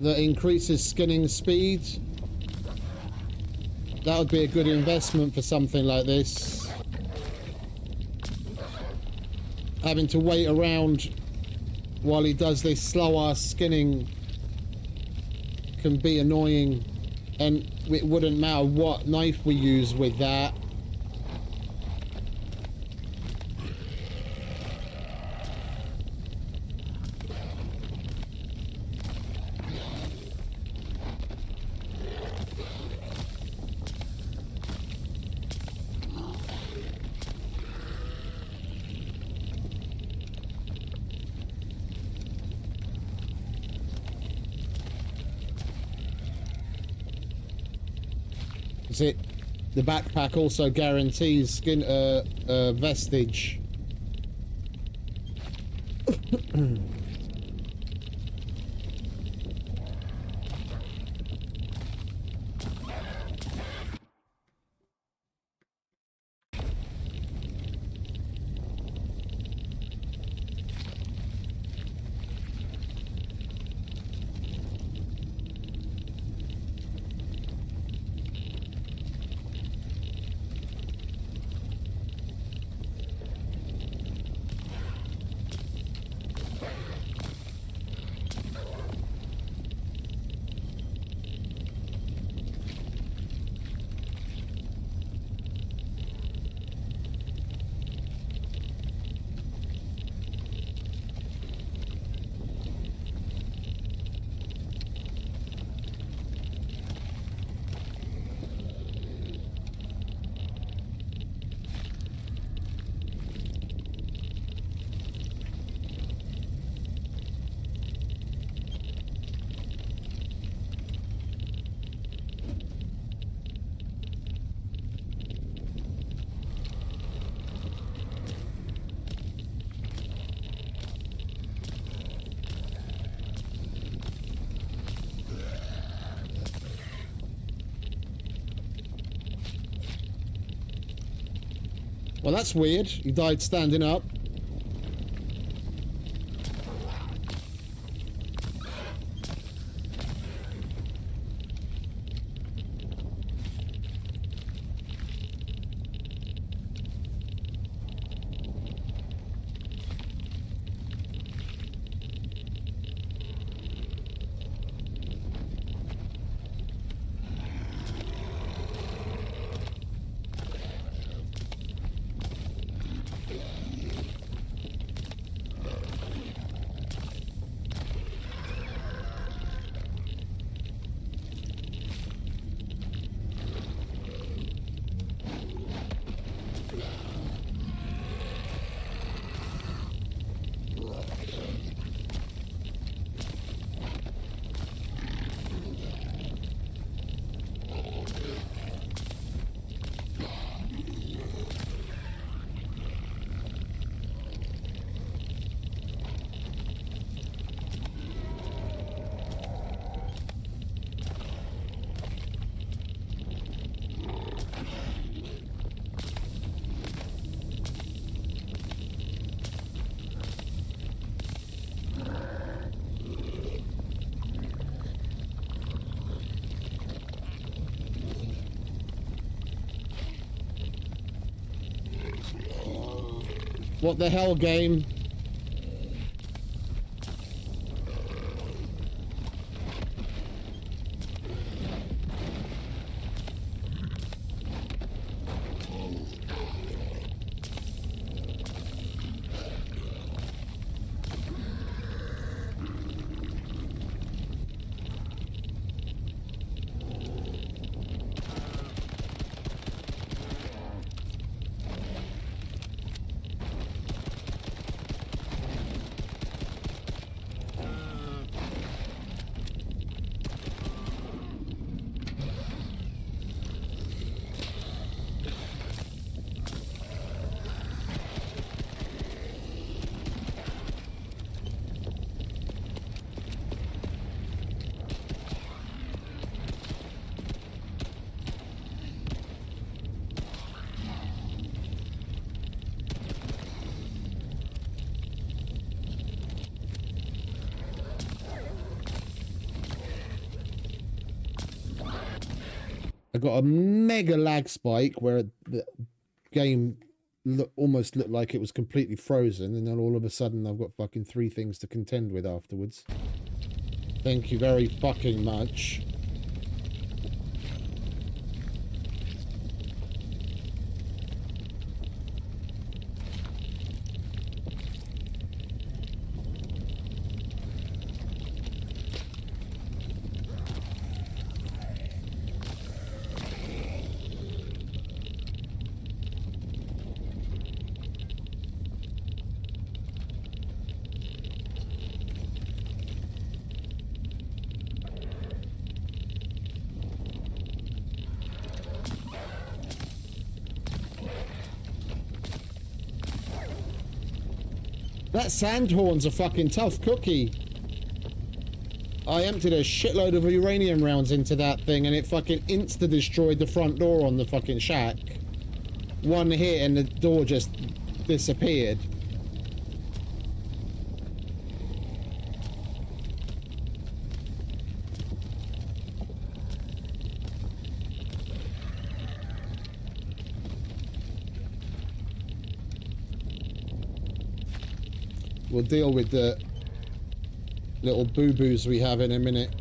That increases skinning speed. That would be a good investment for something like this. Having to wait around while he does this slow-ass skinning can be annoying, and it wouldn't matter what knife we use with that. It, the backpack also guarantees skin vestige. Well, that's weird. He died standing up. What the hell, game? I got a mega lag spike where the game almost looked like it was completely frozen, and then all of a sudden I've got fucking 3 things to contend with afterwards. Thank you very fucking much. That sandhorn's a fucking tough cookie. I emptied a shitload of uranium rounds into that thing and it fucking insta-destroyed the front door on the fucking shack. One hit and the door just disappeared. We'll deal with the little boo-boos we have in a minute.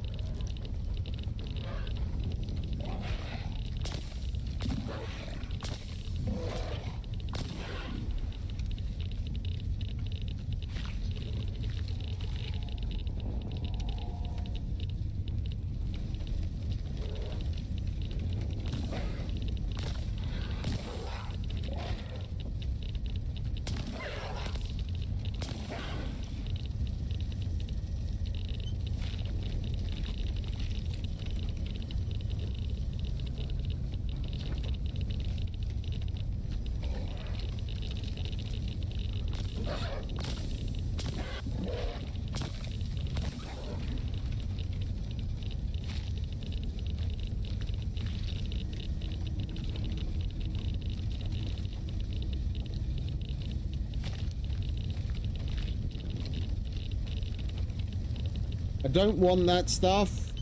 I don't want that stuff.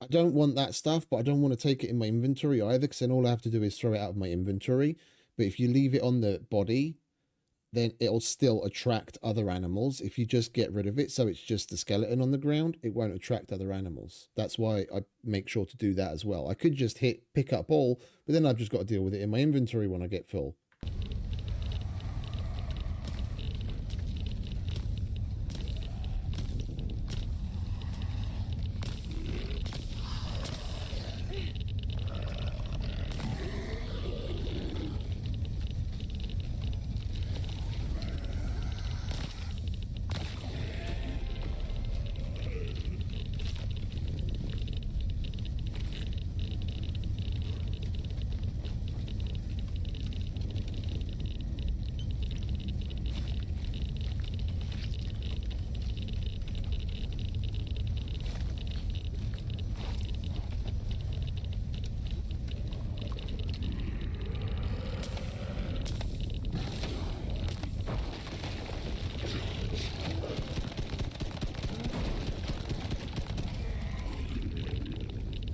I don't want that stuff, but I don't want to take it in my inventory either, because then all I have to do is throw it out of my inventory. But if you leave it on the body, then it'll still attract other animals. If you just get rid of it, so it's just the skeleton on the ground, it won't attract other animals. That's why I make sure to do that as well. I could just hit pick up all, but then I've just got to deal with it in my inventory when I get full.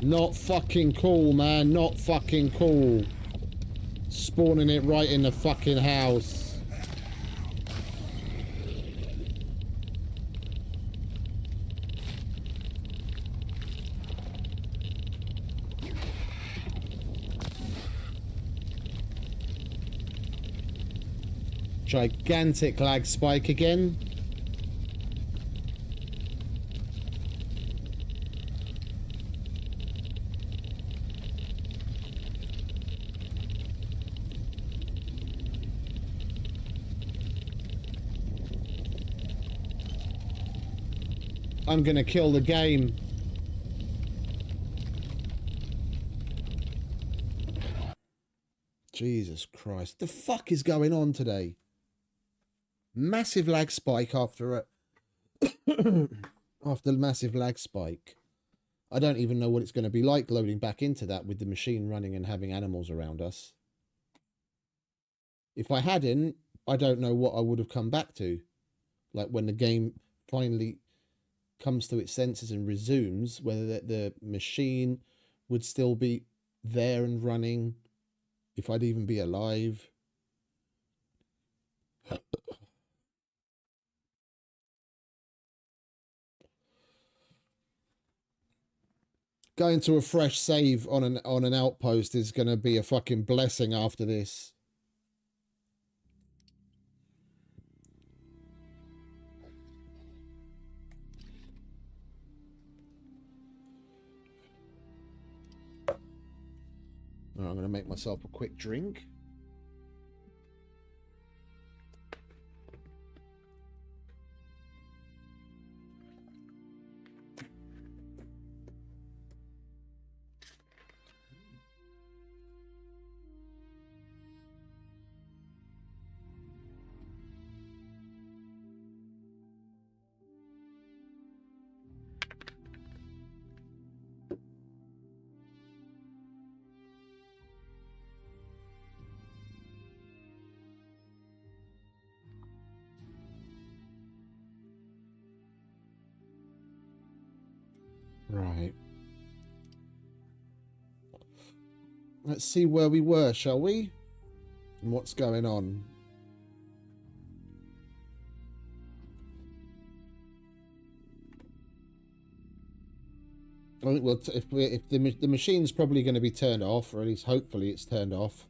Not fucking cool, man. Not fucking cool. Spawning it right in the fucking house. Gigantic lag spike again. I'm gonna kill the game. Jesus Christ. The fuck is going on today? Massive lag spike after a after massive lag spike. I don't even know what it's going to be like loading back into that with the machine running and having animals around us. If I hadn't, I don't know what I would have come back to. Like when the game finally comes to its senses and resumes, whether the machine would still be there and running, if I'd even be alive. Going to a fresh save on an outpost is going to be a fucking blessing after this. Right, I'm going to make myself a quick drink. Right. Let's see where we were, shall we? And what's going on. I think if the machine's probably going to be turned off, or at least hopefully it's turned off,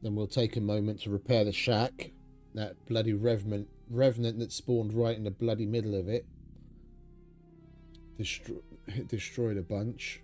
then we'll take a moment to repair the shack. That bloody revenant that spawned right in the bloody middle of it. Destroyed a bunch.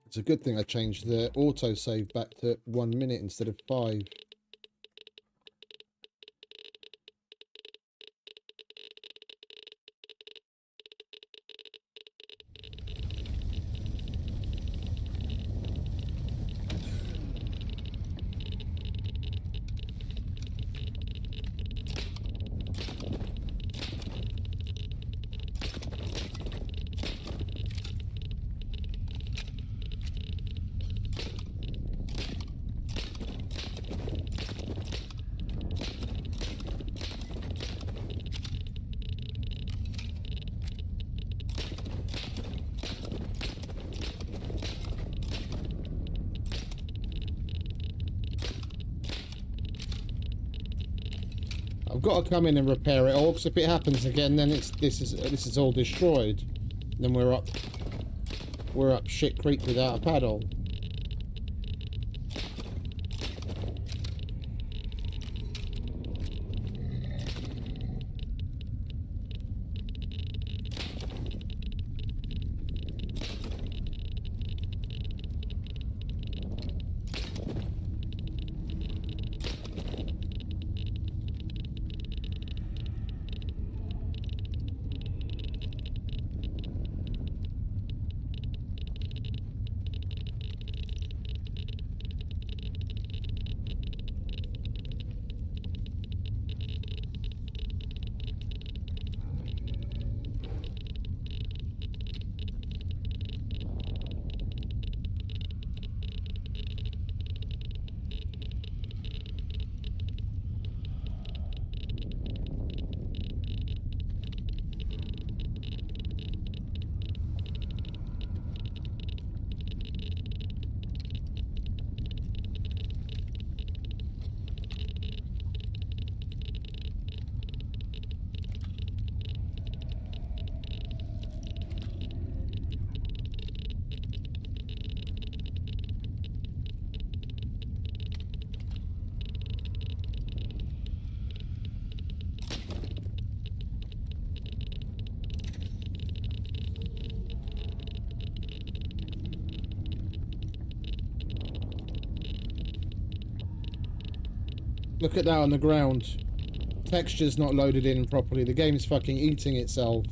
It's a good thing I changed the autosave back to 1 minute instead of 5. I've got to come in and repair it all, because if it happens again, then this is all destroyed. Then we're up shit creek without a paddle. Look at that on the ground. Texture's not loaded in properly. The game's fucking eating itself.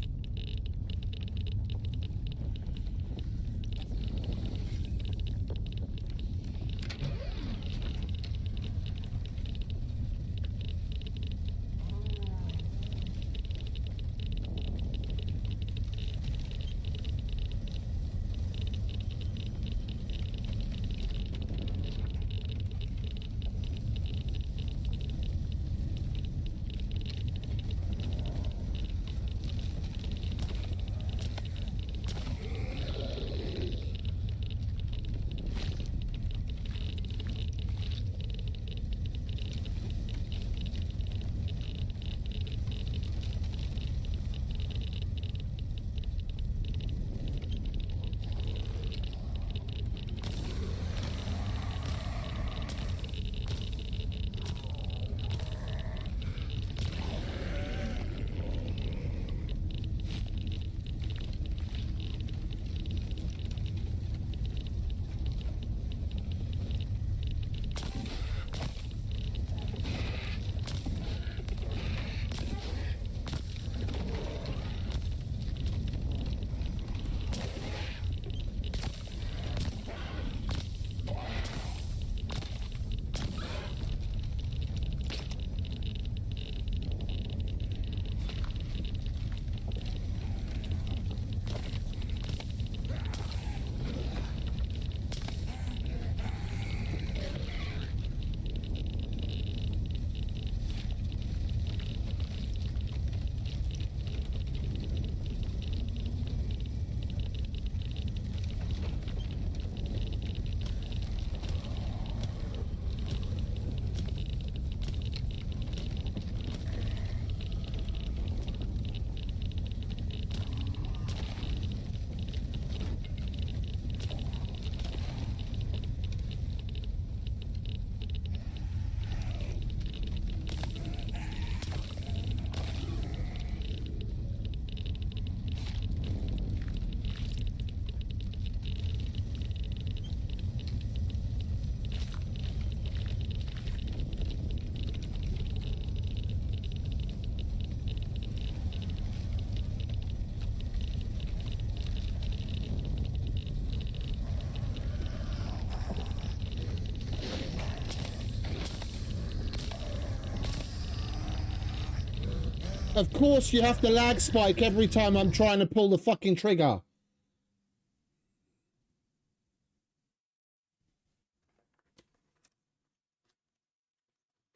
Of course you have to lag spike every time I'm trying to pull the fucking trigger.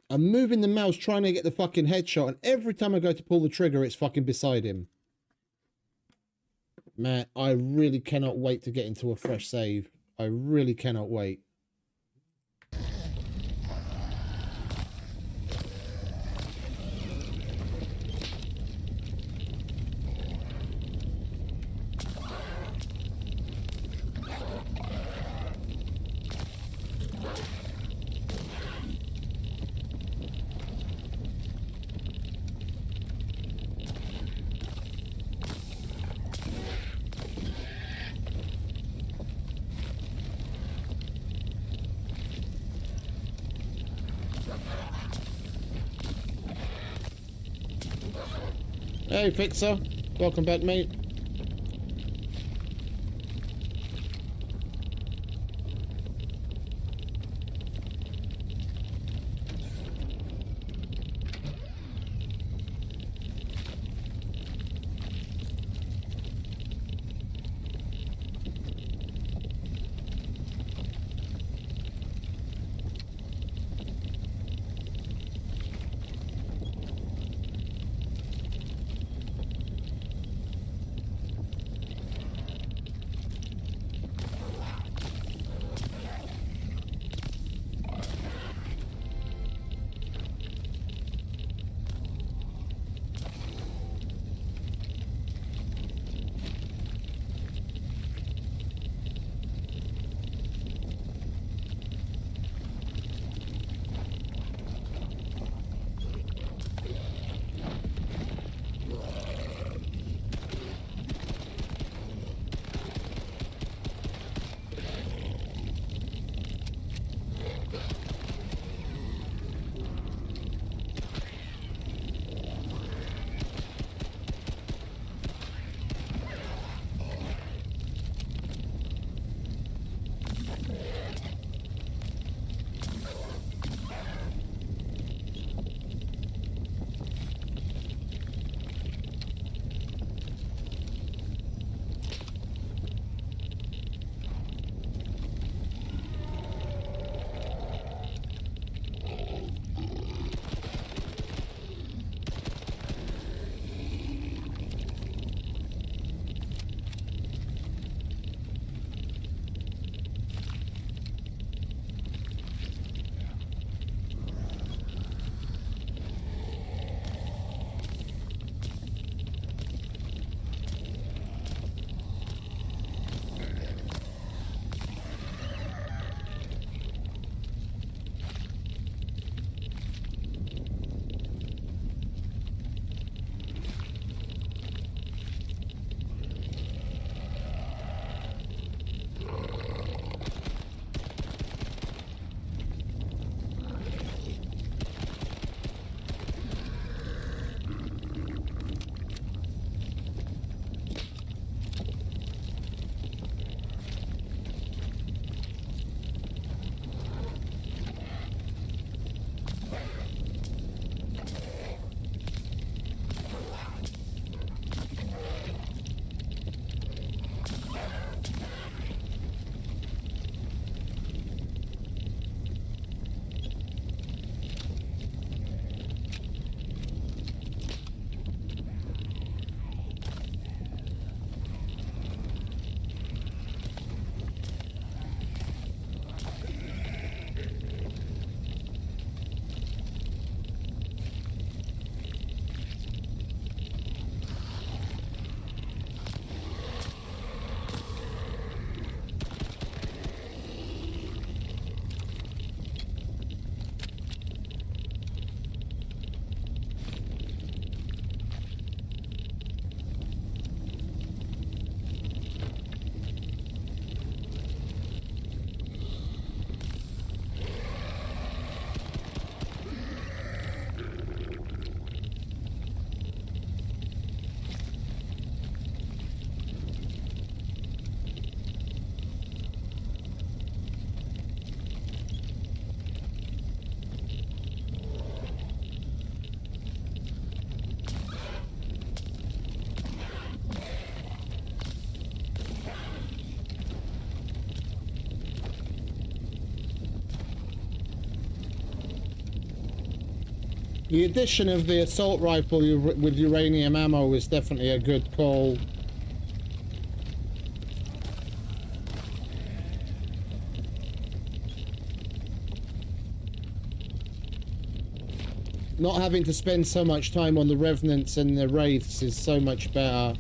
I'm moving the mouse trying to get the fucking headshot, and every time I go to pull the trigger, it's fucking beside him. Man, I really cannot wait to get into a fresh save. I really cannot wait. Hey, Fixer. Welcome back, mate. The addition of the assault rifle with uranium ammo is definitely a good call. Not having to spend so much time on the revenants and the wraiths is so much better.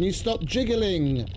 Can you stop jiggling?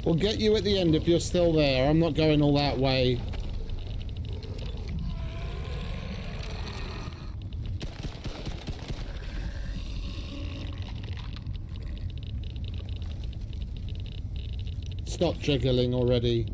We'll get you at the end if you're still there. I'm not going all that way. Stop jiggling already.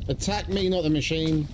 Attack me, not the machine.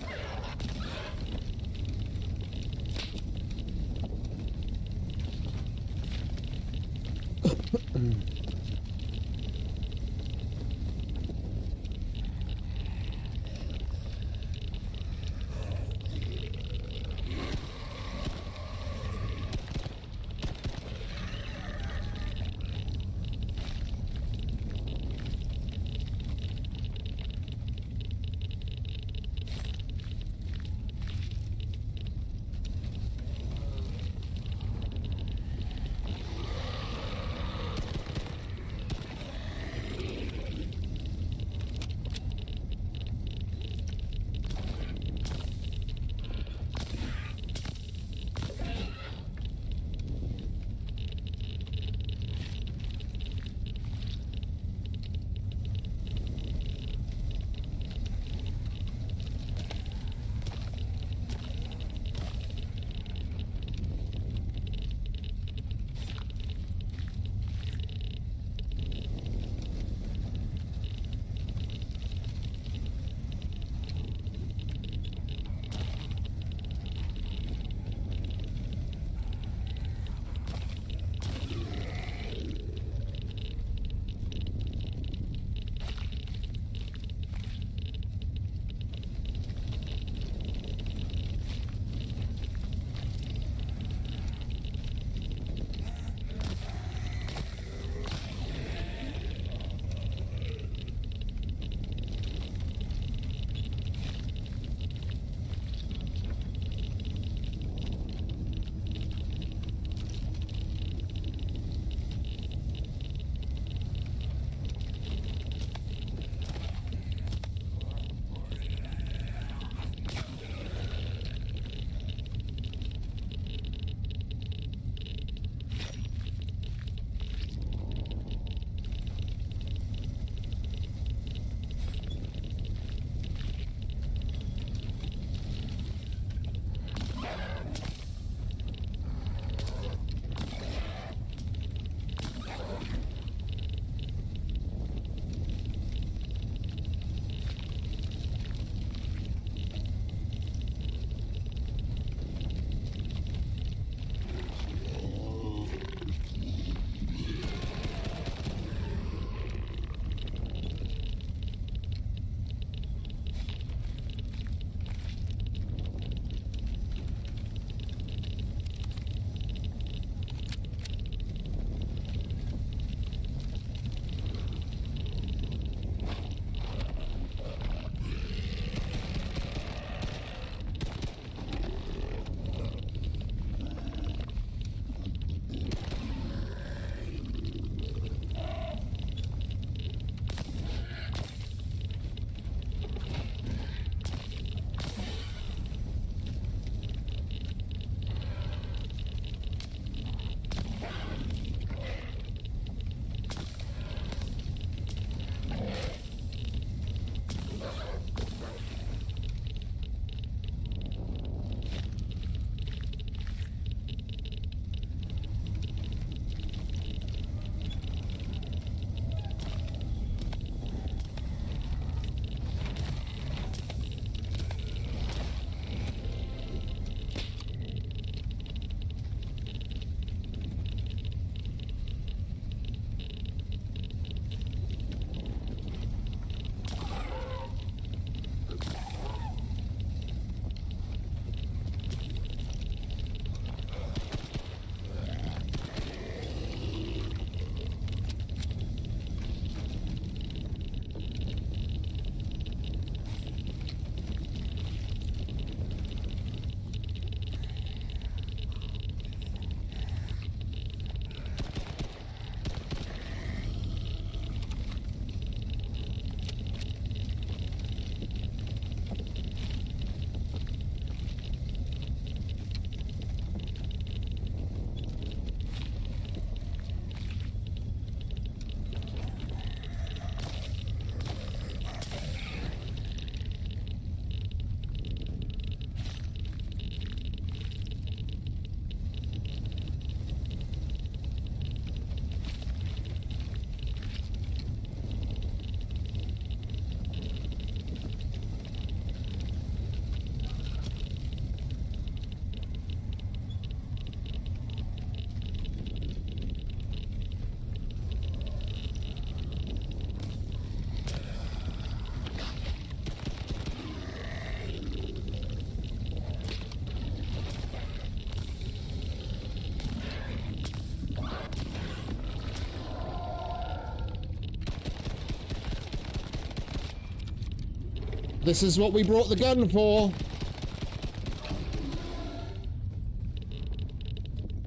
This is what we brought the gun for.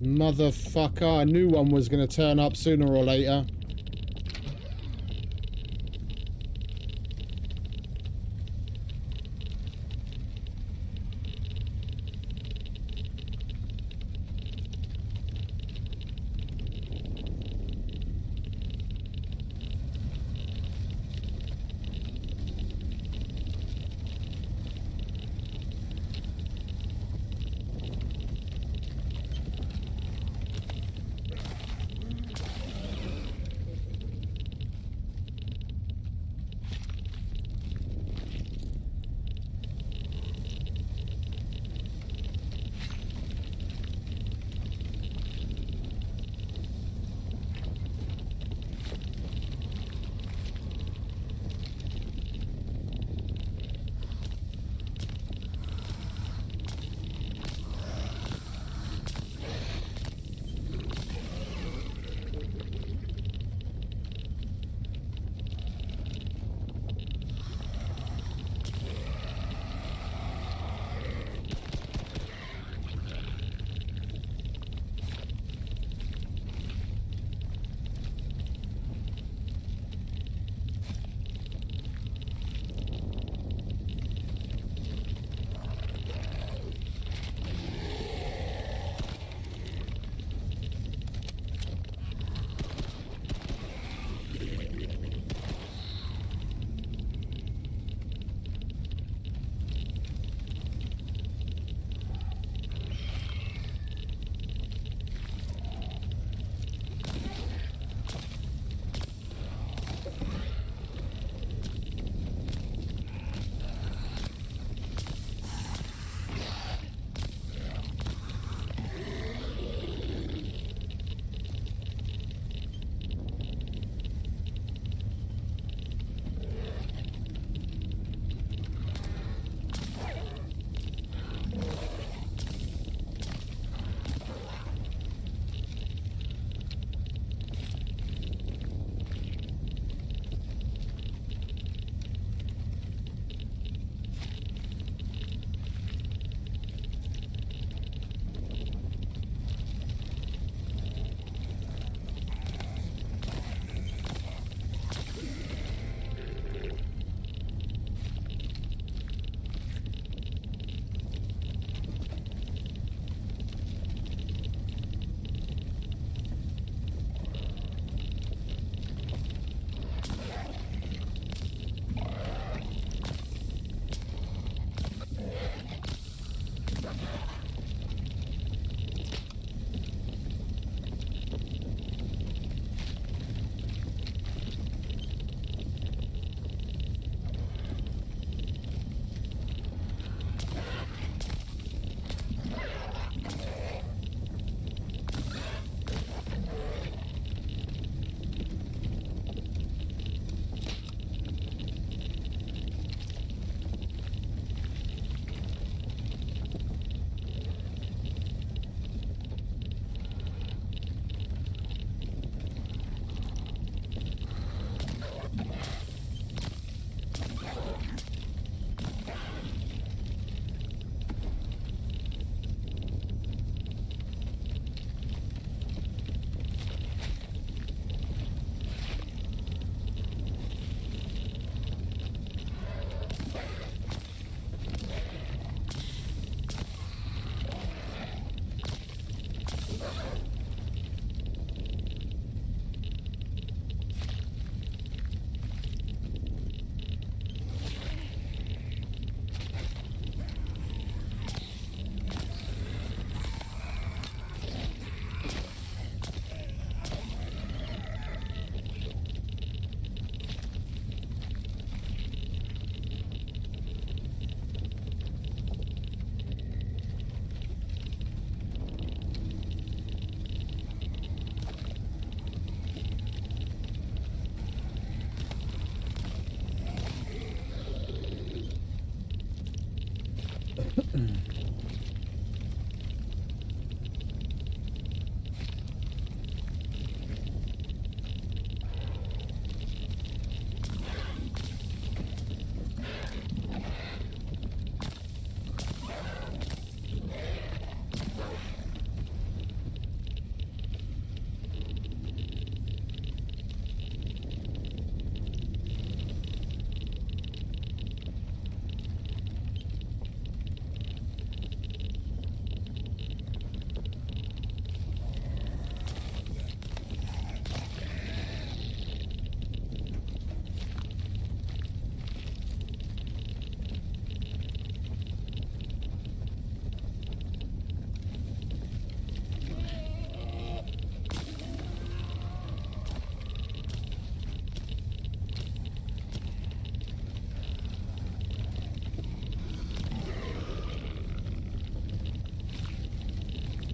Motherfucker, I knew one was going to turn up sooner or later.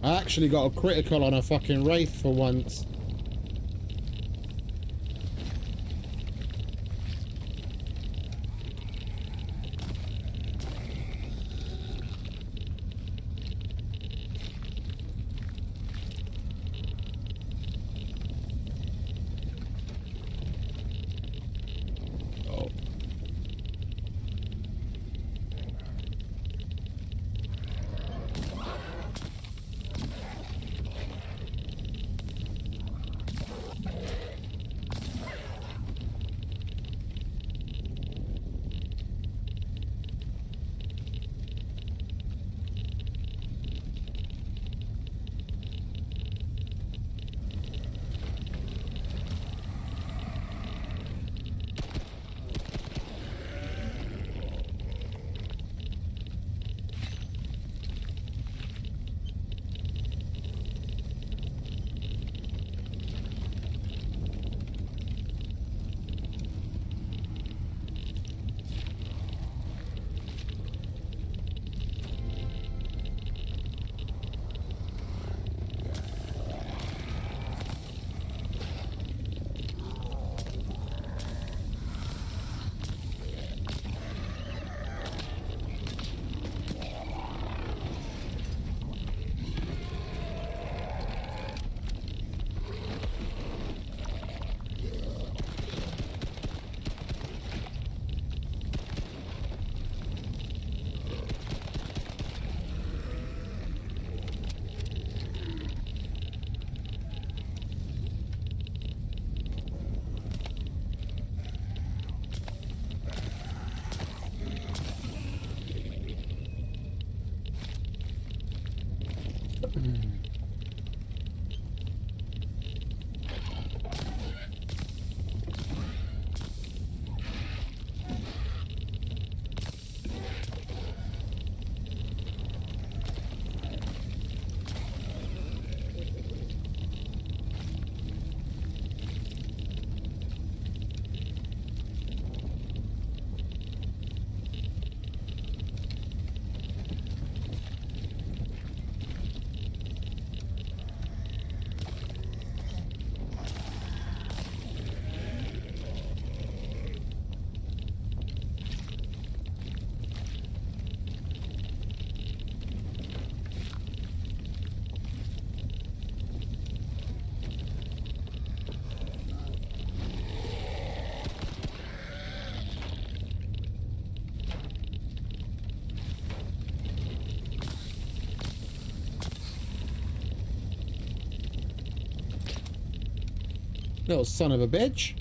I actually got a critical on a fucking Wraith for once. Little son of a bitch.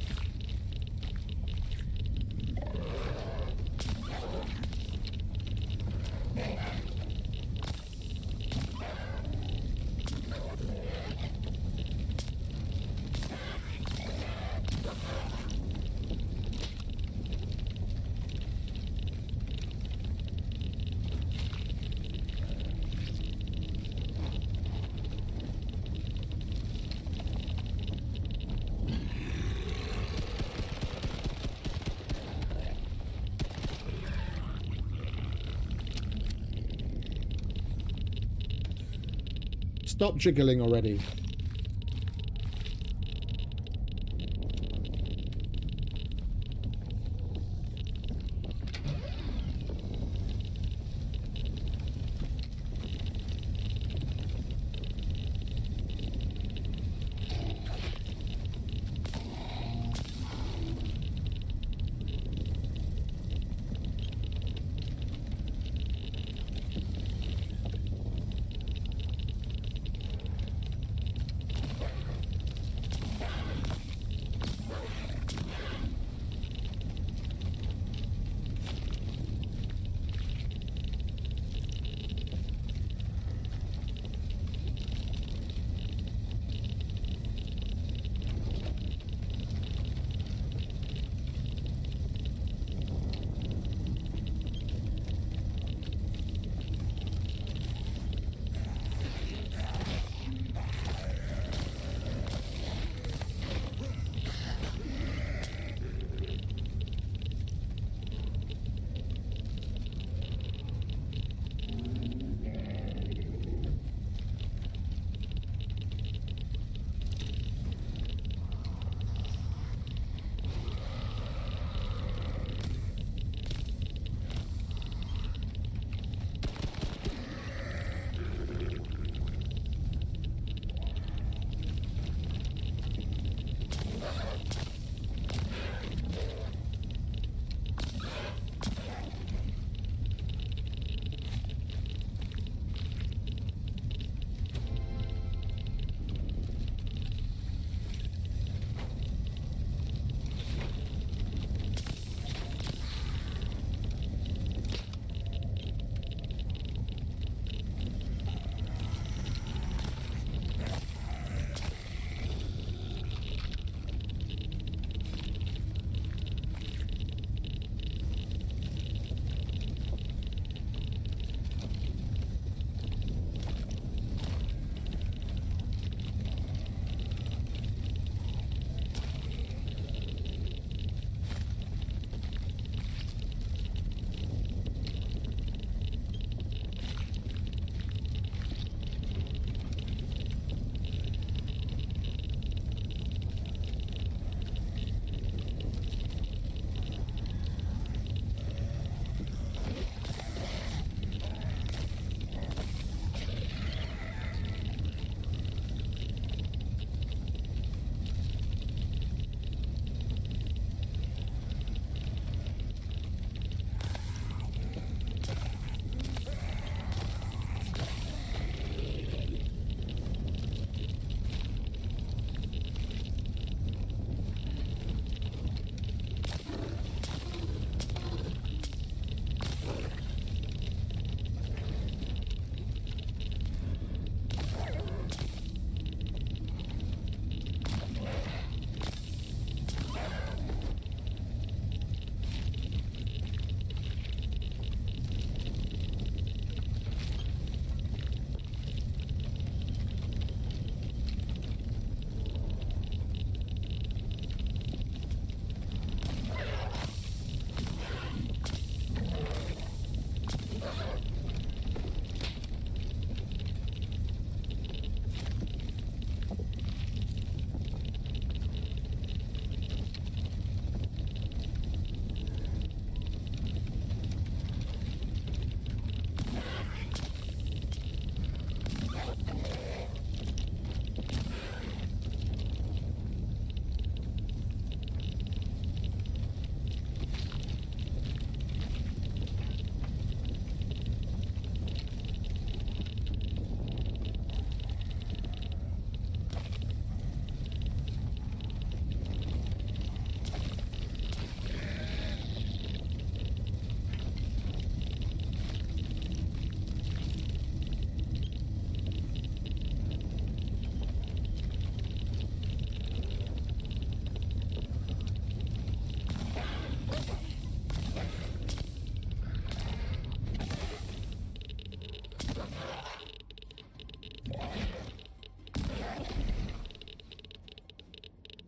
Stop jiggling already.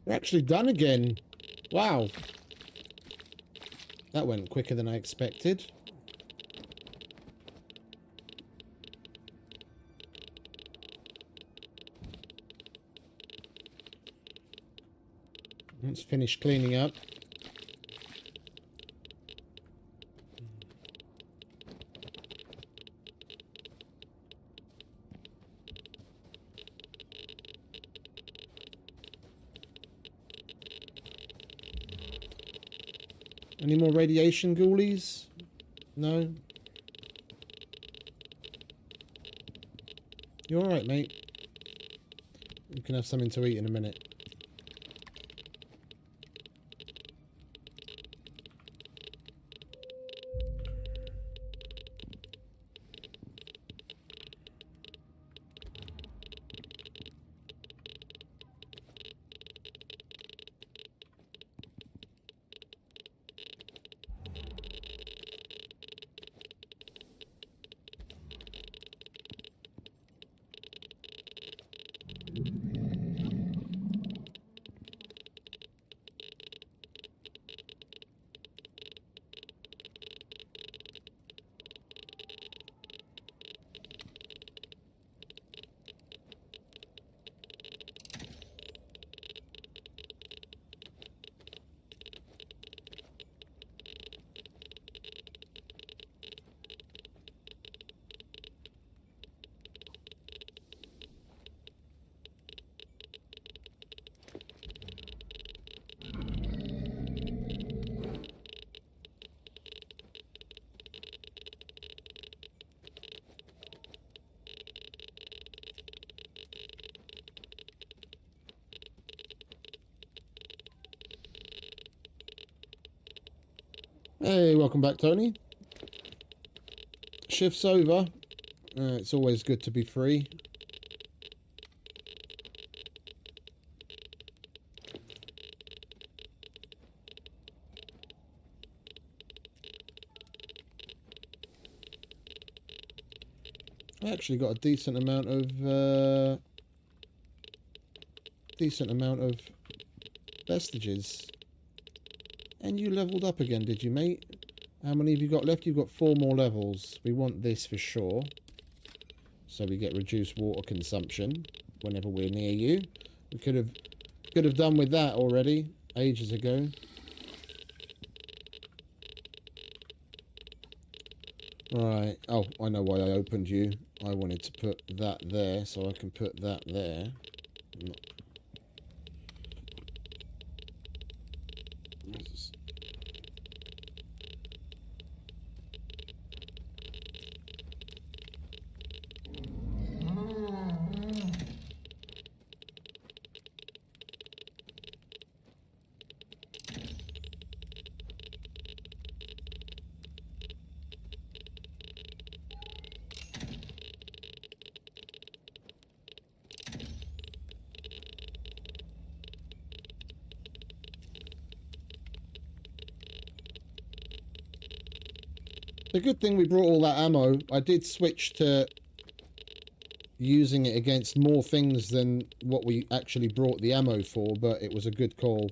We're actually done again. Wow. That went quicker than I expected. Let's finish cleaning up. Any more radiation ghoulies? No? You alright, mate? You can have something to eat in a minute. Hey, welcome back, Tony. Shift's over. It's always good to be free. I actually got a decent amount of vestiges. And you leveled up again, did you, mate? How many have you got left? You've got 4 more levels. We want this for sure. So we get reduced water consumption whenever we're near you. We could have done with that already ages ago. Right. Oh, I know why I opened you. I wanted to put that there, so I can put that there. The good thing we brought all that ammo. I did switch to using it against more things than what we actually brought the ammo for, but it was a good call.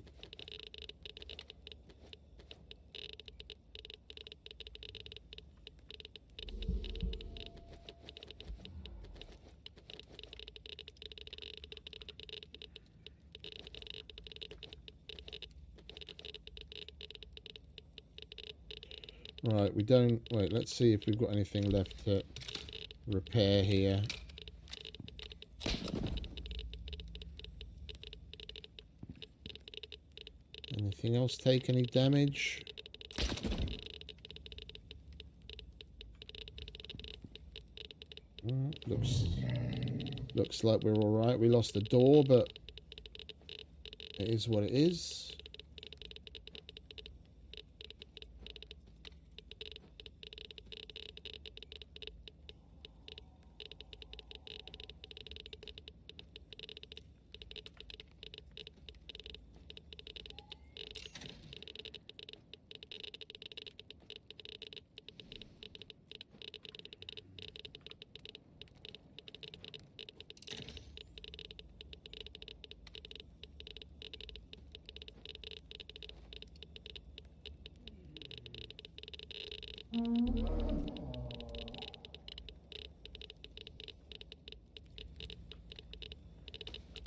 Right, we don't... Wait, let's see if we've got anything left to repair here. Anything else take any damage? Looks like we're alright. We lost the door, but it is what it is.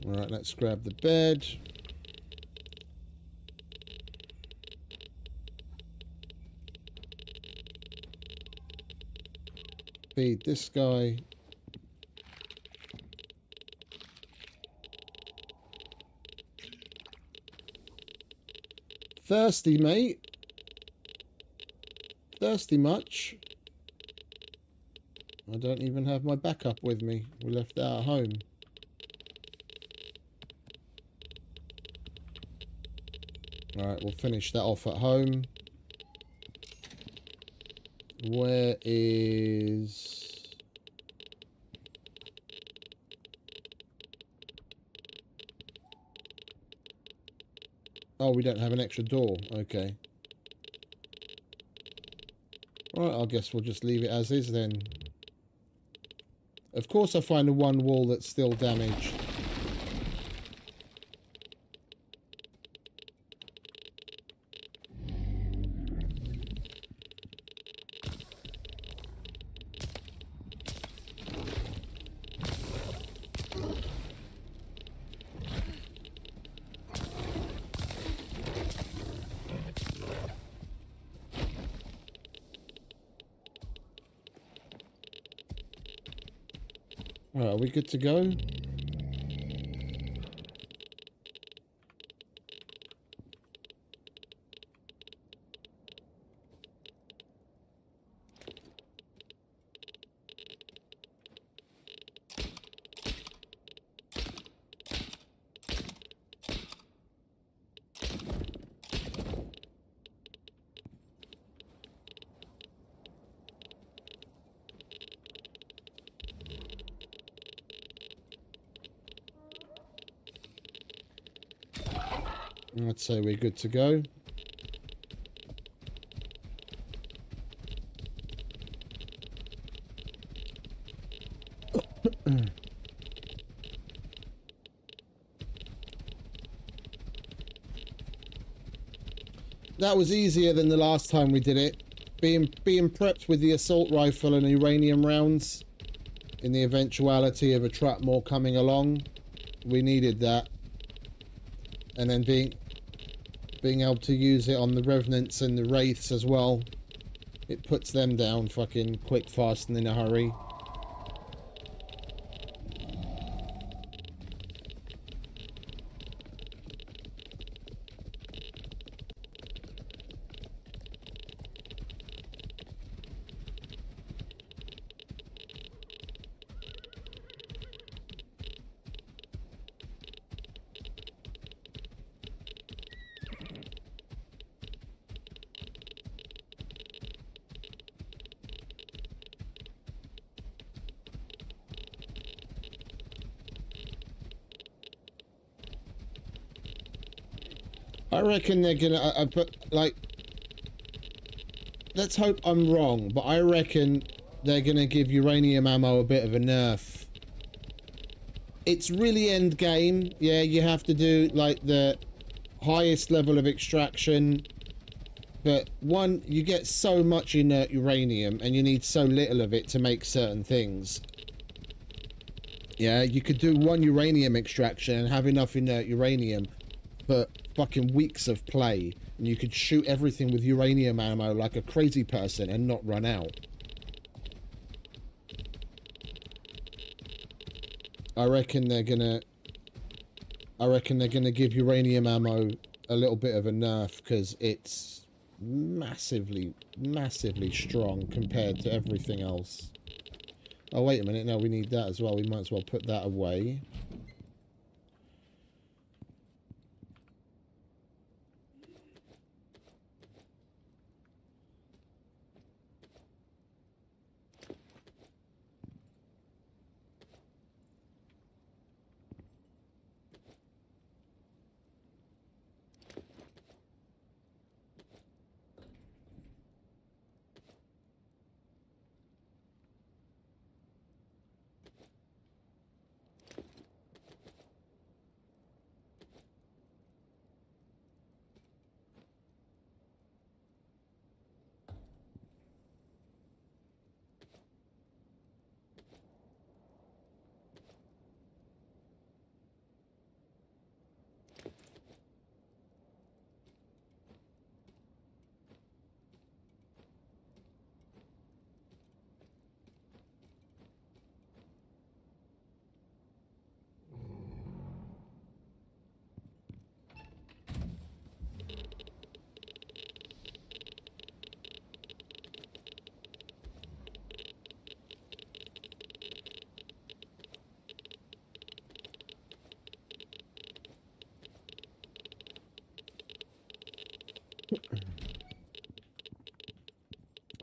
Alright, let's grab the bed. Feed this guy. Thirsty, mate? Thirsty much? I don't even have my backup with me. We left that at home. Alright, we'll finish that off at home. Where is... Oh, we don't have an extra door. Okay. Right, I guess we'll just leave it as is then. Of course I find the one wall that's still damaged. Right, are we good to go? I'd say we're good to go. That was easier than the last time we did it. Being prepped with the assault rifle and uranium rounds in the eventuality of a trap more coming along. We needed that. And then being able to use it on the revenants and the wraiths as well. It puts them down fucking quick, fast, and in a hurry. I reckon they're gonna, like, let's hope I'm wrong, but I reckon they're gonna give uranium ammo a bit of a nerf. It's really end game. Yeah, you have to do, like, the highest level of extraction, but one, you get so much inert uranium, and you need so little of it to make certain things. Yeah, you could do one uranium extraction and have enough inert uranium for fucking weeks of play, and you could shoot everything with uranium ammo like a crazy person and not run out. I reckon they're gonna give uranium ammo a little bit of a nerf because it's massively strong compared to everything else. Oh wait a minute, no, we need that as well. We might as well put that away.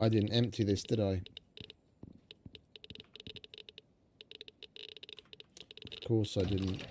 I didn't empty this, did I? Of course I didn't.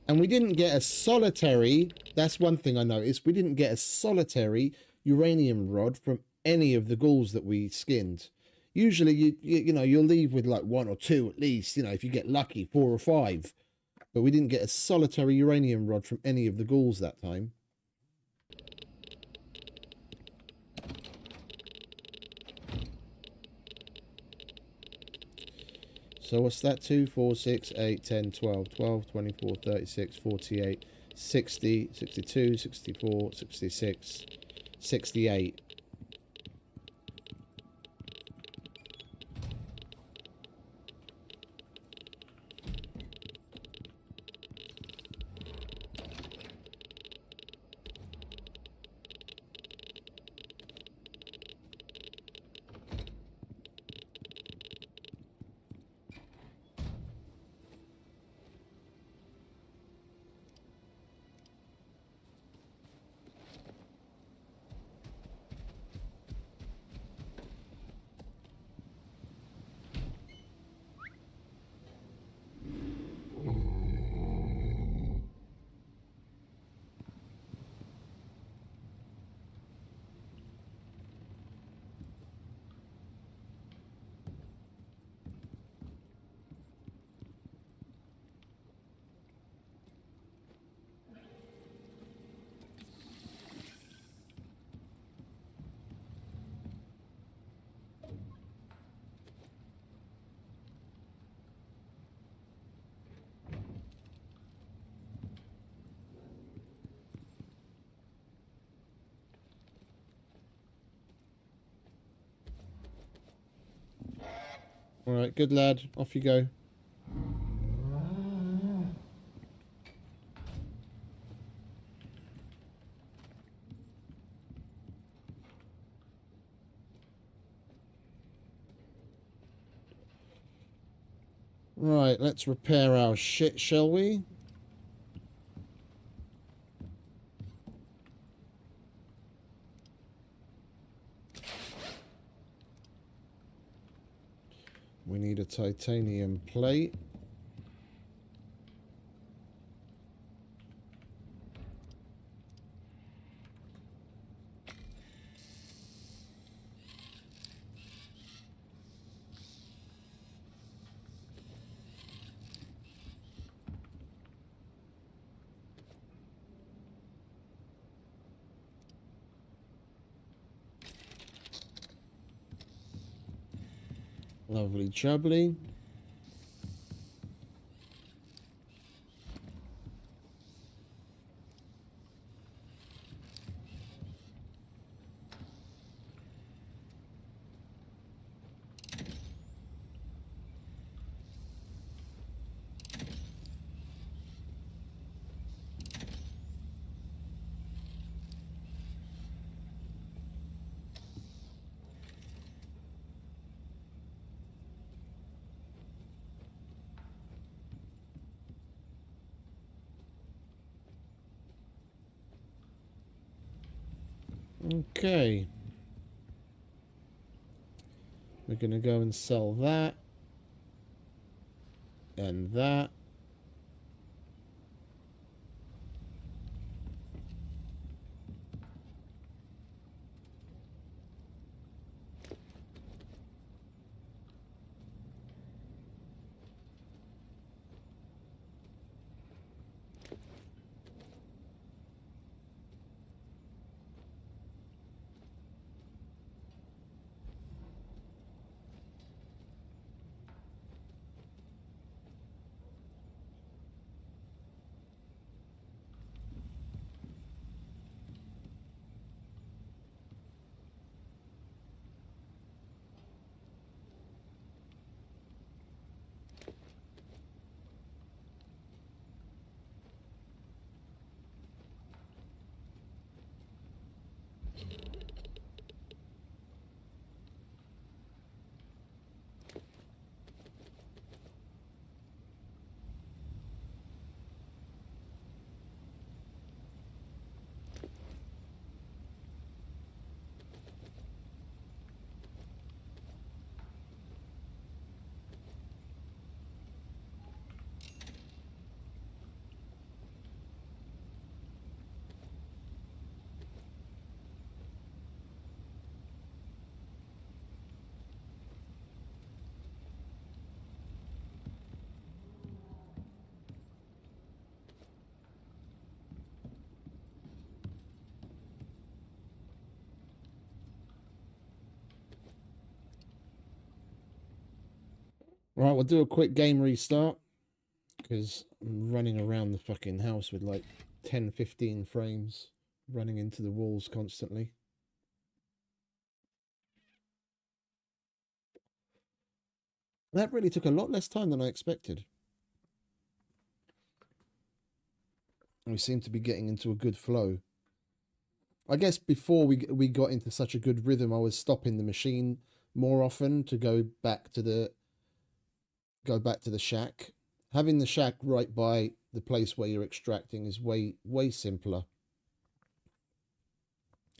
And we didn't get a solitary, that's one thing I noticed, we didn't get a solitary uranium rod from any of the ghouls that we skinned. Usually, you know, you'll leave with like 1 or 2 at least, you know, if you get lucky, 4 or 5. But we didn't get a solitary uranium rod from any of the ghouls that time. So what's that? 2, 4, 6, 8, 10, 12, 12, 24, 36, 48, 60, 62, 64, 66, 68. All right, good lad. Off you go. Right, let's repair our shit, shall we? We need a titanium plate. Lovely jubbly. Okay. We're going to go and sell that. And that. Right, we'll do a quick game restart because I'm running around the fucking house with like 10, 15 frames running into the walls constantly. That really took a lot less time than I expected. We seem to be getting into a good flow. I guess before we got into such a good rhythm, I was stopping the machine more often to go back to the shack. Having the shack right by the place where you're extracting is way simpler.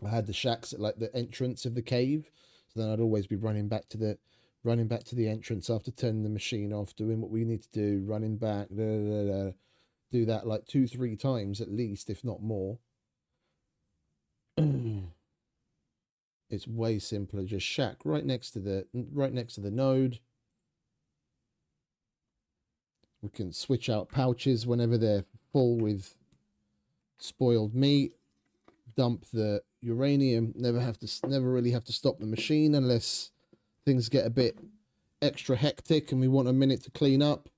I had the shacks at like the entrance of the cave, so then I'd always be running back to the entrance after turning the machine off, doing what we need to do, running back, do that like 2-3 times at least, if not more. It's way simpler. Just shack right next to the node. We can switch out pouches whenever they're full with spoiled meat. Dump the uranium. Never really have to stop the machine unless things get a bit extra hectic and we want a minute to clean up.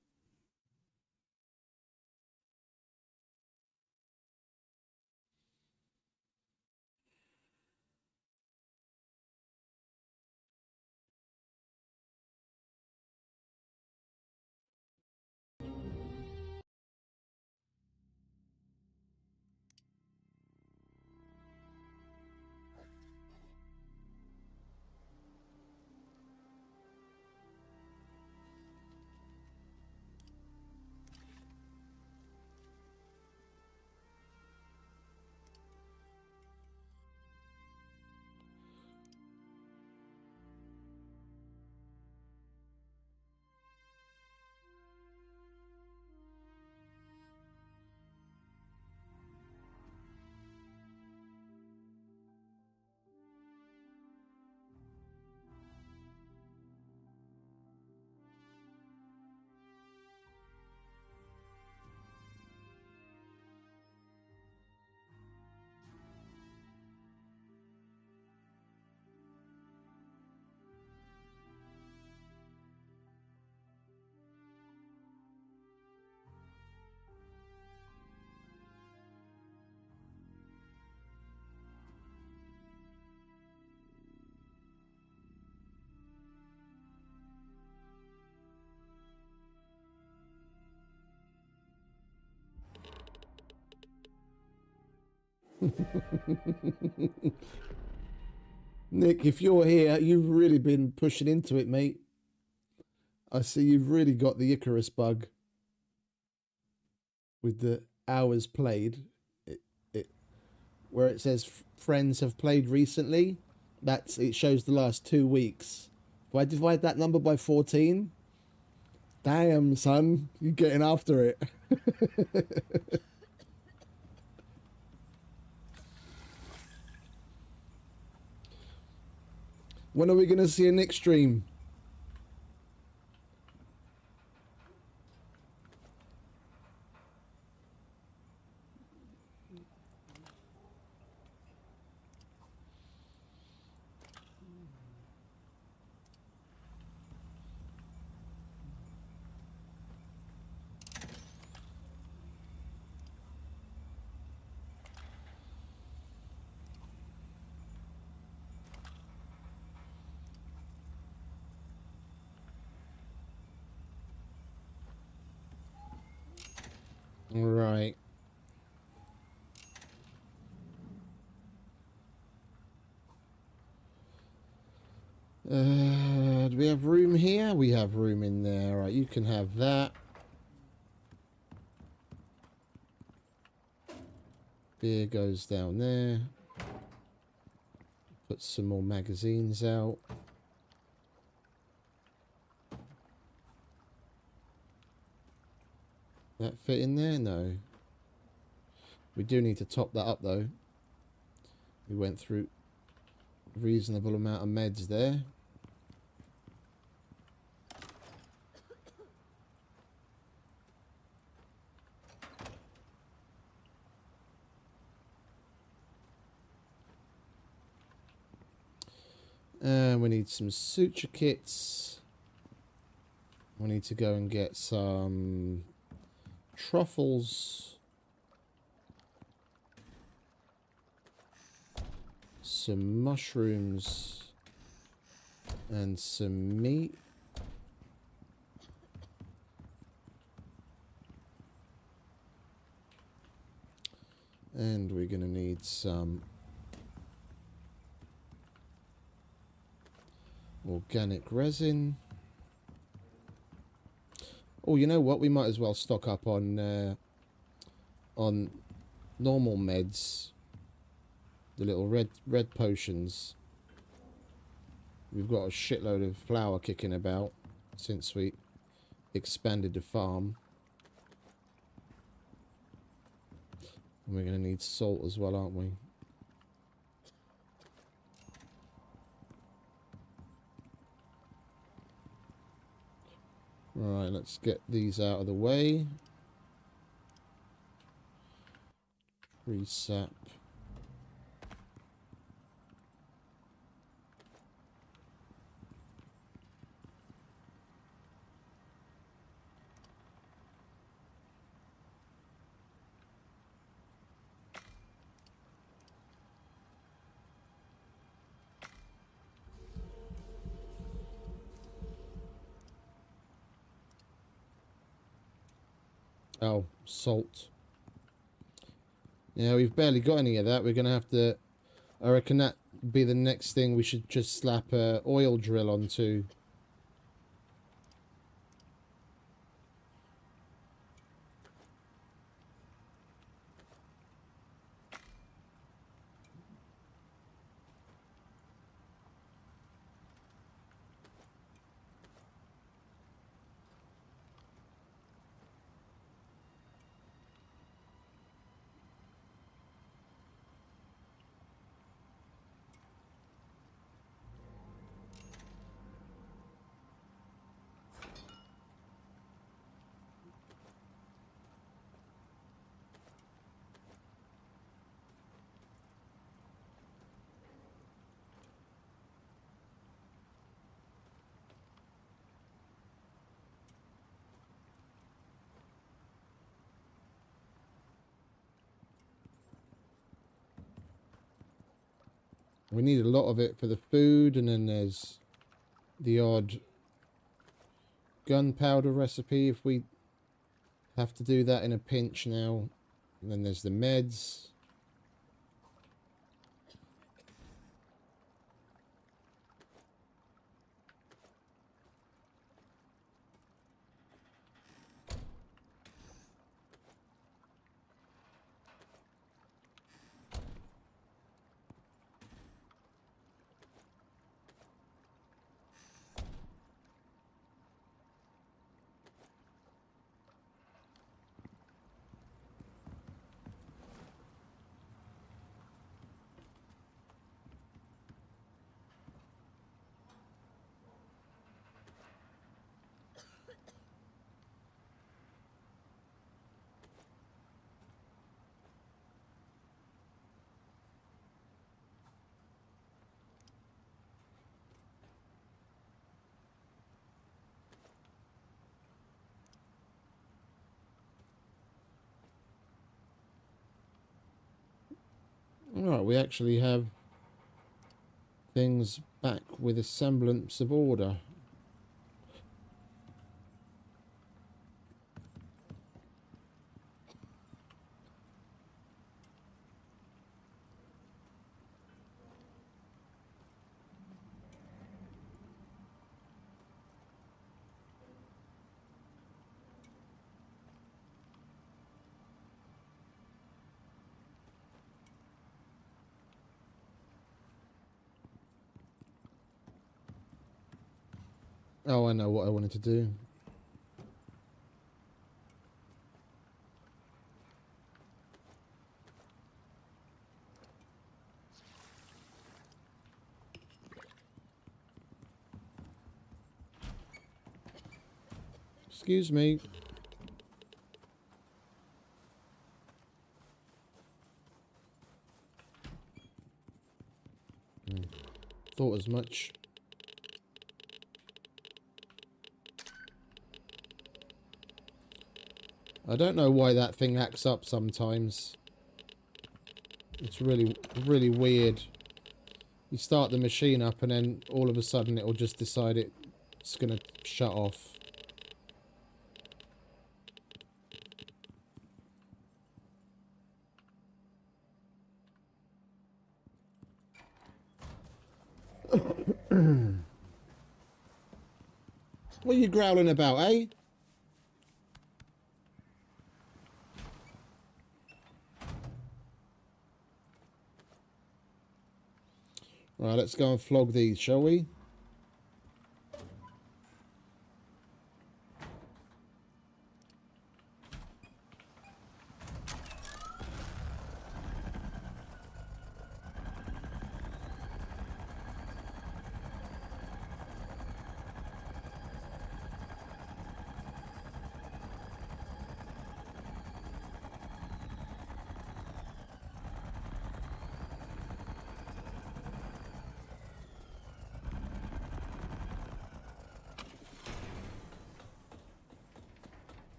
Nick, if you're here, you've really been pushing into it, mate. I see you've really got the Icarus bug with the hours played. It where it says friends have played recently. It shows the last 2 weeks. If I divide that number by 14, damn son, you're getting after it. When are we gonna see a Nick stream? Right. Do we have room here? We have room in there. Right, you can have that. Beer goes down there. Put some more magazines out. That fit in there? No. We do need to top that up though. We went through a reasonable amount of meds there. And we need some suture kits. We need to go and get some truffles, some mushrooms, and some meat. And we're going to need some organic resin. Oh, you know what? We might as well stock up on normal meds. The little red potions. We've got a shitload of flour kicking about since we expanded the farm. And we're going to need salt as well, aren't we? Right, let's get these out of the way. Tree sap. Oh, salt. Yeah, we've barely got any of that. We're going to have to... I reckon that be the next thing we should just slap a oil drill onto. We need a lot of it for the food, and then there's the odd gunpowder recipe if we have to do that in a pinch now. And then there's the meds. Alright, we actually have things back with a semblance of order. Oh, I know what I wanted to do. Excuse me. Thought as much. I don't know why that thing acts up sometimes. It's really, really weird. You start the machine up and then all of a sudden it'll just decide it's going to shut off. What are you growling about, eh? Right, let's go and flog these, shall we?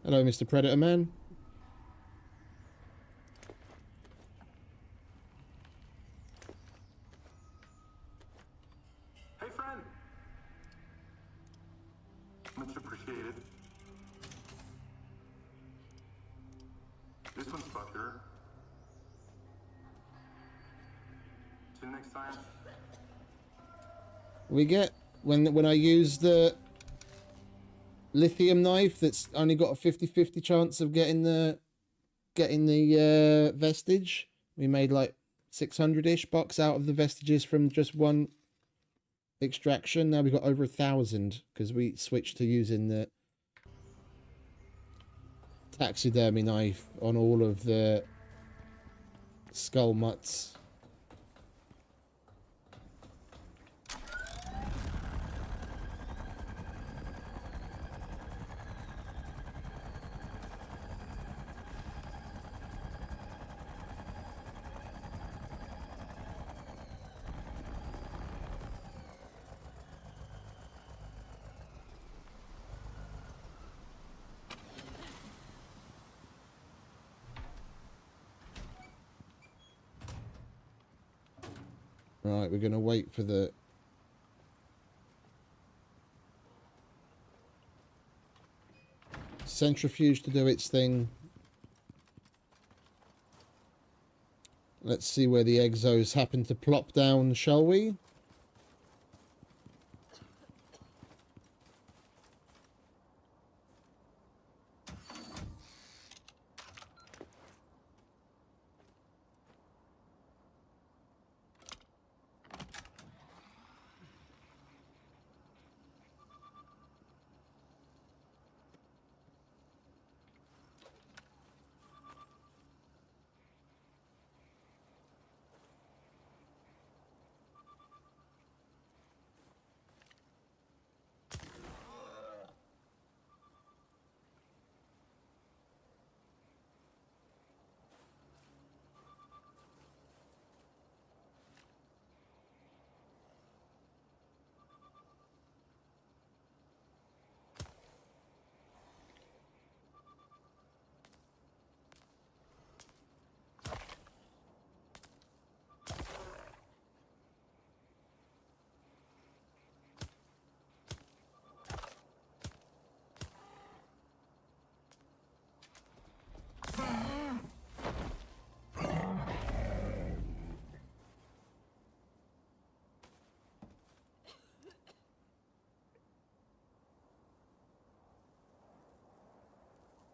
Hello, Mr. Predator Man. Hey, friend. Much appreciated. This one's Bucker. See you next time. We get when I use the lithium knife that's only got a 50-50 chance of getting the vestige. We made like 600-ish bucks out of the vestiges from just one extraction. Now we've got over 1,000 because we switched to using the taxidermy knife on all of the skull mutts. Right, we're going to wait for the centrifuge to do its thing. Let's see where the exos happen to plop down, shall we?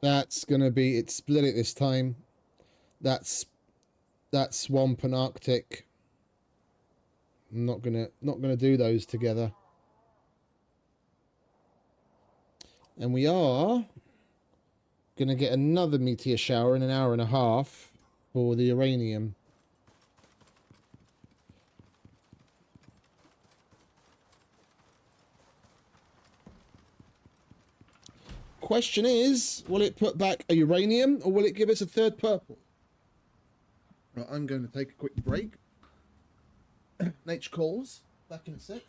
That's gonna be it. Split it this time. That's swamp and Arctic. I'm not gonna do those together. And we are gonna get another meteor shower in an hour and a half for the uranium. Question is, will it put back a uranium or will it give us a third purple? Right, I'm going to take a quick break. Nature calls. Back in a sec.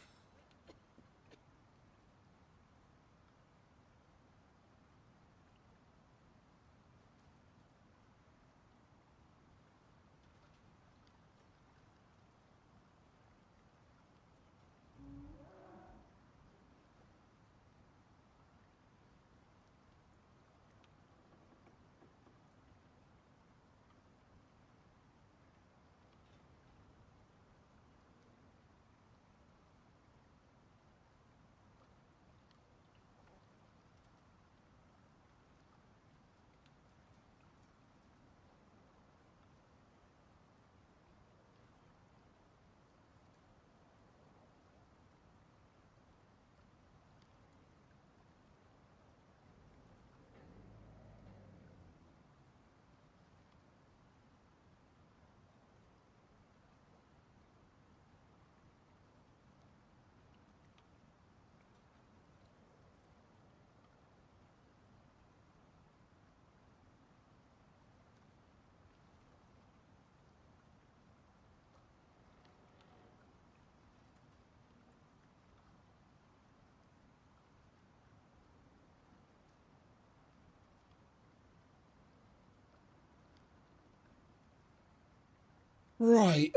Right.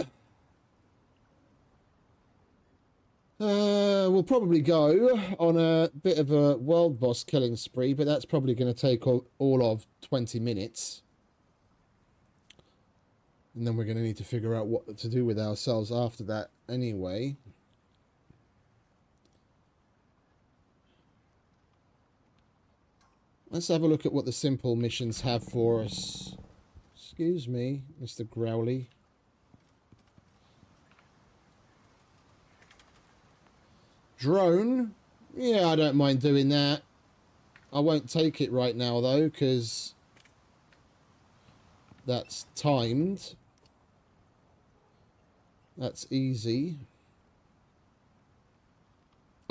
We'll probably go on a bit of a world boss killing spree, but that's probably going to take all of 20 minutes. And then we're going to need to figure out what to do with ourselves after that anyway. Let's have a look at what the simple missions have for us. Excuse me, Mr. Growly. Drone? Yeah, I don't mind doing that. I won't take it right now, though, because that's timed. That's easy.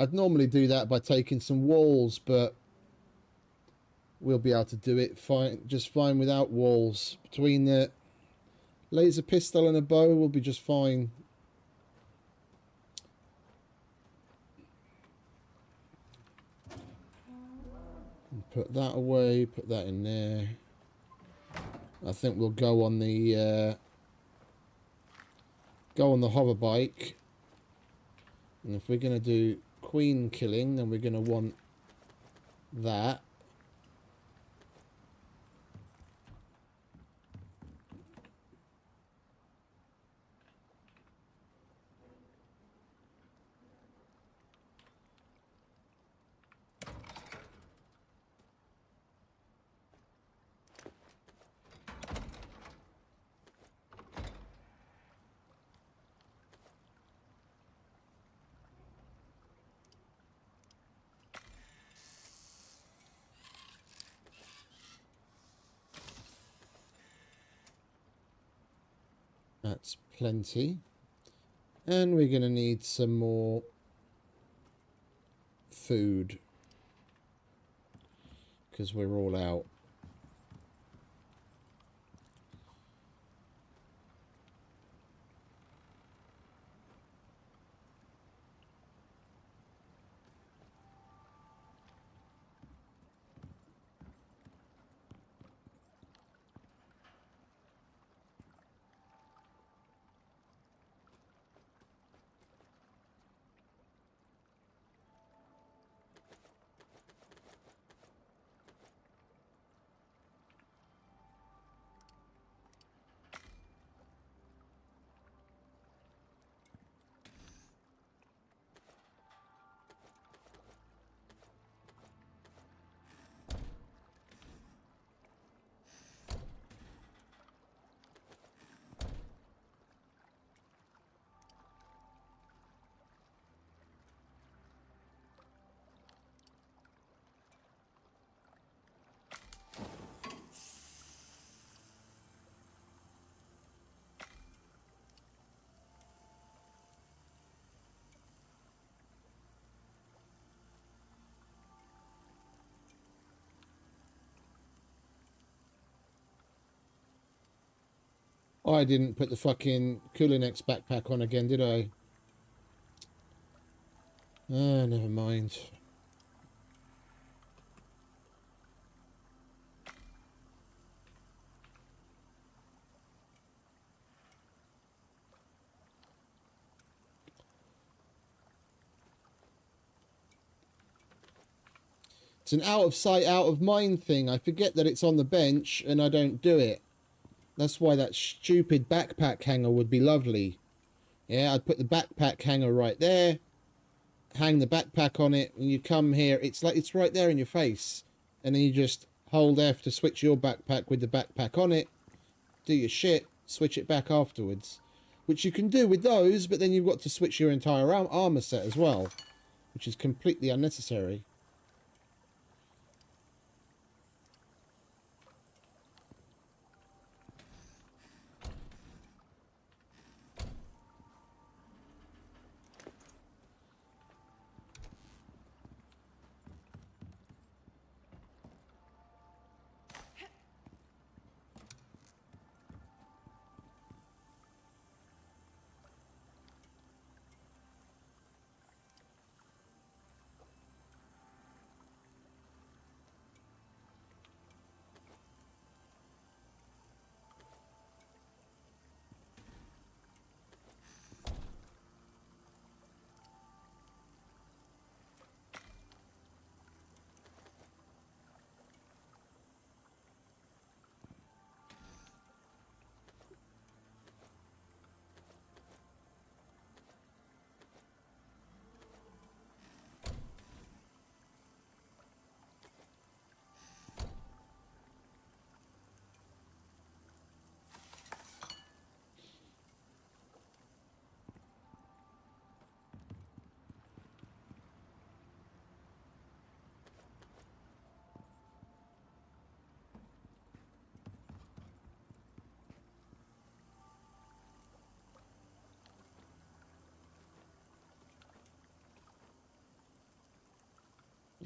I'd normally do that by taking some walls, but we'll be able to do it fine, just fine without walls. Between the laser pistol and a bow, we'll be just fine. Put that away, put that in there. I think we'll go on the hover bike. And if we're going to do queen killing, then we're going to want that. That's plenty. And we're going to need some more food, because we're all out. I didn't put the fucking Kulinex backpack on again, did I? Ah, never mind. It's an out of sight, out of mind thing. I forget that it's on the bench and I don't do it. That's why that stupid backpack hanger would be lovely. Yeah, I'd put the backpack hanger right there, hang the backpack on it, and you come here, it's like it's right there in your face. And then you just hold F to switch your backpack with the backpack on it, do your shit, switch it back afterwards. Which you can do with those, but then you've got to switch your entire armor set as well, which is completely unnecessary.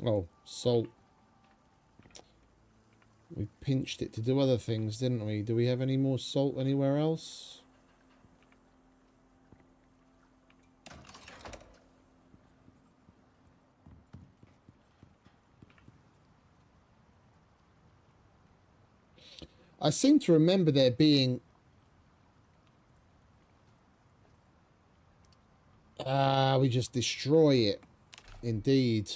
Oh, salt. We pinched it to do other things, didn't we? Do we have any more salt anywhere else? I seem to remember there being... we just destroy it. Indeed.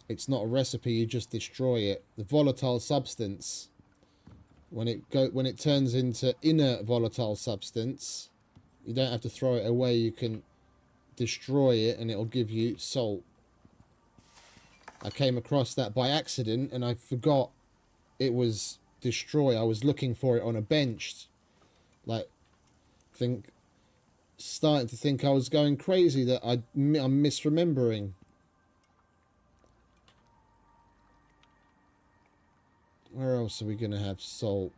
It's not a recipe, you just destroy it. The volatile substance, when it turns into inert volatile substance, you don't have to throw it away, you can destroy it and it'll give you salt. I came across that by accident and I forgot it was destroy. I was looking for it on a bench. Like, starting to think I was going crazy, that I'm misremembering. Where else are we going to have salt?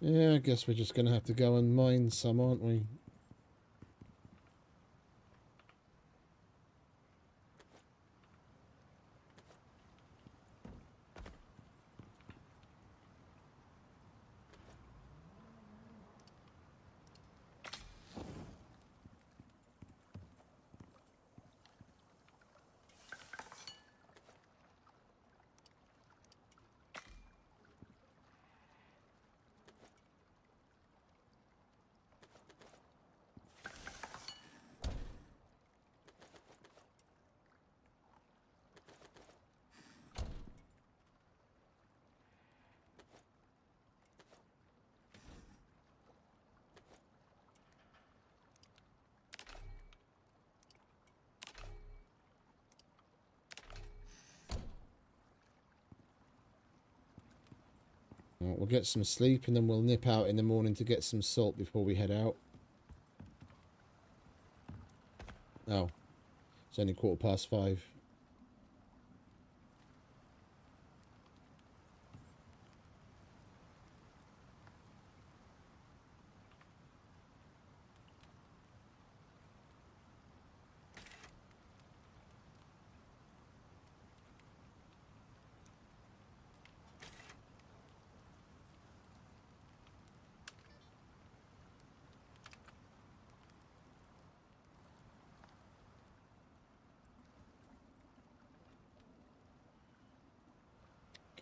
Yeah, I guess we're just going to have to go and mine some, aren't we? Right, we'll get some sleep and then we'll nip out in the morning to get some salt before we head out. Oh, it's only 5:15.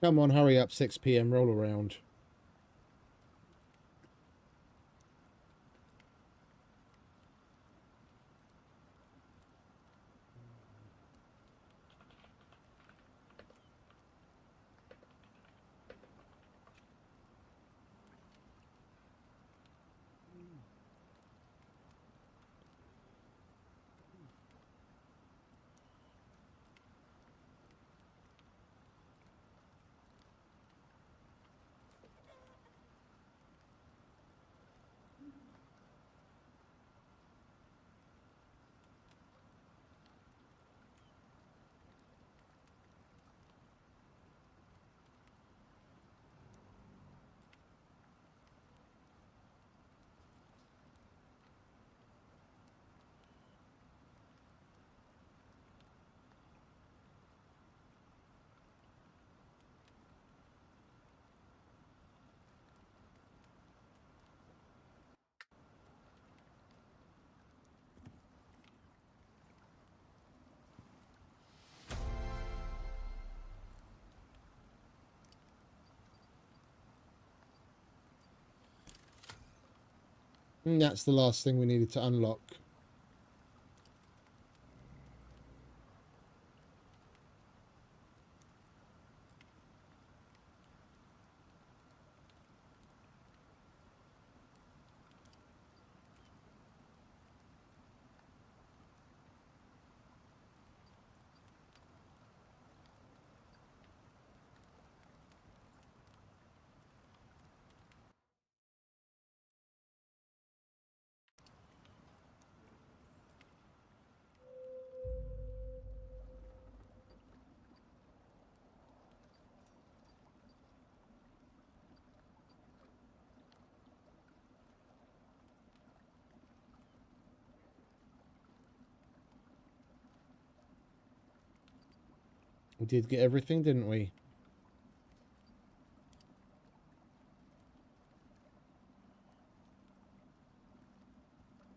Come on, hurry up, 6 p.m. roll around. And that's the last thing we needed to unlock. We did get everything, didn't we?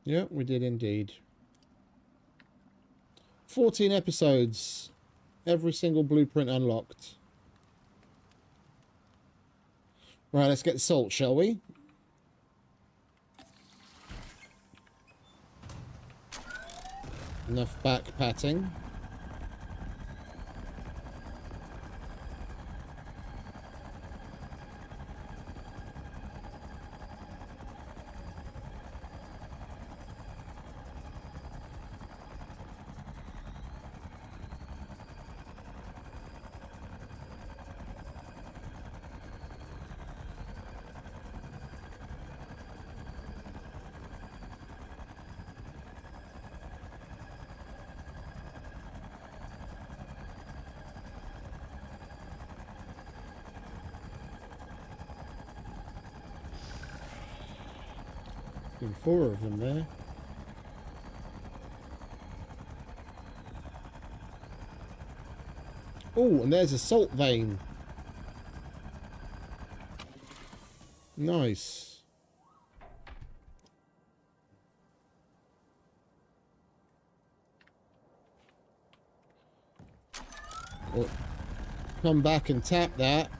Yeah, we did indeed. 14 episodes. Every single blueprint unlocked. Right, let's get the salt, shall we? Enough back patting. Been 4 of them there. Oh, and there's a salt vein. Nice. Well, come back and tap that.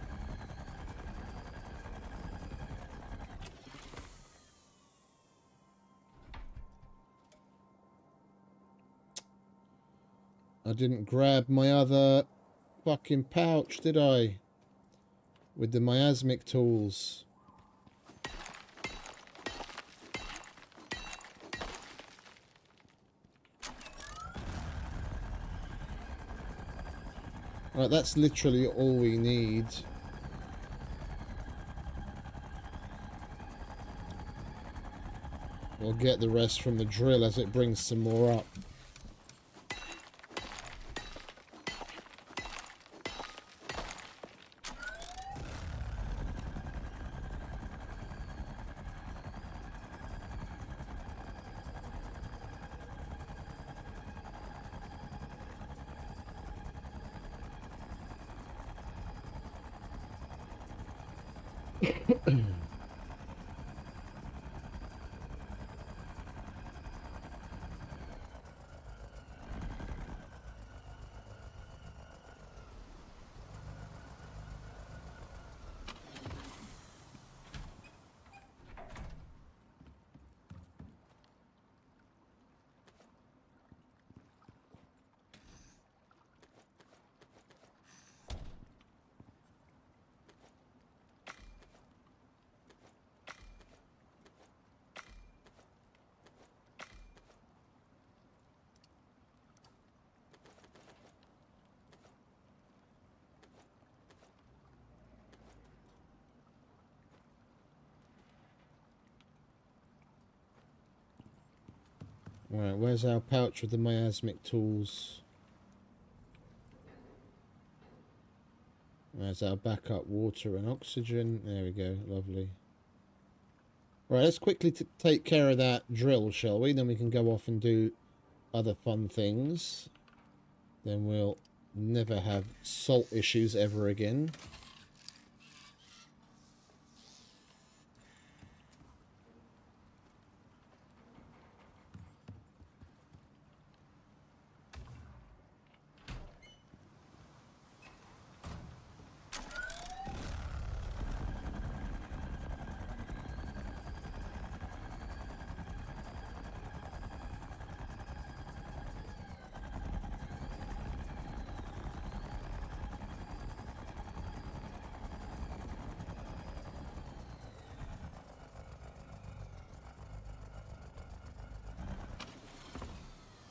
I didn't grab my other fucking pouch, did I? With the miasmic tools. Right, that's literally all we need. We'll get the rest from the drill as it brings some more up. Right, where's our pouch with the miasmic tools? There's our backup water and oxygen. There we go, lovely. Right, let's quickly take care of that drill, shall we? Then we can go off and do other fun things. Then we'll never have salt issues ever again.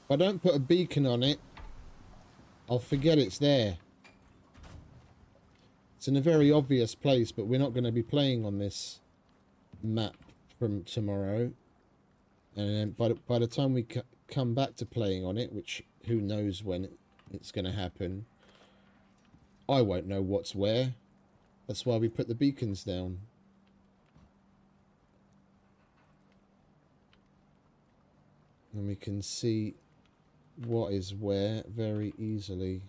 If I don't put a beacon on it, I'll forget it's there. It's in a very obvious place, but we're not going to be playing on this map from tomorrow. And then by the time we come back to playing on it, which who knows when it's going to happen, I won't know what's where. That's why we put the beacons down. And we can see what is where very easily.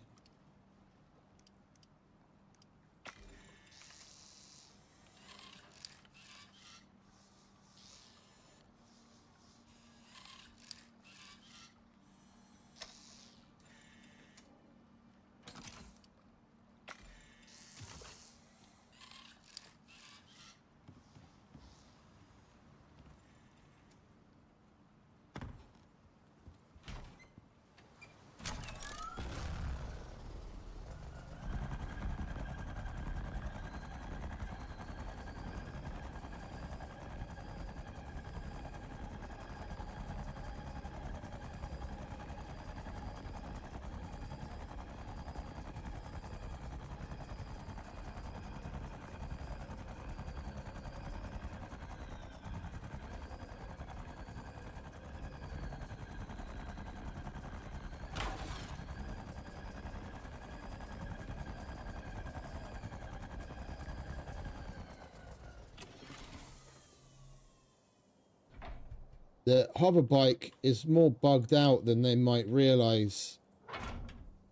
the hover bike is more bugged out than they might realize.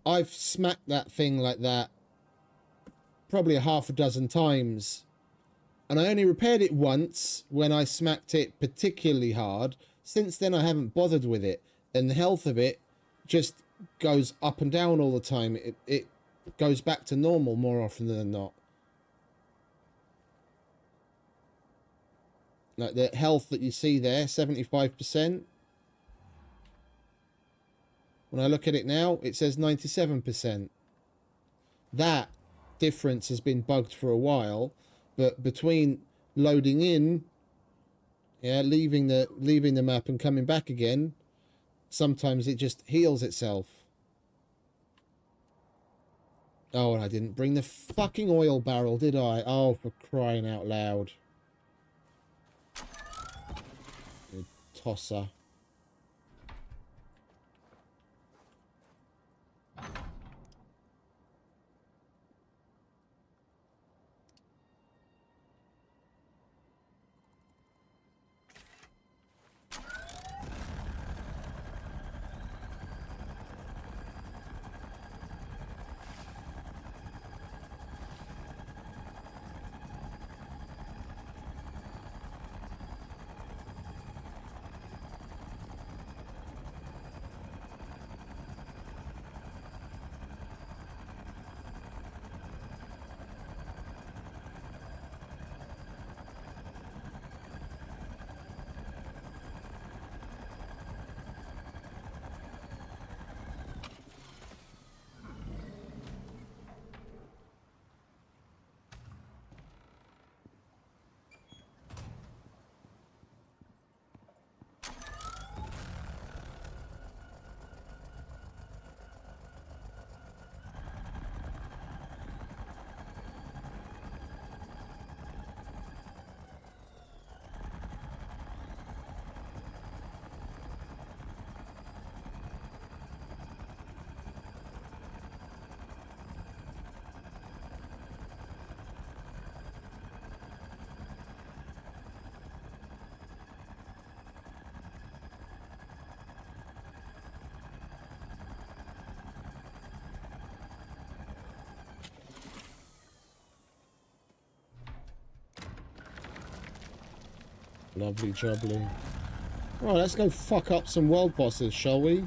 I've smacked that thing like that probably a half a dozen times, and I only repaired it once when I smacked it particularly hard. Since then I haven't bothered with it, and the health of it just goes up and down all the time. It goes back to normal more often than not. Like the health that you see there, 75%. When I look at it now, it says 97%. That difference has been bugged for a while, but between loading in, yeah, leaving the map and coming back again, sometimes it just heals itself. Oh, and I didn't bring the fucking oil barrel, did I? Oh, for crying out loud. You tosser. Lovely jubbly. Right, let's go fuck up some world bosses, shall we?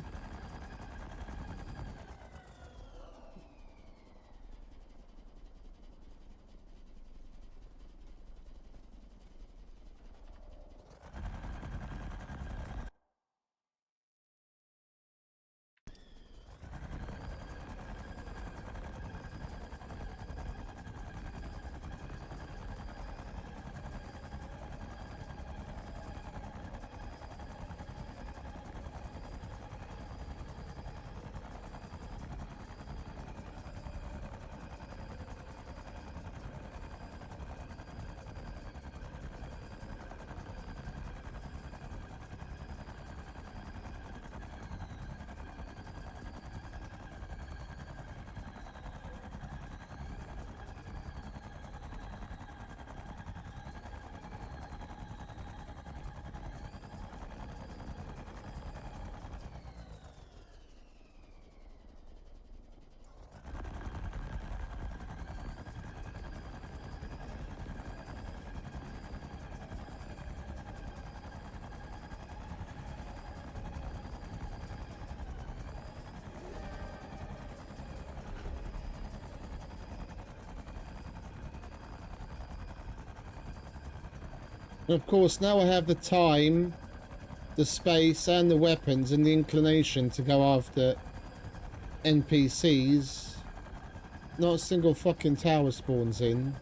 And of course, now I have the time, the space, and the weapons, and the inclination to go after NPCs. Not a single fucking tower spawns in.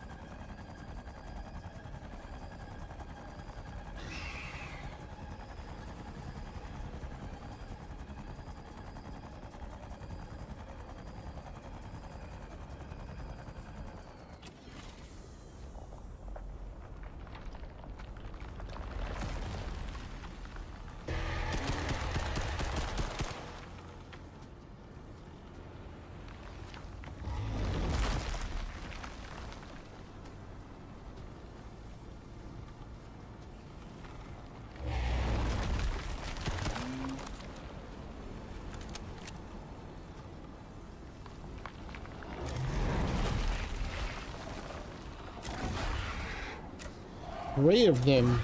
3 of them.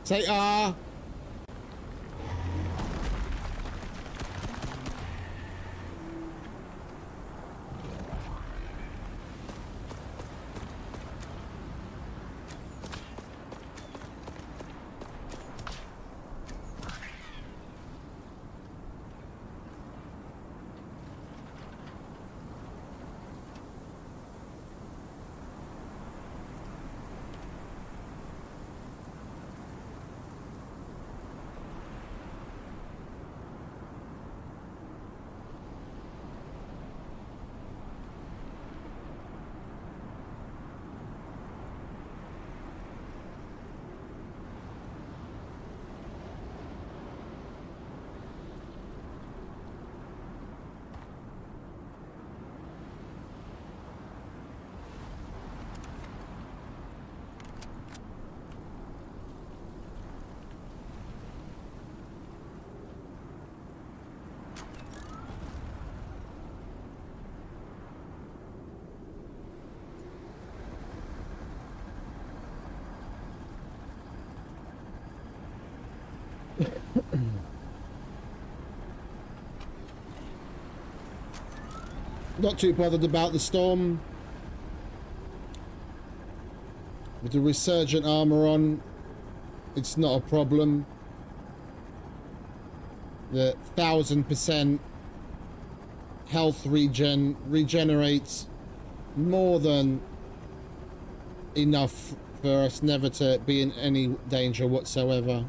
Say ah. Not too bothered about the storm. With the resurgent armor on, it's not a problem. The 1000% health regenerates more than enough for us never to be in any danger whatsoever.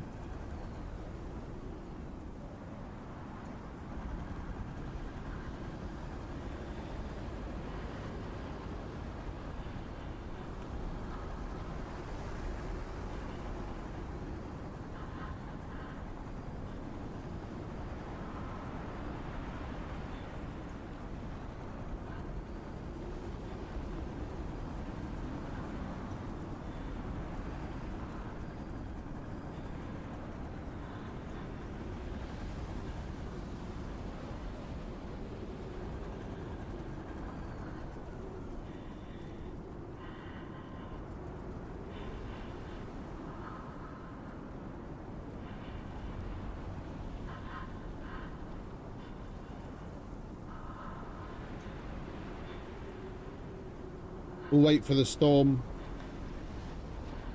We'll wait for the storm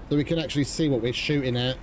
so we can actually see what we're shooting at.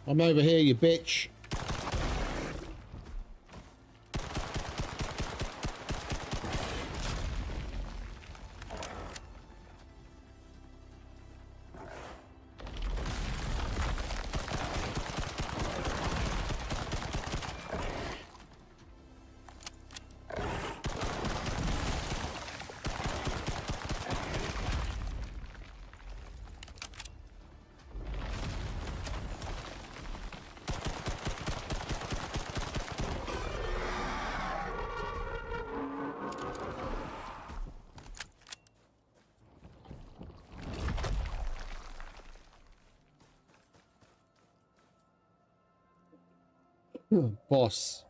I'm over here, you bitch. Boss.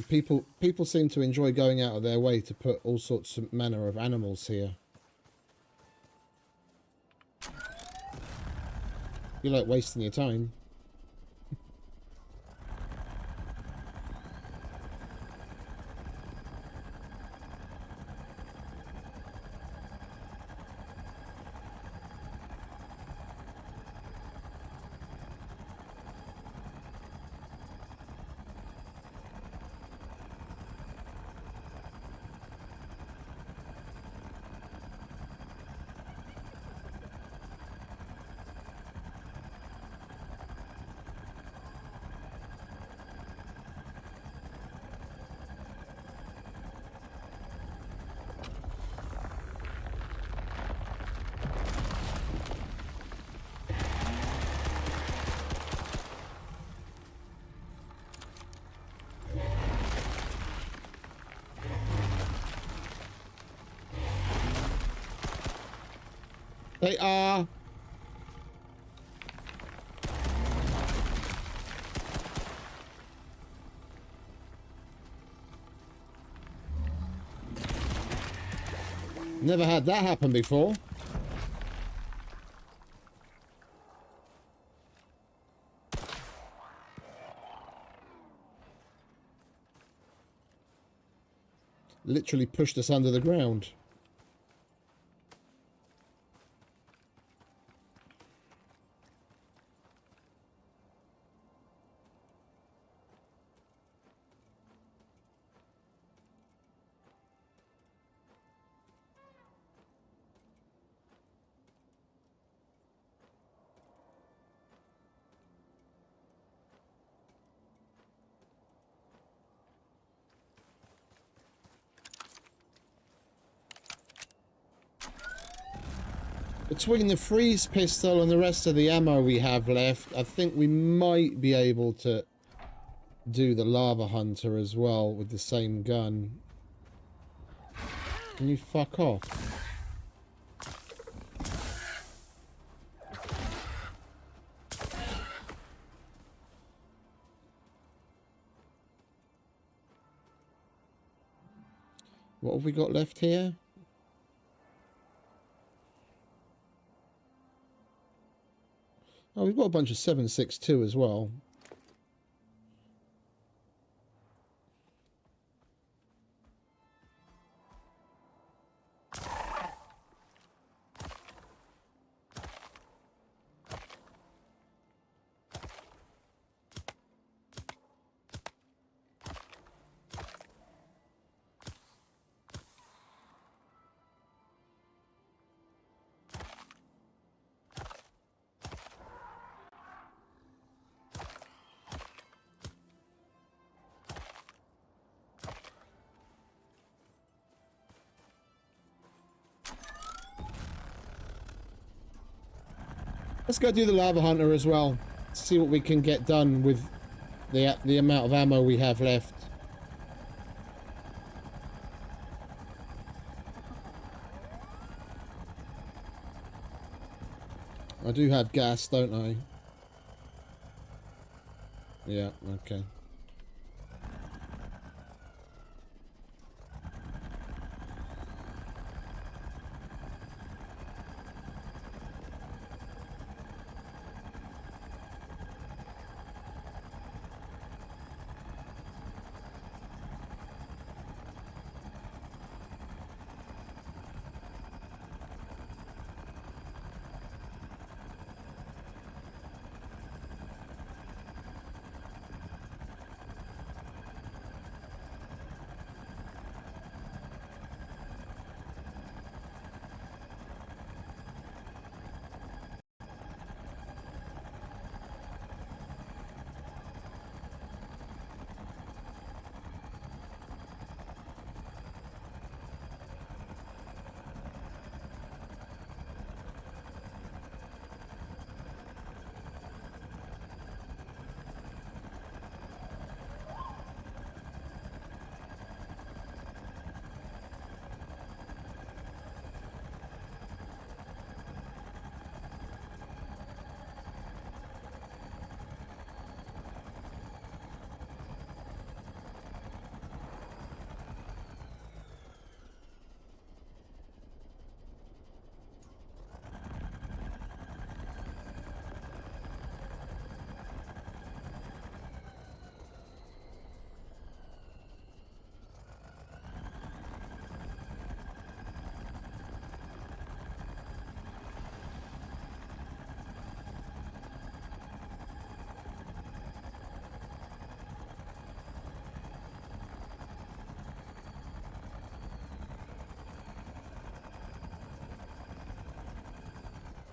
People seem to enjoy going out of their way to put all sorts of manner of animals here. You like wasting your time. They are. Never had that happen before. Literally pushed us under the ground. Between the freeze pistol and the rest of the ammo we have left, I think we might be able to do the lava hunter as well with the same gun. Can you fuck off? What have we got left here? Oh, we've got a bunch of 7.62 as well. Let's go do the lava hunter as well. See what we can get done with the amount of ammo we have left. I do have gas, don't I? Yeah, okay.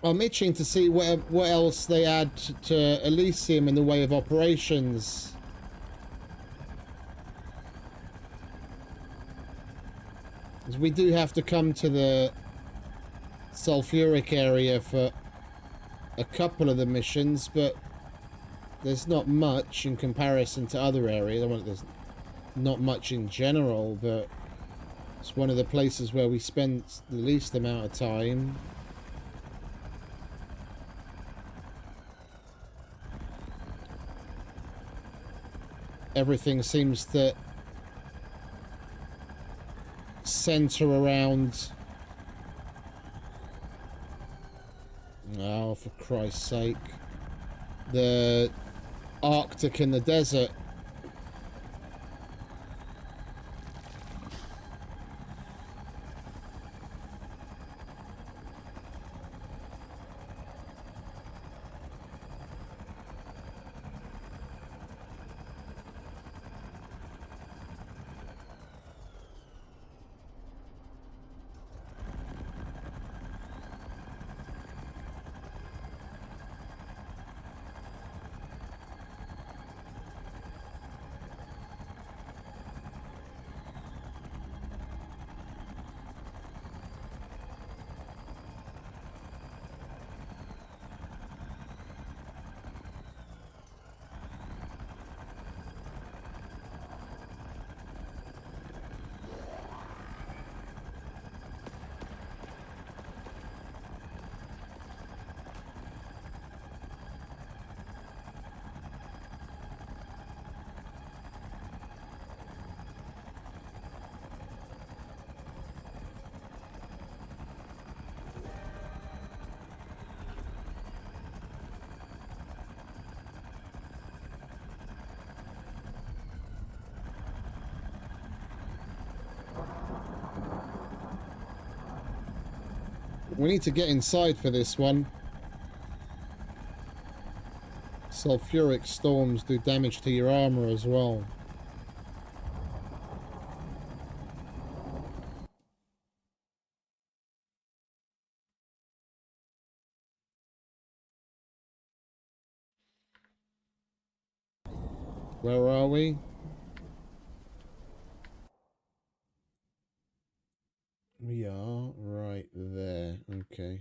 I'm itching to see what else they add to Elysium in the way of operations. Because we do have to come to the sulfuric area for a couple of the missions, but there's not much in comparison to other areas. There's not much in general, but it's one of the places where we spend the least amount of time. Everything seems to center around... Oh, for Christ's sake. The Arctic and the desert. We need to get inside for this one. Sulfuric storms do damage to your armor as well. Where are we? We are right there. Okay.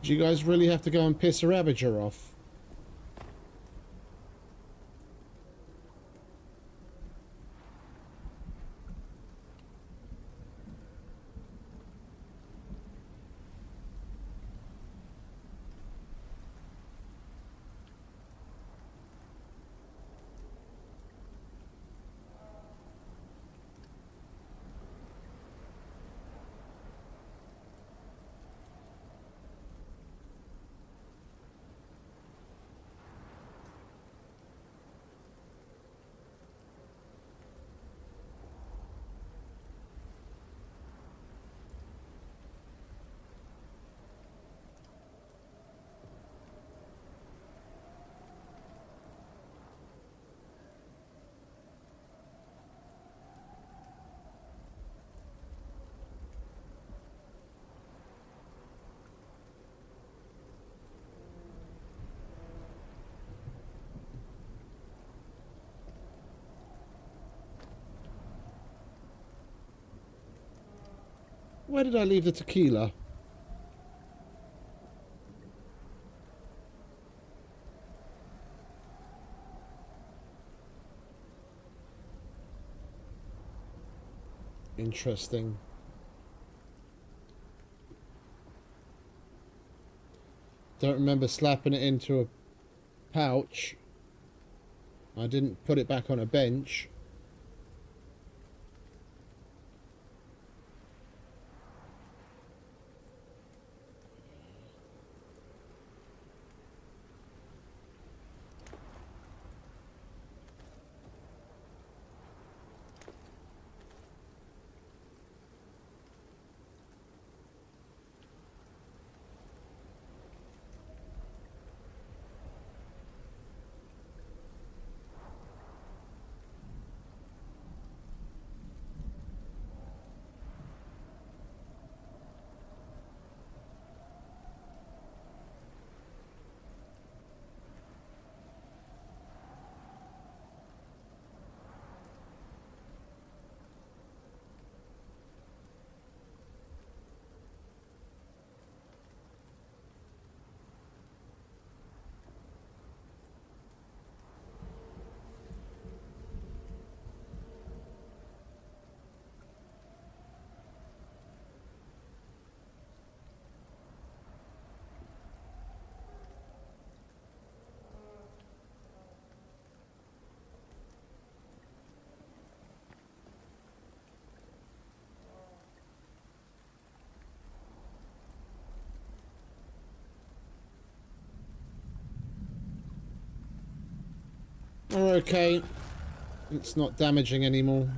Do you guys really have to go and piss a Ravager off? Where did I leave the tequila? Interesting. Don't remember slapping it into a pouch. I didn't put it back on a bench. We're okay. It's not damaging anymore.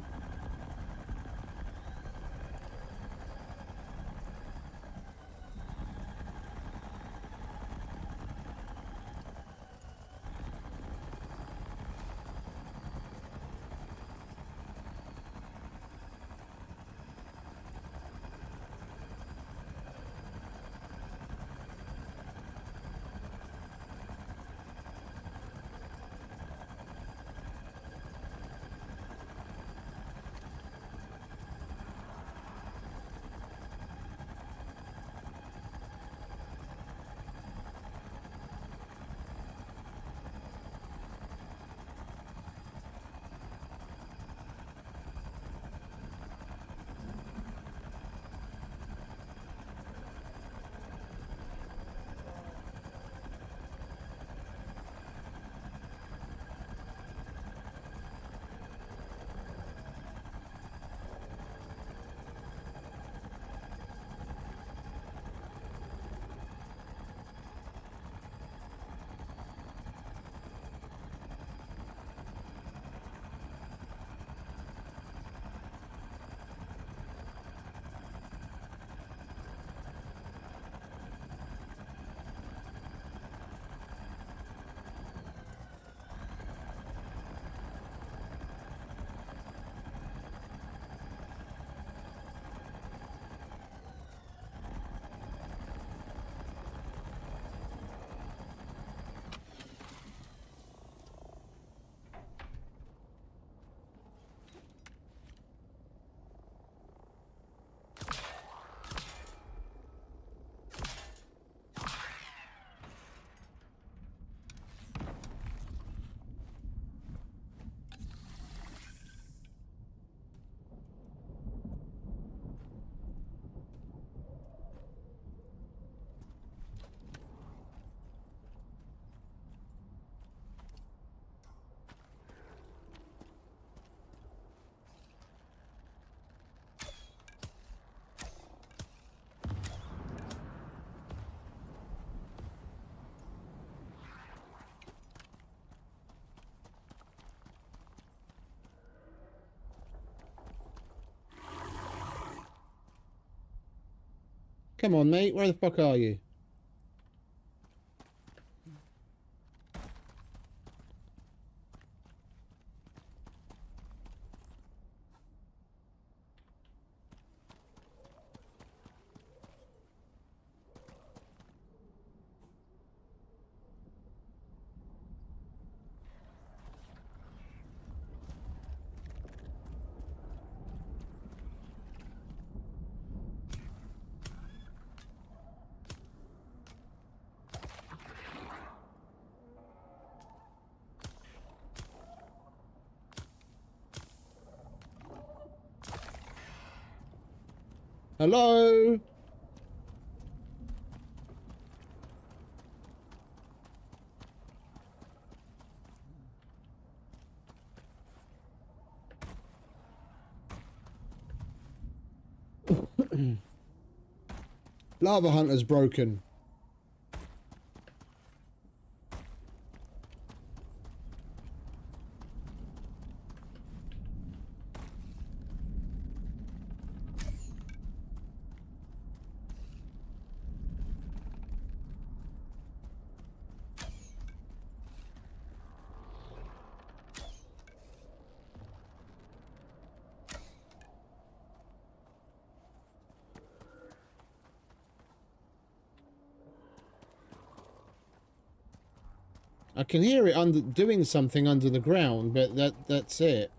Come on, mate. Where the fuck are you? Hello? Lava Hunter's broken. I can hear it under doing something under the ground, but that's it.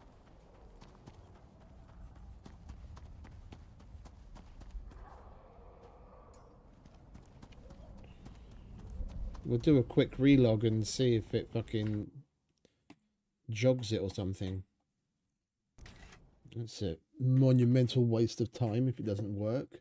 We'll do a quick relog and see if it fucking jogs it or something. That's a monumental waste of time if it doesn't work.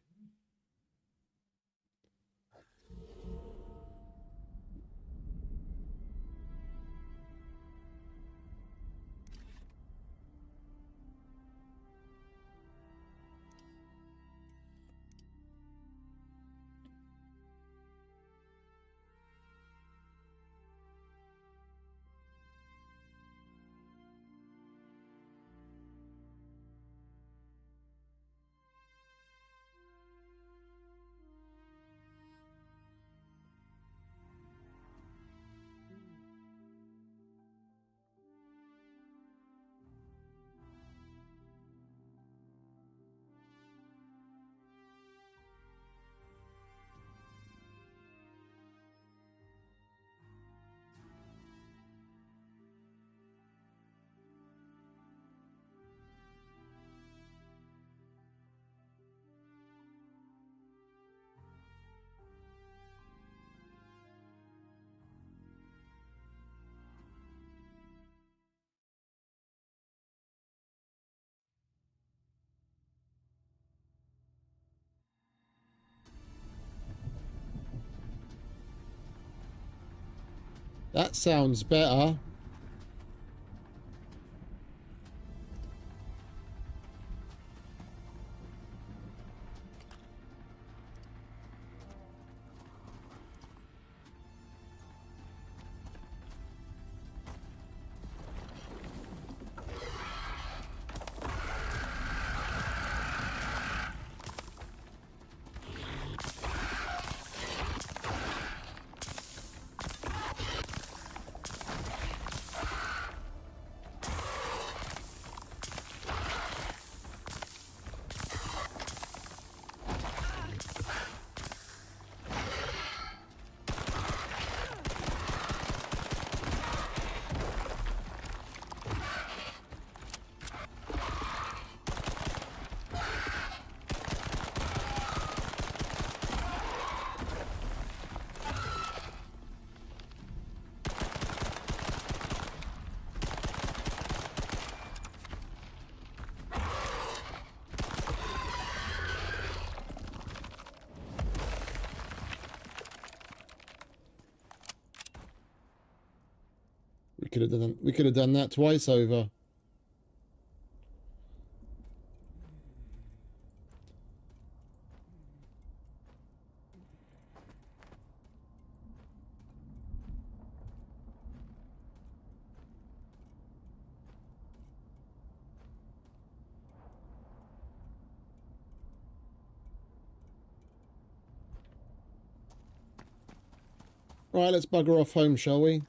That sounds better. We could have done that twice over. Right, let's bugger off home, shall we?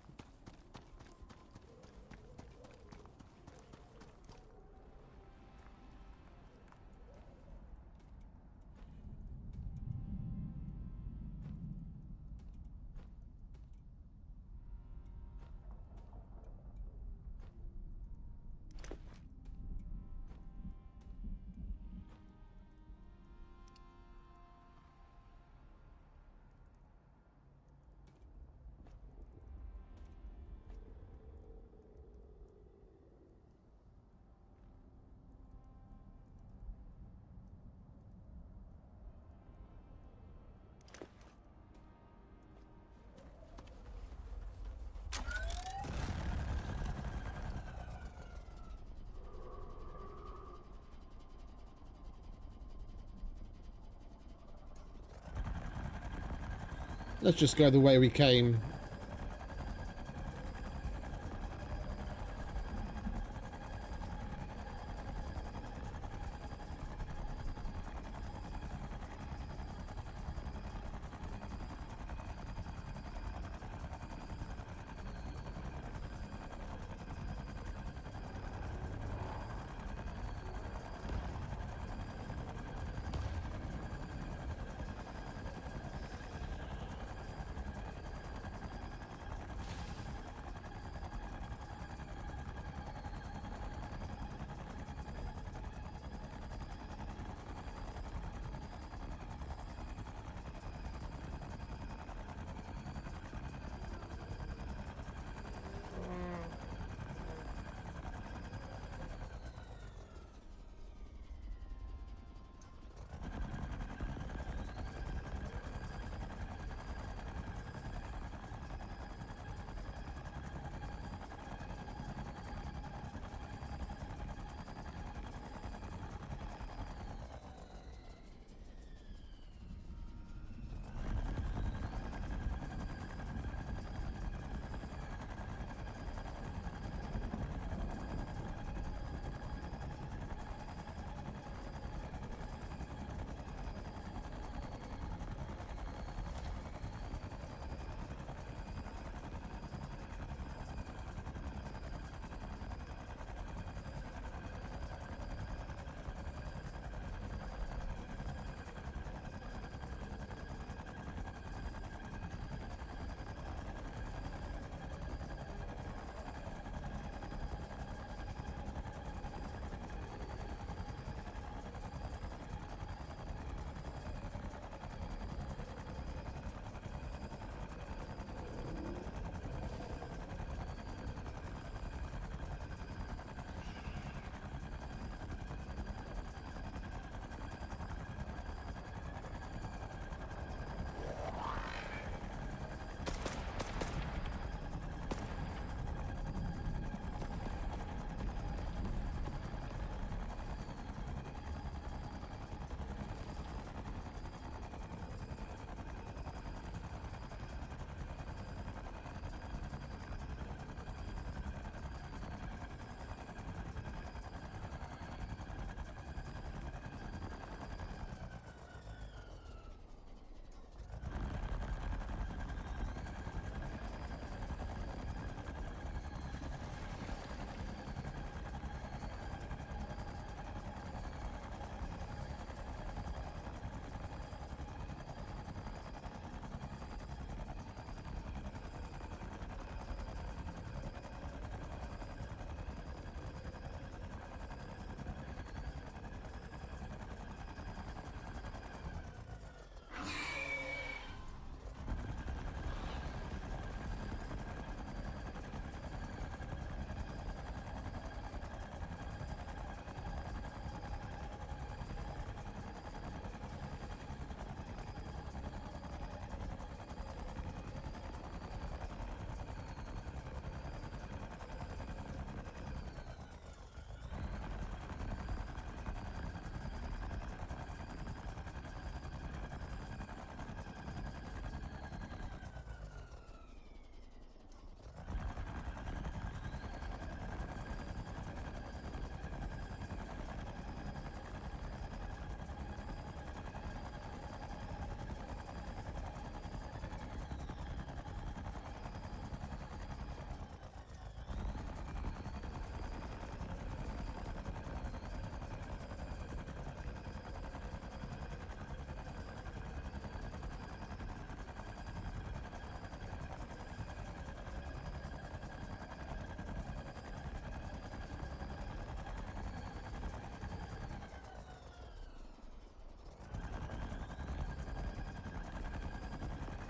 Let's just go the way we came.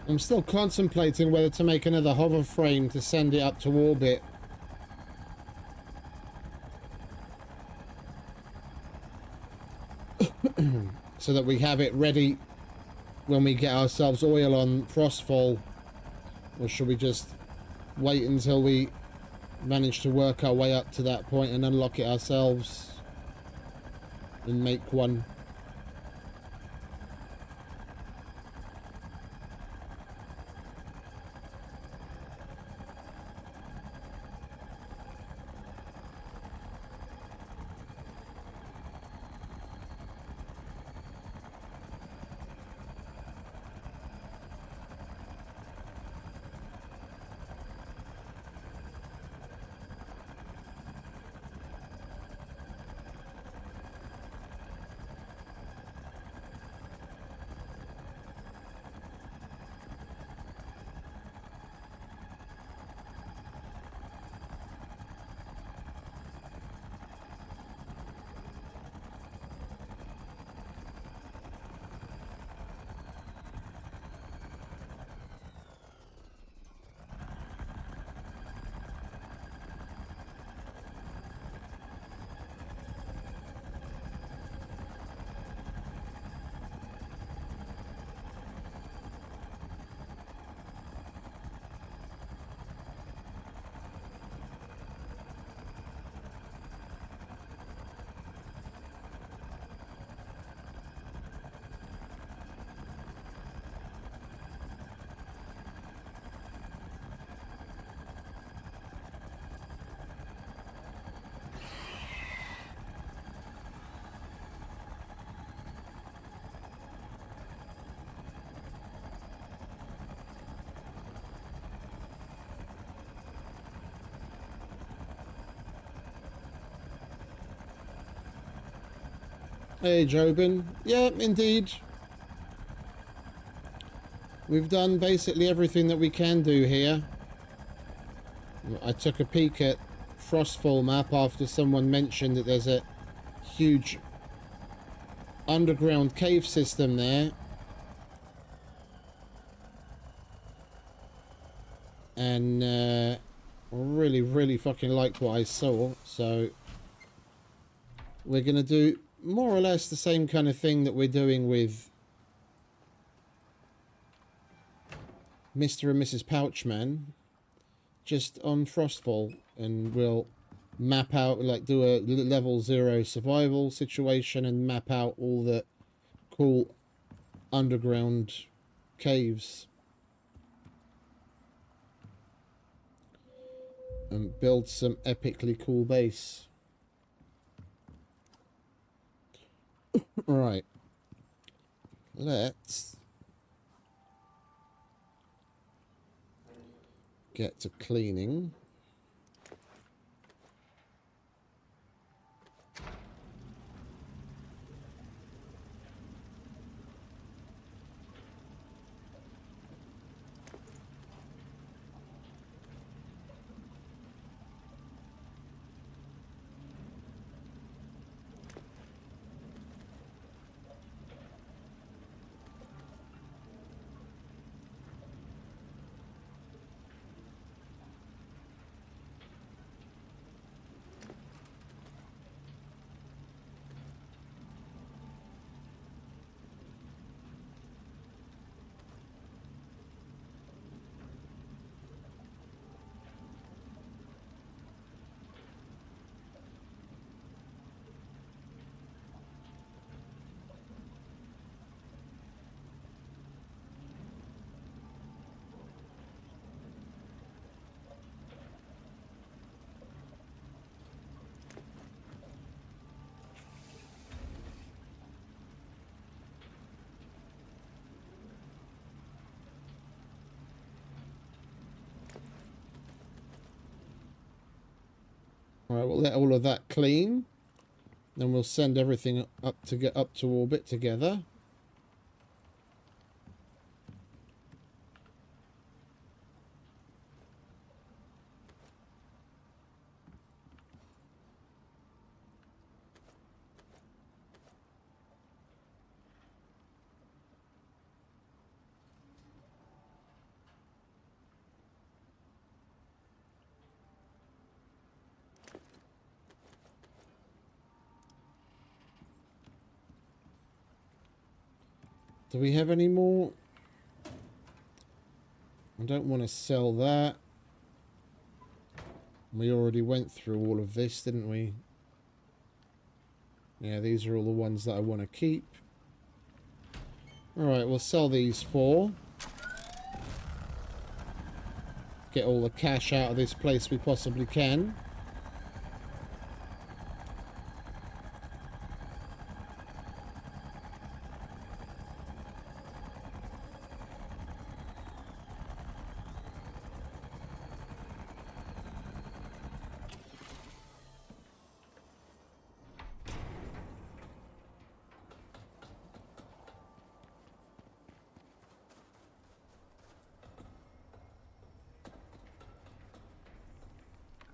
I'm still contemplating whether to make another hover frame to send it up to orbit. So that we have it ready when we get ourselves oil on Frostfall. Or should we just wait until we manage to work our way up to that point and unlock it ourselves and make one? Hey, Jobin. Yeah, indeed. We've done basically everything that we can do here. I took a peek at Frostfall map after someone mentioned that there's a huge underground cave system there. And really fucking liked what I saw. So we're going to do more or less the same kind of thing that we're doing with Mr. and Mrs. Pouchman, just on Frostfall, and we'll map out, like, do a level 0 survival situation and map out all the cool underground caves and build some epically cool base. Right, let's get to cleaning. Alright, we'll let all of that clean. Then we'll send everything up to get up to orbit together. Do we have any more? I don't want to sell that. We already went through all of this, didn't we? Yeah, these are all the ones that I want to keep. Alright, we'll sell these 4. Get all the cash out of this place we possibly can.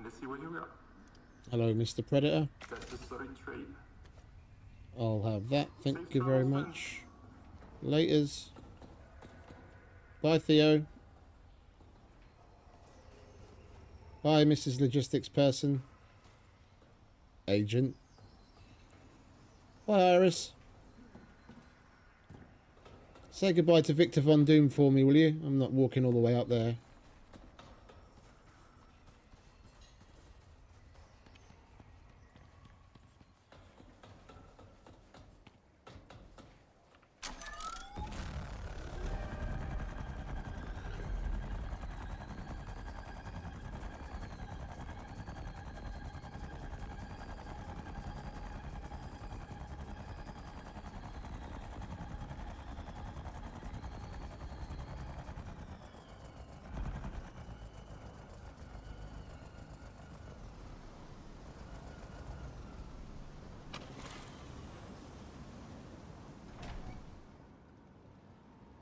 Let's see what you got. Hello, Mr. Predator. That's the sorry trade. I'll have that. Thank you very much. Laters. Bye, Theo. Bye, Mrs. Logistics Person. Agent. Bye, Iris. Say goodbye to Victor Von Doom for me, will you? I'm not walking all the way up there.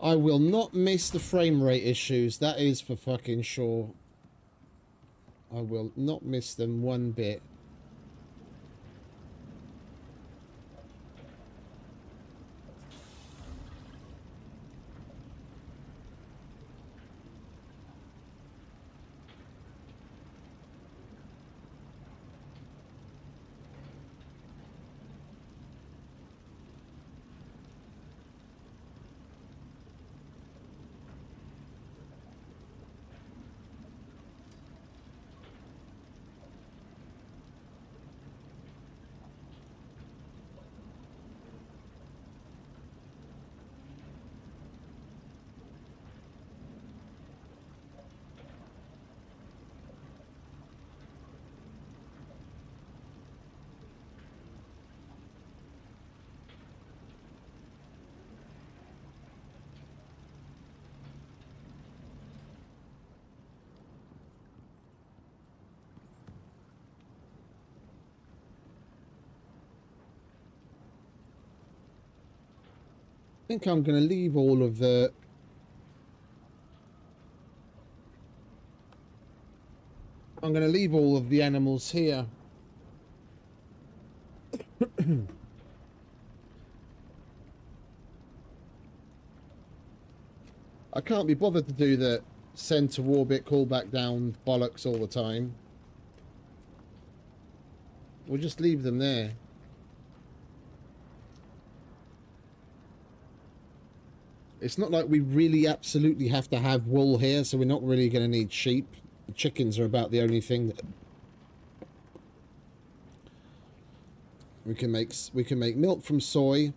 I will not miss the frame rate issues. That is for fucking sure. I will not miss them one bit. I think I'm going to leave all of the... I'm going to leave all of the animals here. I can't be bothered to do the send to orbit, call back down bollocks all the time. We'll just leave them there. It's not like we really absolutely have to have wool here, so we're not really going to need sheep. The chickens are about the only thing that we can make milk from soy,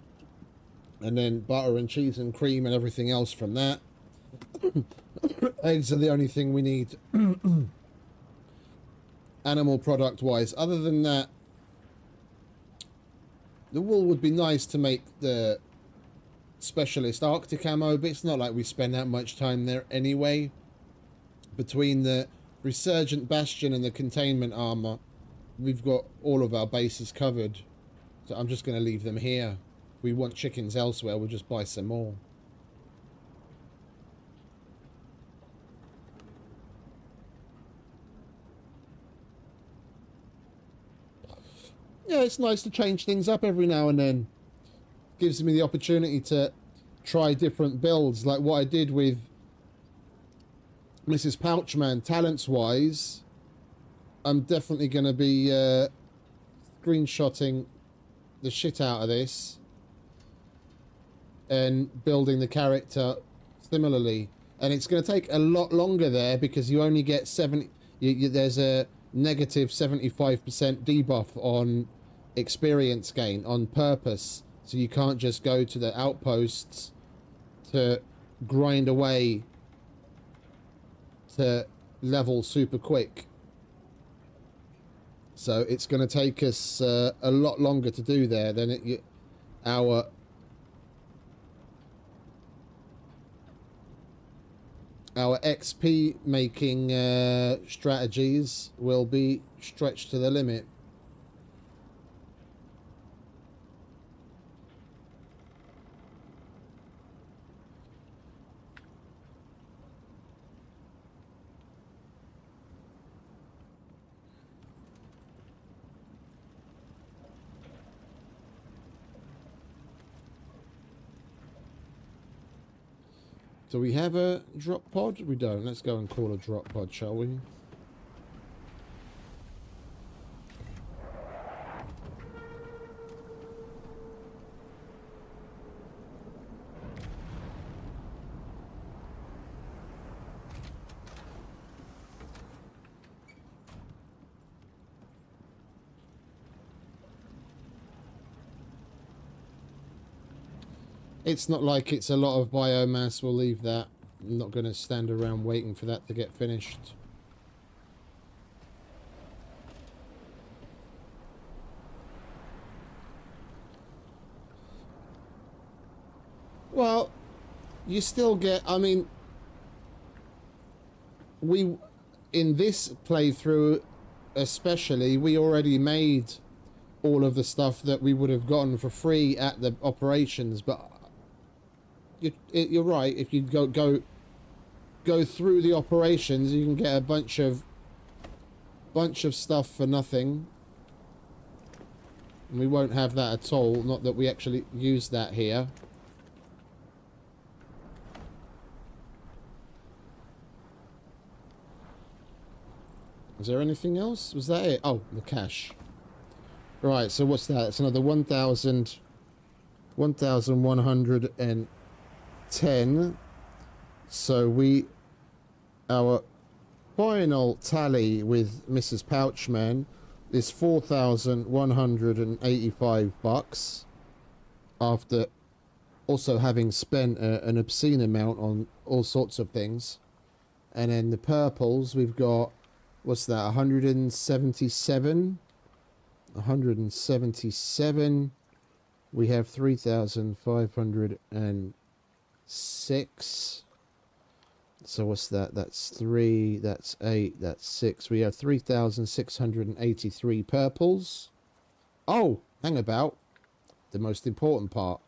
and then butter and cheese and cream and everything else from that. Eggs are the only thing we need animal product wise. Other than that, the wool would be nice to make the specialist Arctic ammo, but it's not like we spend that much time there anyway. Between the resurgent bastion and the containment armor, we've got all of our bases covered, so I'm just going to leave them here. If we want chickens elsewhere, we'll just buy some more. Yeah, it's nice to change things up every now and then. Gives me the opportunity to try different builds, like what I did with Mrs. Pouchman. Talents wise, I'm definitely going to be screenshotting the shit out of this and building the character similarly, and it's going to take a lot longer there because you only get 70. There's a negative 75% debuff on experience gain on purpose. So you can't just go to the outposts to grind away to level super quick. So it's going to take us a lot longer to do there than our XP making strategies will be stretched to the limit. Do we have a drop pod? We don't. Let's go and call a drop pod, shall we? It's not like it's a lot of biomass. We'll leave that. I'm not going to stand around waiting for that to get finished. Well, you still get... I mean, we... In this playthrough, especially, we already made all of the stuff that we would have gotten for free at the operations, but you're right. If you go through the operations, you can get a bunch of stuff for nothing. And we won't have that at all. Not that we actually use that here. Is there anything else? Was that it? Oh, the cash. Right, so what's that? It's another 1,110. So our final tally with Mrs. Pouchman is $4,185 after also having spent an obscene amount on all sorts of things. And then the purples, we've got, what's that, 177? 177. We have 3,506. So what's that? That's 3, that's 8, that's 6. We have 3,683 purples. Oh, hang about. The most important part.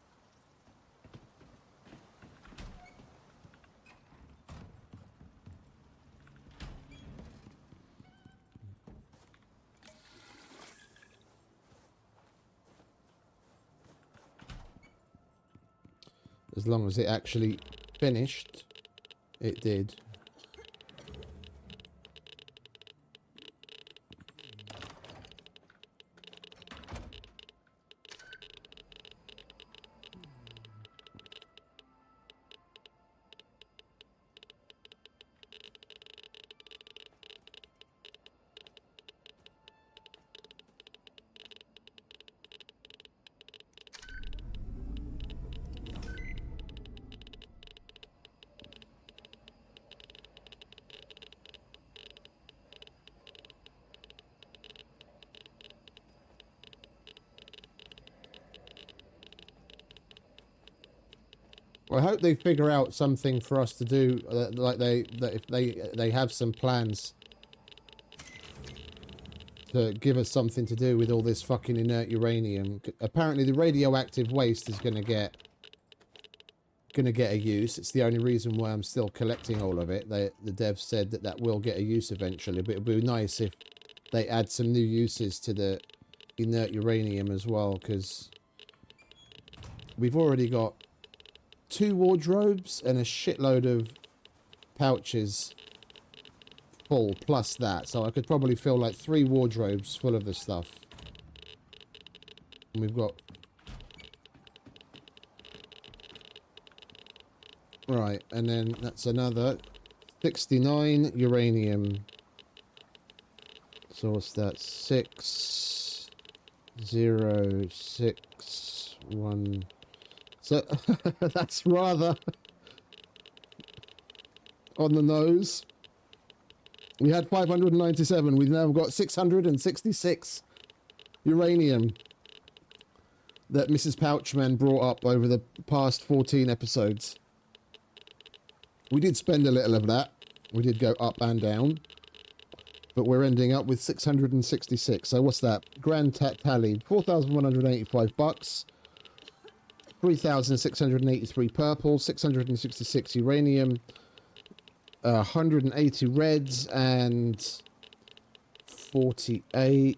As long as it actually finished, it did. I hope they figure out something for us to do, like if they have some plans to give us something to do with all this fucking inert uranium. Apparently, the radioactive waste is gonna get a use. It's the only reason why I'm still collecting all of it. The devs said that will get a use eventually, but it'd be nice if they add some new uses to the inert uranium as well, because we've already got 2 wardrobes and a shitload of pouches full, plus that. So I could probably fill like 3 wardrobes full of the stuff. And we've got... Right, and then that's another 69 uranium. So what's that? 6, 0, 6, 1... So that's rather on the nose. We had 597. We've now got 666 uranium that Mrs. Pouchman brought up over the past 14 episodes. We did spend a little of that. We did go up and down. But we're ending up with 666. So what's that? Grand tally, $4,185. 3,683 purple, 666 uranium, 180 reds, and 48.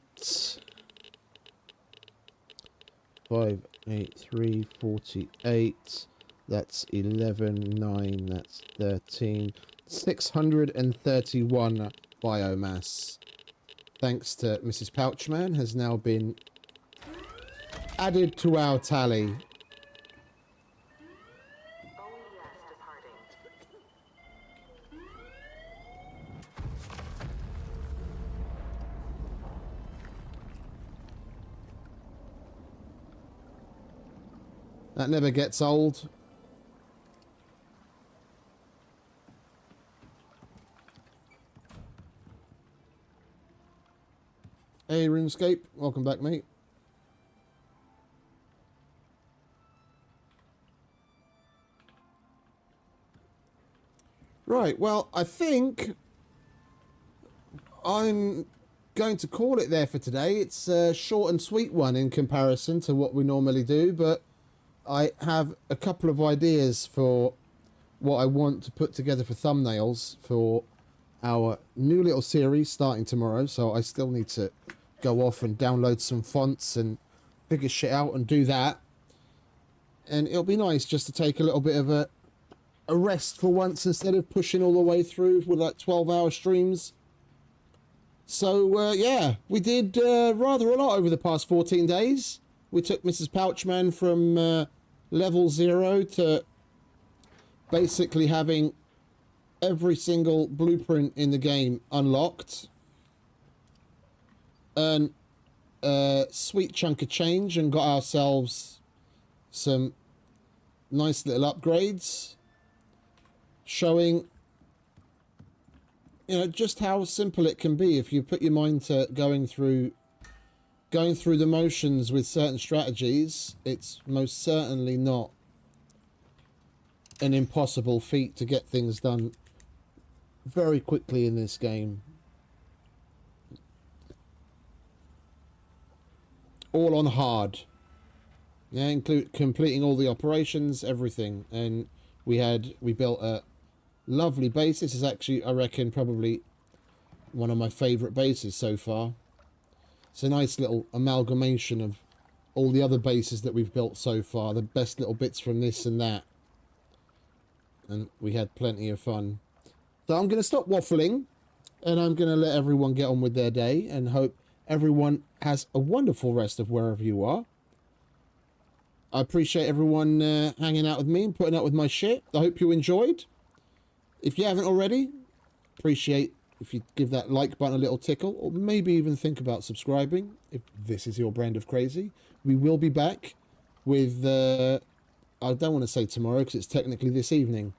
583, 48. That's 11, 9, that's 13. 631 biomass. Thanks to Mrs. Pouchman, has now been added to our tally. That never gets old. Hey, RuneScape. Welcome back, mate. Right, well, I think I'm going to call it there for today. It's a short and sweet one in comparison to what we normally do, but I have a couple of ideas for what I want to put together for thumbnails for our new little series starting tomorrow. So I still need to go off and download some fonts and figure shit out and do that. And it'll be nice just to take a little bit of a rest for once instead of pushing all the way through with like 12-hour streams. So yeah, we did rather a lot over the past 14 days. We took Mrs. Pouchman from level 0 to basically having every single blueprint in the game unlocked. Earn a sweet chunk of change and got ourselves some nice little upgrades, showing, you know, just how simple it can be if you put your mind to going through the motions with certain strategies. It's most certainly not an impossible feat to get things done very quickly in this game. All on hard. Yeah, include completing all the operations, everything. And we built a lovely base. This is actually, I reckon, probably one of my favourite bases so far. It's a nice little amalgamation of all the other bases that we've built so far. The best little bits from this and that. And we had plenty of fun. So I'm going to stop waffling. And I'm going to let everyone get on with their day. And hope everyone has a wonderful rest of wherever you are. I appreciate everyone hanging out with me and putting up with my shit. I hope you enjoyed. If you haven't already, appreciate if you give that like button a little tickle, or maybe even think about subscribing if this is your brand of crazy. We will be back with, I don't want to say tomorrow because it's technically this evening.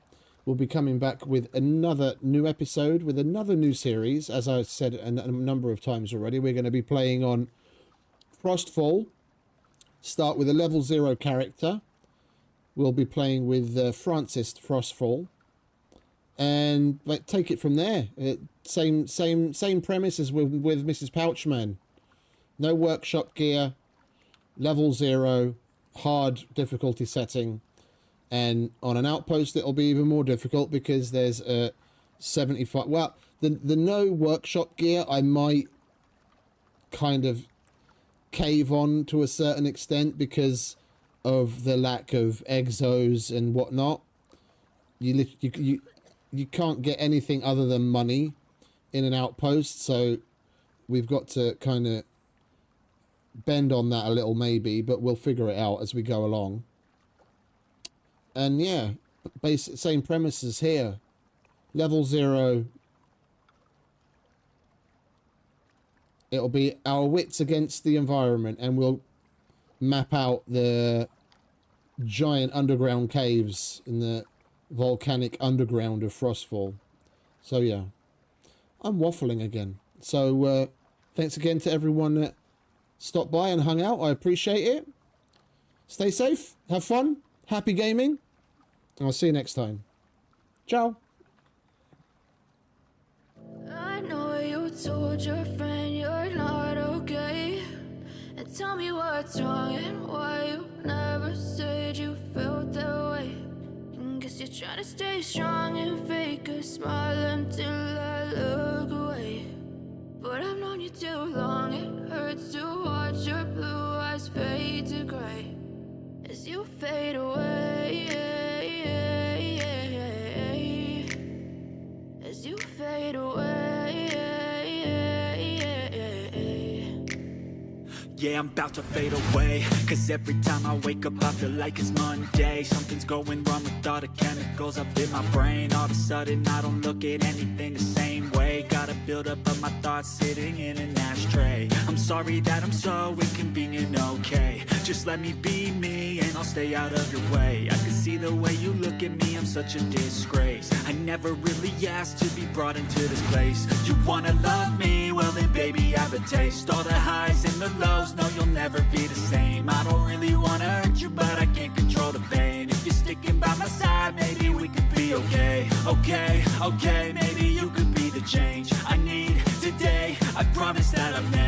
We'll be coming back with another new episode, with another new series. As I said a number of times already, we're going to be playing on Frostfall. Start with a level 0 character. We'll be playing with Francis Frostfall, and take it from there. Same premise as with Mrs. Pouchman. No workshop gear, level 0, hard difficulty setting, and on an outpost it'll be even more difficult because there's a 75. Well, the no workshop gear I might kind of cave on to a certain extent because of the lack of exos and whatnot. You can't get anything other than money in an outpost, so we've got to kind of bend on that a little maybe, but we'll figure it out as we go along. And yeah, same premises here. Level 0. It'll be our wits against the environment, and we'll map out the giant underground caves in the volcanic underground of Frostfall. So yeah, I'm waffling again. So thanks again to everyone that stopped by and hung out. I appreciate it. Stay safe, have fun, happy gaming, and I'll see you next time. Ciao. I know you told your friend you're not okay, and tell me what's wrong and why you never said you felt that way. And guess you're trying to stay strong and fake a smile until I look away. But I've known you too long, it hurts to watch your blue eyes fade to gray as you fade away, as you fade away. Yeah, I'm about to fade away, cause every time I wake up I feel like it's Monday. Something's going wrong with all the chemicals up in my brain. All of a sudden I don't look at anything the same way. Got a buildup of my thoughts sitting in an ashtray. I'm sorry that I'm so inconvenient, okay. Just let me be me and I'll stay out of your way. I can see the way you look at me, I'm such a disgrace. I never really asked to be brought into this place. You wanna love me? Well then baby I have a taste. All the highs and the lows, no you'll never be the same. I don't really wanna hurt you but I can't control the pain. If you're sticking by my side maybe we could be okay. Okay, maybe you could be the change I need today. I promise that I've never